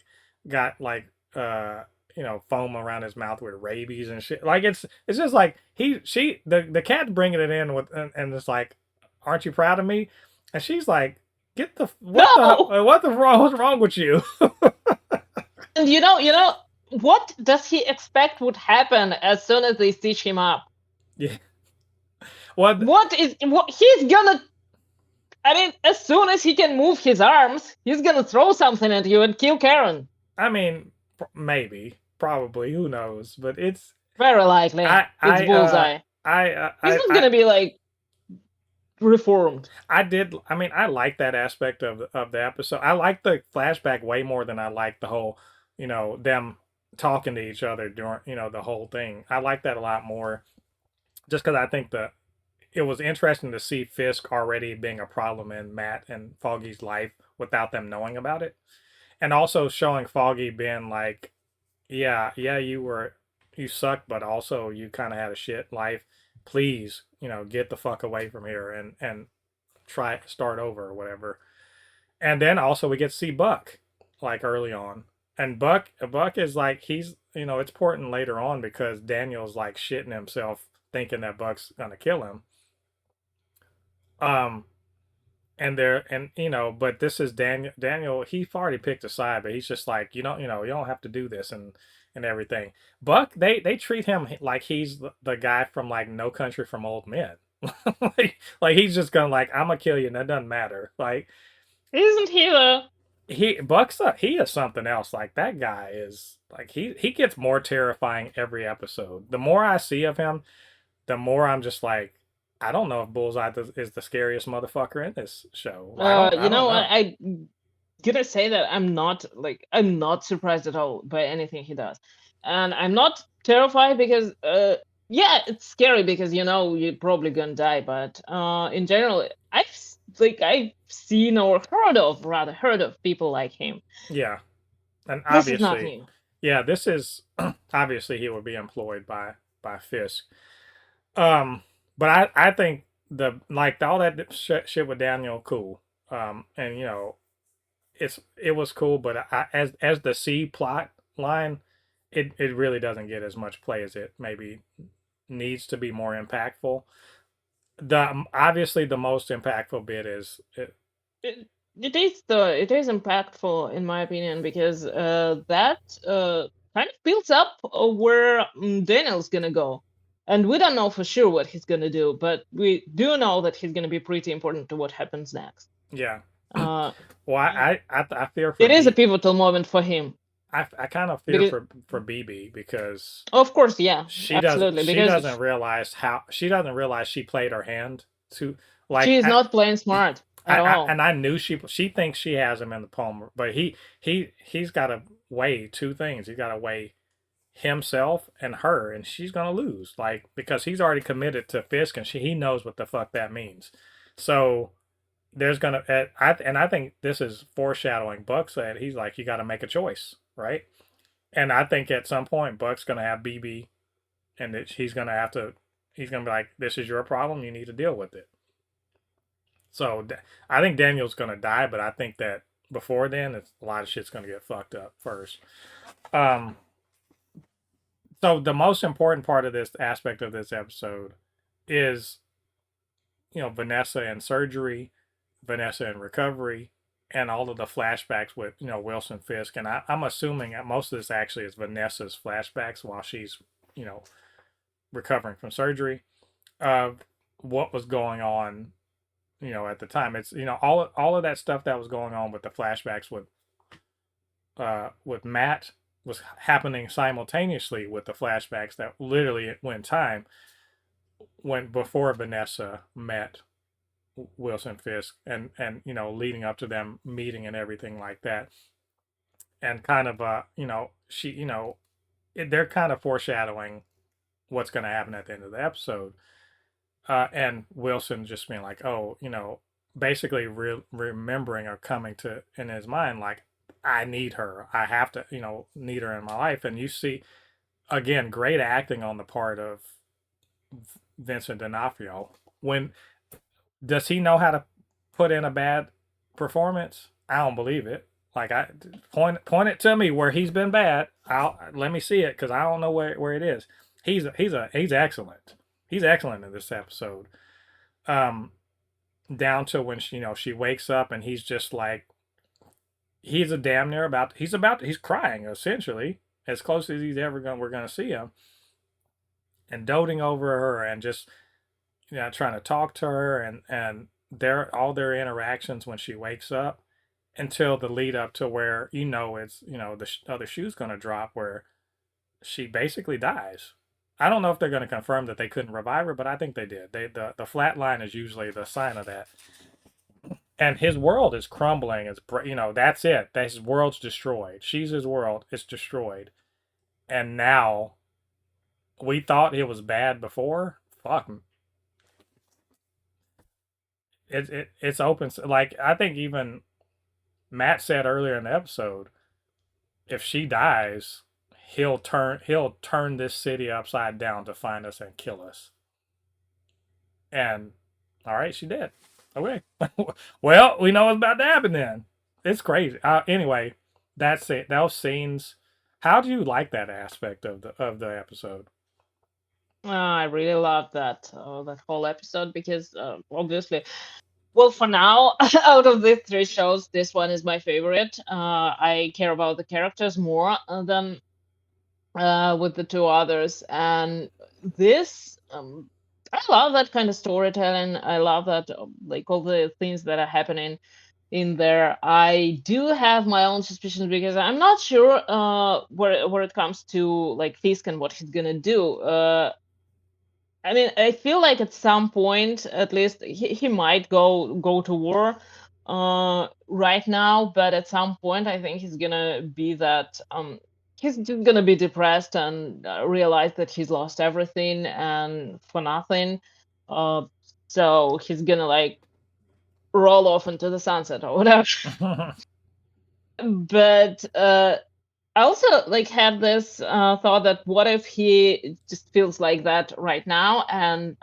got like foam around his mouth with rabies and shit. Like it's just like the cat's bringing it in with and it's like, aren't you proud of me? And she's like, get the
No,
what's wrong with you?
and what does he expect would happen as soon as they stitch him up?
Yeah. What?
What he's gonna I mean, as soon as he can move his arms, he's gonna throw something at you and kill Karen.
I mean, maybe, probably, who knows? But
Very likely.
I
It's
I
Bullseye. He's not
I
gonna be like reformed.
I did. I mean, I like that aspect of the episode. I like the flashback way more than I like the whole, them talking to each other during, the whole thing. I like that a lot more, just because I think it was interesting to see Fisk already being a problem in Matt and Foggy's life without them knowing about it, and also showing Foggy being like, yeah, yeah, you suck, but also you kind of had a shit life. Please, get the fuck away from here and try start over or whatever. And then also we get to see Buck like early on. And Buck is like he's it's important later on because Daniel's like shitting himself thinking that Buck's gonna kill him. Um but this is Daniel he's already picked a side, but he's just like, you don't have to do this and everything. Buck, they treat him like he's the guy from like No Country from Old Men. like he's just gonna like, I'm gonna kill you and that doesn't matter. Like
Isn't he though?
he is something else. Like that guy is like he gets more terrifying every episode. The more I see of him, the more I'm just like, I don't know if Bullseye is the scariest motherfucker in this show. I don't know.
I'm gonna say that I'm not surprised at all by anything he does, and I'm not terrified because yeah, it's scary because you're probably gonna die, but in general, I've seen or heard of people like him.
Yeah, and
This is not
obviously,
new.
yeah, this is obviously he would be employed by Fisk. Um, but I think all that shit with Daniel cool. And it was cool, but as the C plot line, it really doesn't get as much play as it maybe needs to be more impactful. The obviously the most impactful bit is
It, it is impactful in my opinion because that kind of builds up where Daniel's gonna go, and we don't know for sure what he's gonna do, but we do know that he's gonna be pretty important to what happens next.
yeah.
Uh,
Well, I fear for
it is a
B.
pivotal moment for him
I kind of fear
because,
for BB because
of course, yeah, absolutely,
she
because
doesn't realize she played her hand to
she
like
is not playing smart at all.
and I knew she thinks she has him in the palm, but he's got to weigh two things. He's got to weigh himself and her, and she's gonna lose, like because he's already committed to Fisk, and he knows what the fuck that means. So there's gonna and I think this is foreshadowing. Buck said he's like, you got to make a choice, right? And I think at some point Buck's gonna have BB, and that he's gonna be like, this is your problem, you need to deal with it. So I think Daniel's gonna die, but I think that before then, a lot of shit's gonna get fucked up first. Um, so the most important part of this aspect of this episode is, Vanessa in surgery, Vanessa in recovery, and all of the flashbacks with, Wilson Fisk. And I'm assuming that most of this actually is Vanessa's flashbacks while she's, you know recovering from surgery of what was going on, at the time. It's, all of that stuff that was going on with the flashbacks with Matt was happening simultaneously with the flashbacks that literally went time when before Vanessa met Wilson Fisk, and leading up to them meeting and everything like that. And kind of she they're kind of foreshadowing what's going to happen at the end of the episode. And Wilson just being like, oh, basically remembering or coming to in his mind, like, I need her. I have to, need her in my life. And you see, again, great acting on the part of Vincent D'Onofrio. When does he know how to put in a bad performance? I don't believe it. Like, I point it to me where he's been bad. I'll let me see it because I don't know where it is. He's excellent. He's excellent in this episode. Um, Down to when she wakes up and he's just like, he's a damn near about he's crying essentially as close as he's ever going we're gonna see him, and doting over her and just trying to talk to her, and all their interactions when she wakes up until the lead up to where it's the other shoe's gonna drop where she basically dies. I don't know if they're going to confirm that they couldn't revive her, but I think they did. The flat line is usually the sign of that. And his world is crumbling. That's it. His world's destroyed. She's his world. It's destroyed. And now we thought it was bad before. Fuck. It's open. Like, I think even Matt said earlier in the episode, if she dies, he'll turn this city upside down to find us and kill us. And all right, she did. Okay. Well, we know what's about to happen then. It's crazy. Anyway, that's it. Those scenes. How do you like that aspect of the episode?
I really love that whole episode because obviously, well, for now, out of the three shows, this one is my favorite. I care about the characters more than with the two others, and this I love that kind of storytelling. I love that like all the things that are happening in there. I do have my own suspicions because I'm not sure where it comes to like Fisk and what he's gonna do. I mean, I feel like at some point, at least, he might go to war right now, but at some point, I think he's gonna be that he's just gonna be depressed and realize that he's lost everything and for nothing. Uh, so he's gonna like roll off into the sunset or whatever. But I also like had this thought that what if he just feels like that right now, and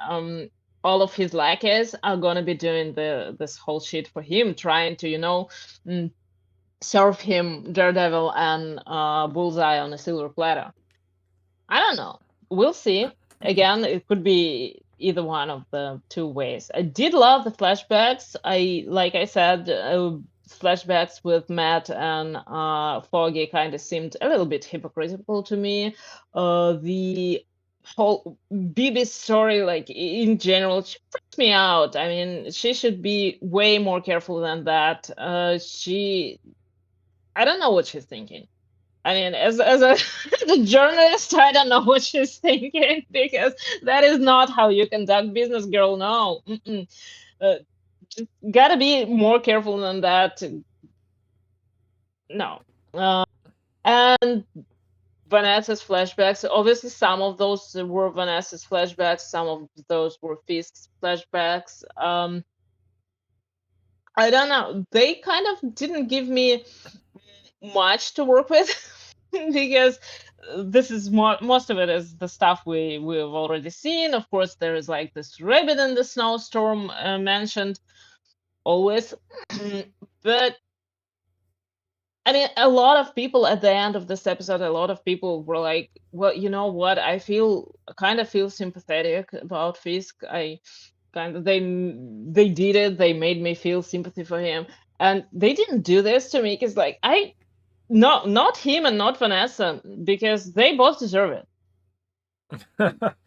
all of his lackeys are gonna be doing this whole shit for him, trying to mm, serve him Daredevil and Bullseye on a silver platter. I don't know. We'll see. Again, it could be either one of the two ways. I did love the flashbacks. Like I said, flashbacks with Matt and Foggy kind of seemed a little bit hypocritical to me. The whole Bibi's story, like in general, she freaks me out. I mean, she should be way more careful than that. I don't know what she's thinking. I mean, as a, as a journalist, I don't know what she's thinking because that is not how you conduct business, girl. No, just gotta be more careful than that. No, and Vanessa's flashbacks. Obviously, some of those were Vanessa's flashbacks. Some of those were Fisk's flashbacks. I don't know. They kind of didn't give me much to work with because this is most of it is the stuff we've already seen. Of course, there is like this rabbit in the snowstorm mentioned always, but I mean, a lot of people at the end of this episode, a lot of people were like, "Well, you know what? I kind of feel sympathetic about Fisk. I kind of they did it. They made me feel sympathy for him, and they didn't do this to me because like I not him and not Vanessa because they both deserve it.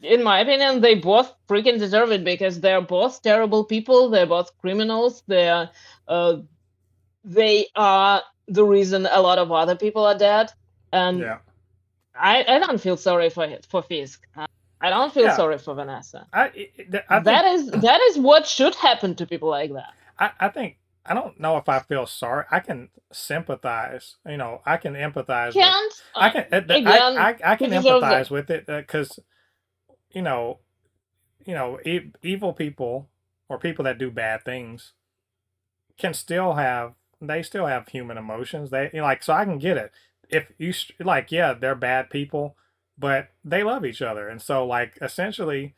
In my opinion, they both freaking deserve it because they're both terrible people. They're both criminals. Uh, they are the reason a lot of other people are dead. And
Yeah.
I don't feel sorry for Fisk. I don't feel
Yeah.
sorry for Vanessa.
I think
That is what should happen to people like that.
I think I don't know if I feel sorry. I can sympathize. You know, I can empathize with.
Can't
I can
again,
I
he
can
deserves it.
empathize with it because you know evil people or people that do bad things can still have they still have human emotions. They like so I can get it. If you like, yeah, they're bad people, but they love each other, and so like essentially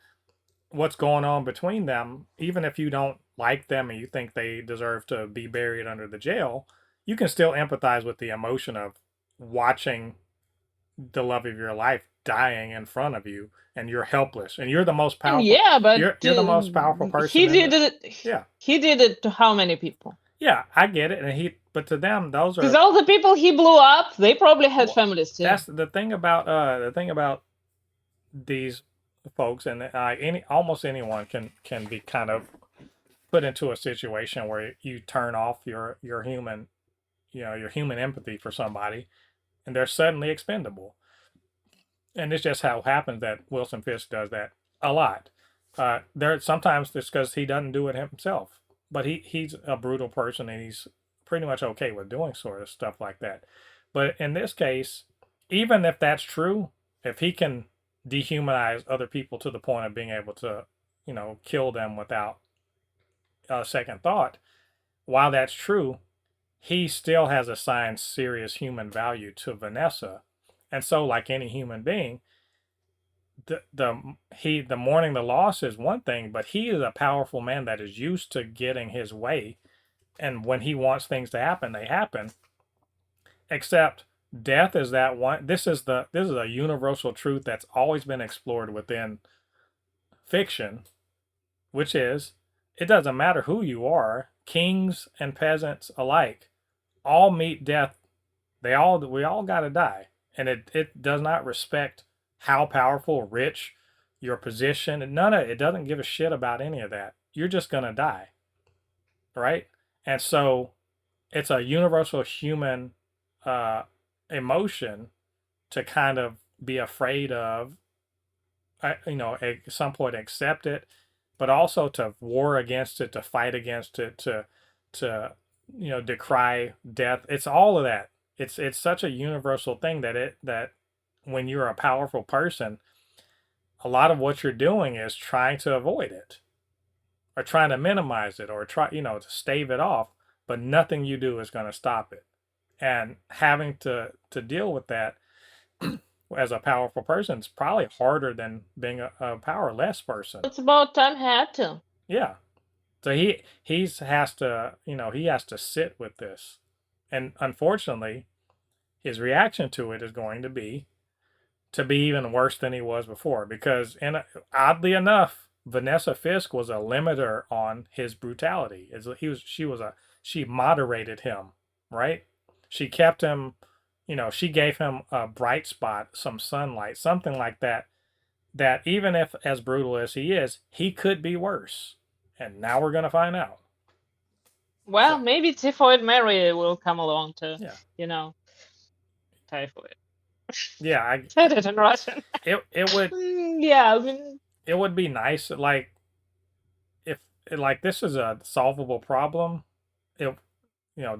what's going on between them, even if you don't like them and you think they deserve to be buried under the jail, you can still empathize with the emotion of watching the love of your life dying in front of you and you're helpless and you're the most
And
powerful
yeah, but
you're the most powerful
he
person in
did
the
it.
yeah.
He did it to how many people?
Yeah, I get it. And he but to them those
Because
are
all the people he blew up, they probably had
well,
families too.
that's the thing about these folks and any almost anyone can be kind of put into a situation where you turn off your human your human empathy for somebody and they're suddenly expendable, and it's just how it happens that Wilson Fisk does that a lot. There sometimes it's because he doesn't do it himself, but he's a brutal person and he's pretty much okay with doing sort of stuff like that. But in this case, even if that's true, if he can dehumanize other people to the point of being able to kill them without a second thought, while that's true, he still has assigned serious human value to Vanessa. And so, like any human being, the mourning the loss is one thing, but he is a powerful man that is used to getting his way, and when he wants things to happen, they happen. Except death is that one. This is a universal truth that's always been explored within fiction, which is it doesn't matter who you are, kings and peasants alike all meet death. We all got to die, and it does not respect how powerful, rich, your position, and none of it doesn't give a shit about any of that. You're just going to die, right? And so it's a universal human uh, emotion to kind of be afraid of, at some point accept it, but also to war against it, to fight against it, to decry death. It's all of that. It's such a universal thing that when you're a powerful person, a lot of what you're doing is trying to avoid it or trying to minimize it or try to stave it off, but nothing you do is going to stop it. And having to deal with that as a powerful person is probably harder than being a powerless person.
It's about time he had to.
Yeah. So he has to sit with this. And unfortunately, his reaction to it is going to be even worse than he was before because oddly enough, Vanessa Fisk was a limiter on his brutality. She moderated him, right? She kept him, she gave him a bright spot, some sunlight, something like that, that even if as brutal as he is, he could be worse. And now we're going to find out.
Well,
So,
maybe Typhoid Mary will come along to,
yeah.
typhoid.
Yeah,
Said it in Russian.
it would
Yeah, I mean,
it would be nice like if like this is a solvable problem. If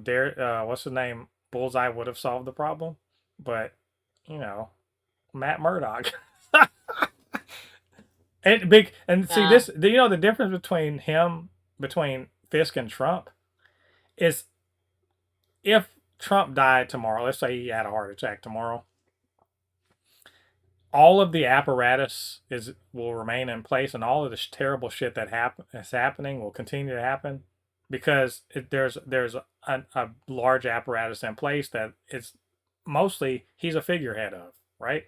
Dare what's his name? Bullseye would have solved the problem, but you know, Matt Murdock. And see
nah.
this, the difference between Fisk and Trump is if Trump died tomorrow, let's say he had a heart attack tomorrow, all of the apparatus will remain in place, and all of this terrible shit that is happening will continue to happen because there's a large apparatus in place that it's mostly he's a figurehead of, right?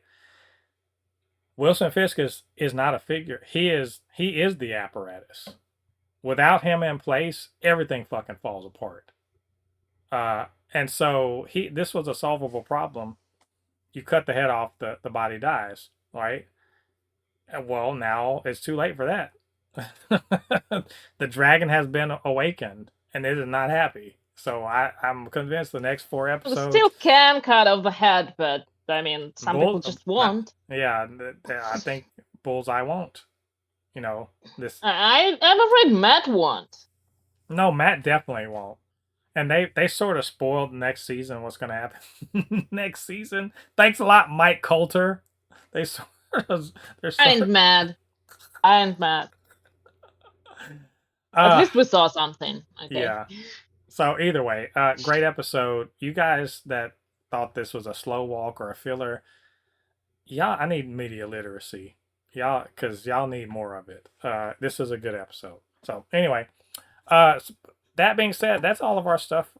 Wilson Fisk is not a figure. He is the apparatus. Without him in place, everything fucking falls apart. And so this was a solvable problem. You cut the head off, the body dies, right? Well, now it's too late for that. The dragon has been awakened, and it is not happy. So I'm convinced the next 4 episodes.
You still can cut off the head, but I mean, some people just won't.
Yeah, I think Bullseye won't. You know this.
I'm afraid Matt won't.
No, Matt definitely won't. And they sort of spoiled next season what's going to happen next season. Thanks a lot, Mike Coulter. They're
I ain't mad. At least we saw something. Okay.
Yeah. So either way, great episode. You guys that thought this was a slow walk or a filler, I need media literacy. Because y'all need more of it. This is a good episode. So anyway, that being said, that's all of our stuff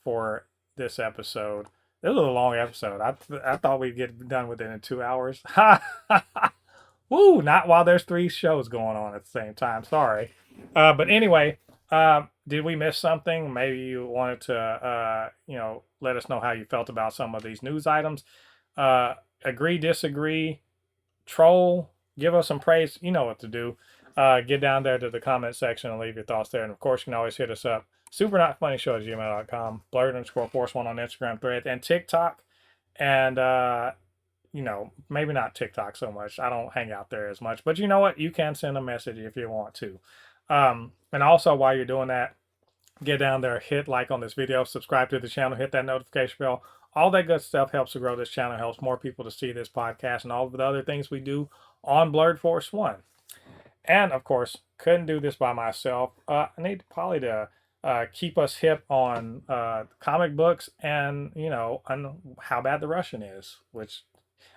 for this episode. This was a long episode. I thought we'd get done with it in 2 hours. Woo! Not while there's 3 shows going on at the same time. Sorry. But anyway, did we miss something? Maybe you wanted to, let us know how you felt about some of these news items. Agree, disagree, troll, give us some praise. You know what to do. Get down there to the comment section and leave your thoughts there. And of course, you can always hit us up. supernotfunnyshow@gmail.com, blurred_force1 on Instagram, Thread, and TikTok. And, maybe not TikTok so much. I don't hang out there as much. But you know what? You can send a message if you want to. And also, while you're doing that, get down there, hit like on this video, subscribe to the channel, hit that notification bell. All that good stuff helps to grow this channel, helps more people to see this podcast and all of the other things we do on Blurred Force 1. And, of course, couldn't do this by myself. I need Polly to keep us hip on comic books and, on how bad the Russian is, which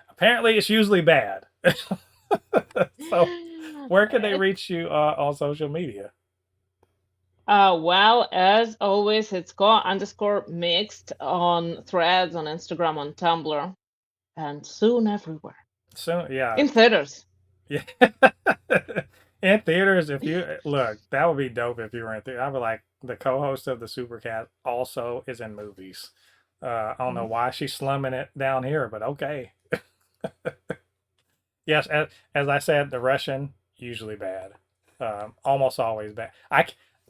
apparently it's usually bad. So, where can they reach you on social media?
Well, as always, it's _mixed on Threads, on Instagram, on Tumblr, and soon everywhere.
Soon, yeah.
In theaters.
Yeah. In theaters, if you look, that would be dope if you were in theater. I'd be like, the co-host of the Supercast also is in movies. I don't know why she's slumming it down here, but okay. Yes, as I said, the Russian usually bad, almost always bad. I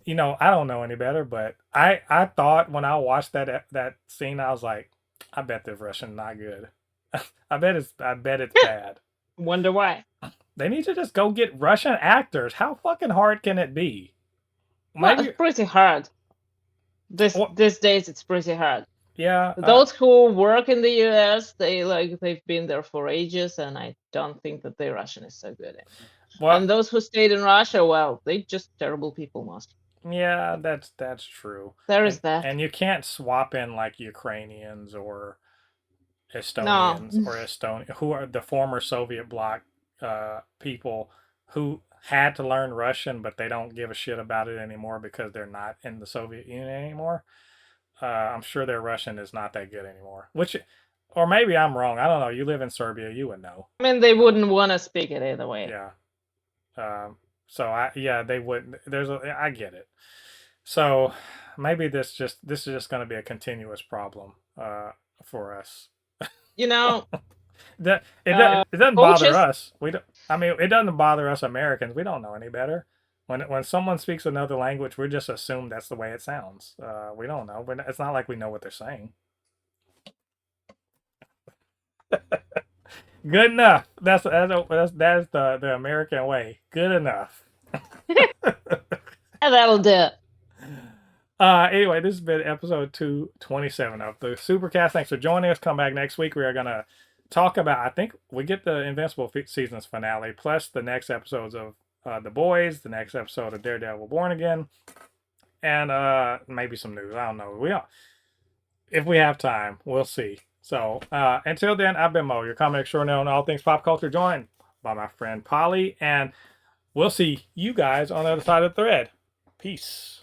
don't know any better, but I thought when I watched that scene, I was like, I bet the Russian not good. I bet it's bad.
Wonder why.
They need to just go get Russian actors. How fucking hard can it be?
Well, it's pretty hard. These days, it's pretty hard.
Yeah.
Those who work in the US, they've been there for ages, and I don't think that their Russian is so good. Well, and those who stayed in Russia, well, they're just terrible people most.
Yeah, that's true.
There is that.
And you can't swap in like Ukrainians or Estonians or Estonia, who are the former Soviet bloc people who had to learn Russian, but they don't give a shit about it anymore because they're not in the Soviet Union anymore. I'm sure their Russian is not that good anymore. Or maybe I'm wrong. I don't know. You live in Serbia, you would know.
I mean, they wouldn't want to speak it either way.
Yeah. They wouldn't. I get it. So maybe this is just going to be a continuous problem for us.
It
doesn't bother us. It doesn't bother us Americans. We don't know any better. When someone speaks another language, we just assume that's the way it sounds. We don't know, but it's not like we know what they're saying. Good enough. That's the American way. Good enough.
That'll do it.
Anyway, this has been episode 227 of the Supercast. Thanks for joining us. Come back next week. We are going to talk about, I think we get the Invincible season's finale, plus the next episodes of The Boys, the next episode of Daredevil Born Again, and maybe some news. I don't know. If we have time, we'll see. So until then, I've been Mo, your comic extraordinaire on all things pop culture, joined by my friend Polly, and we'll see you guys on the other side of the thread. Peace.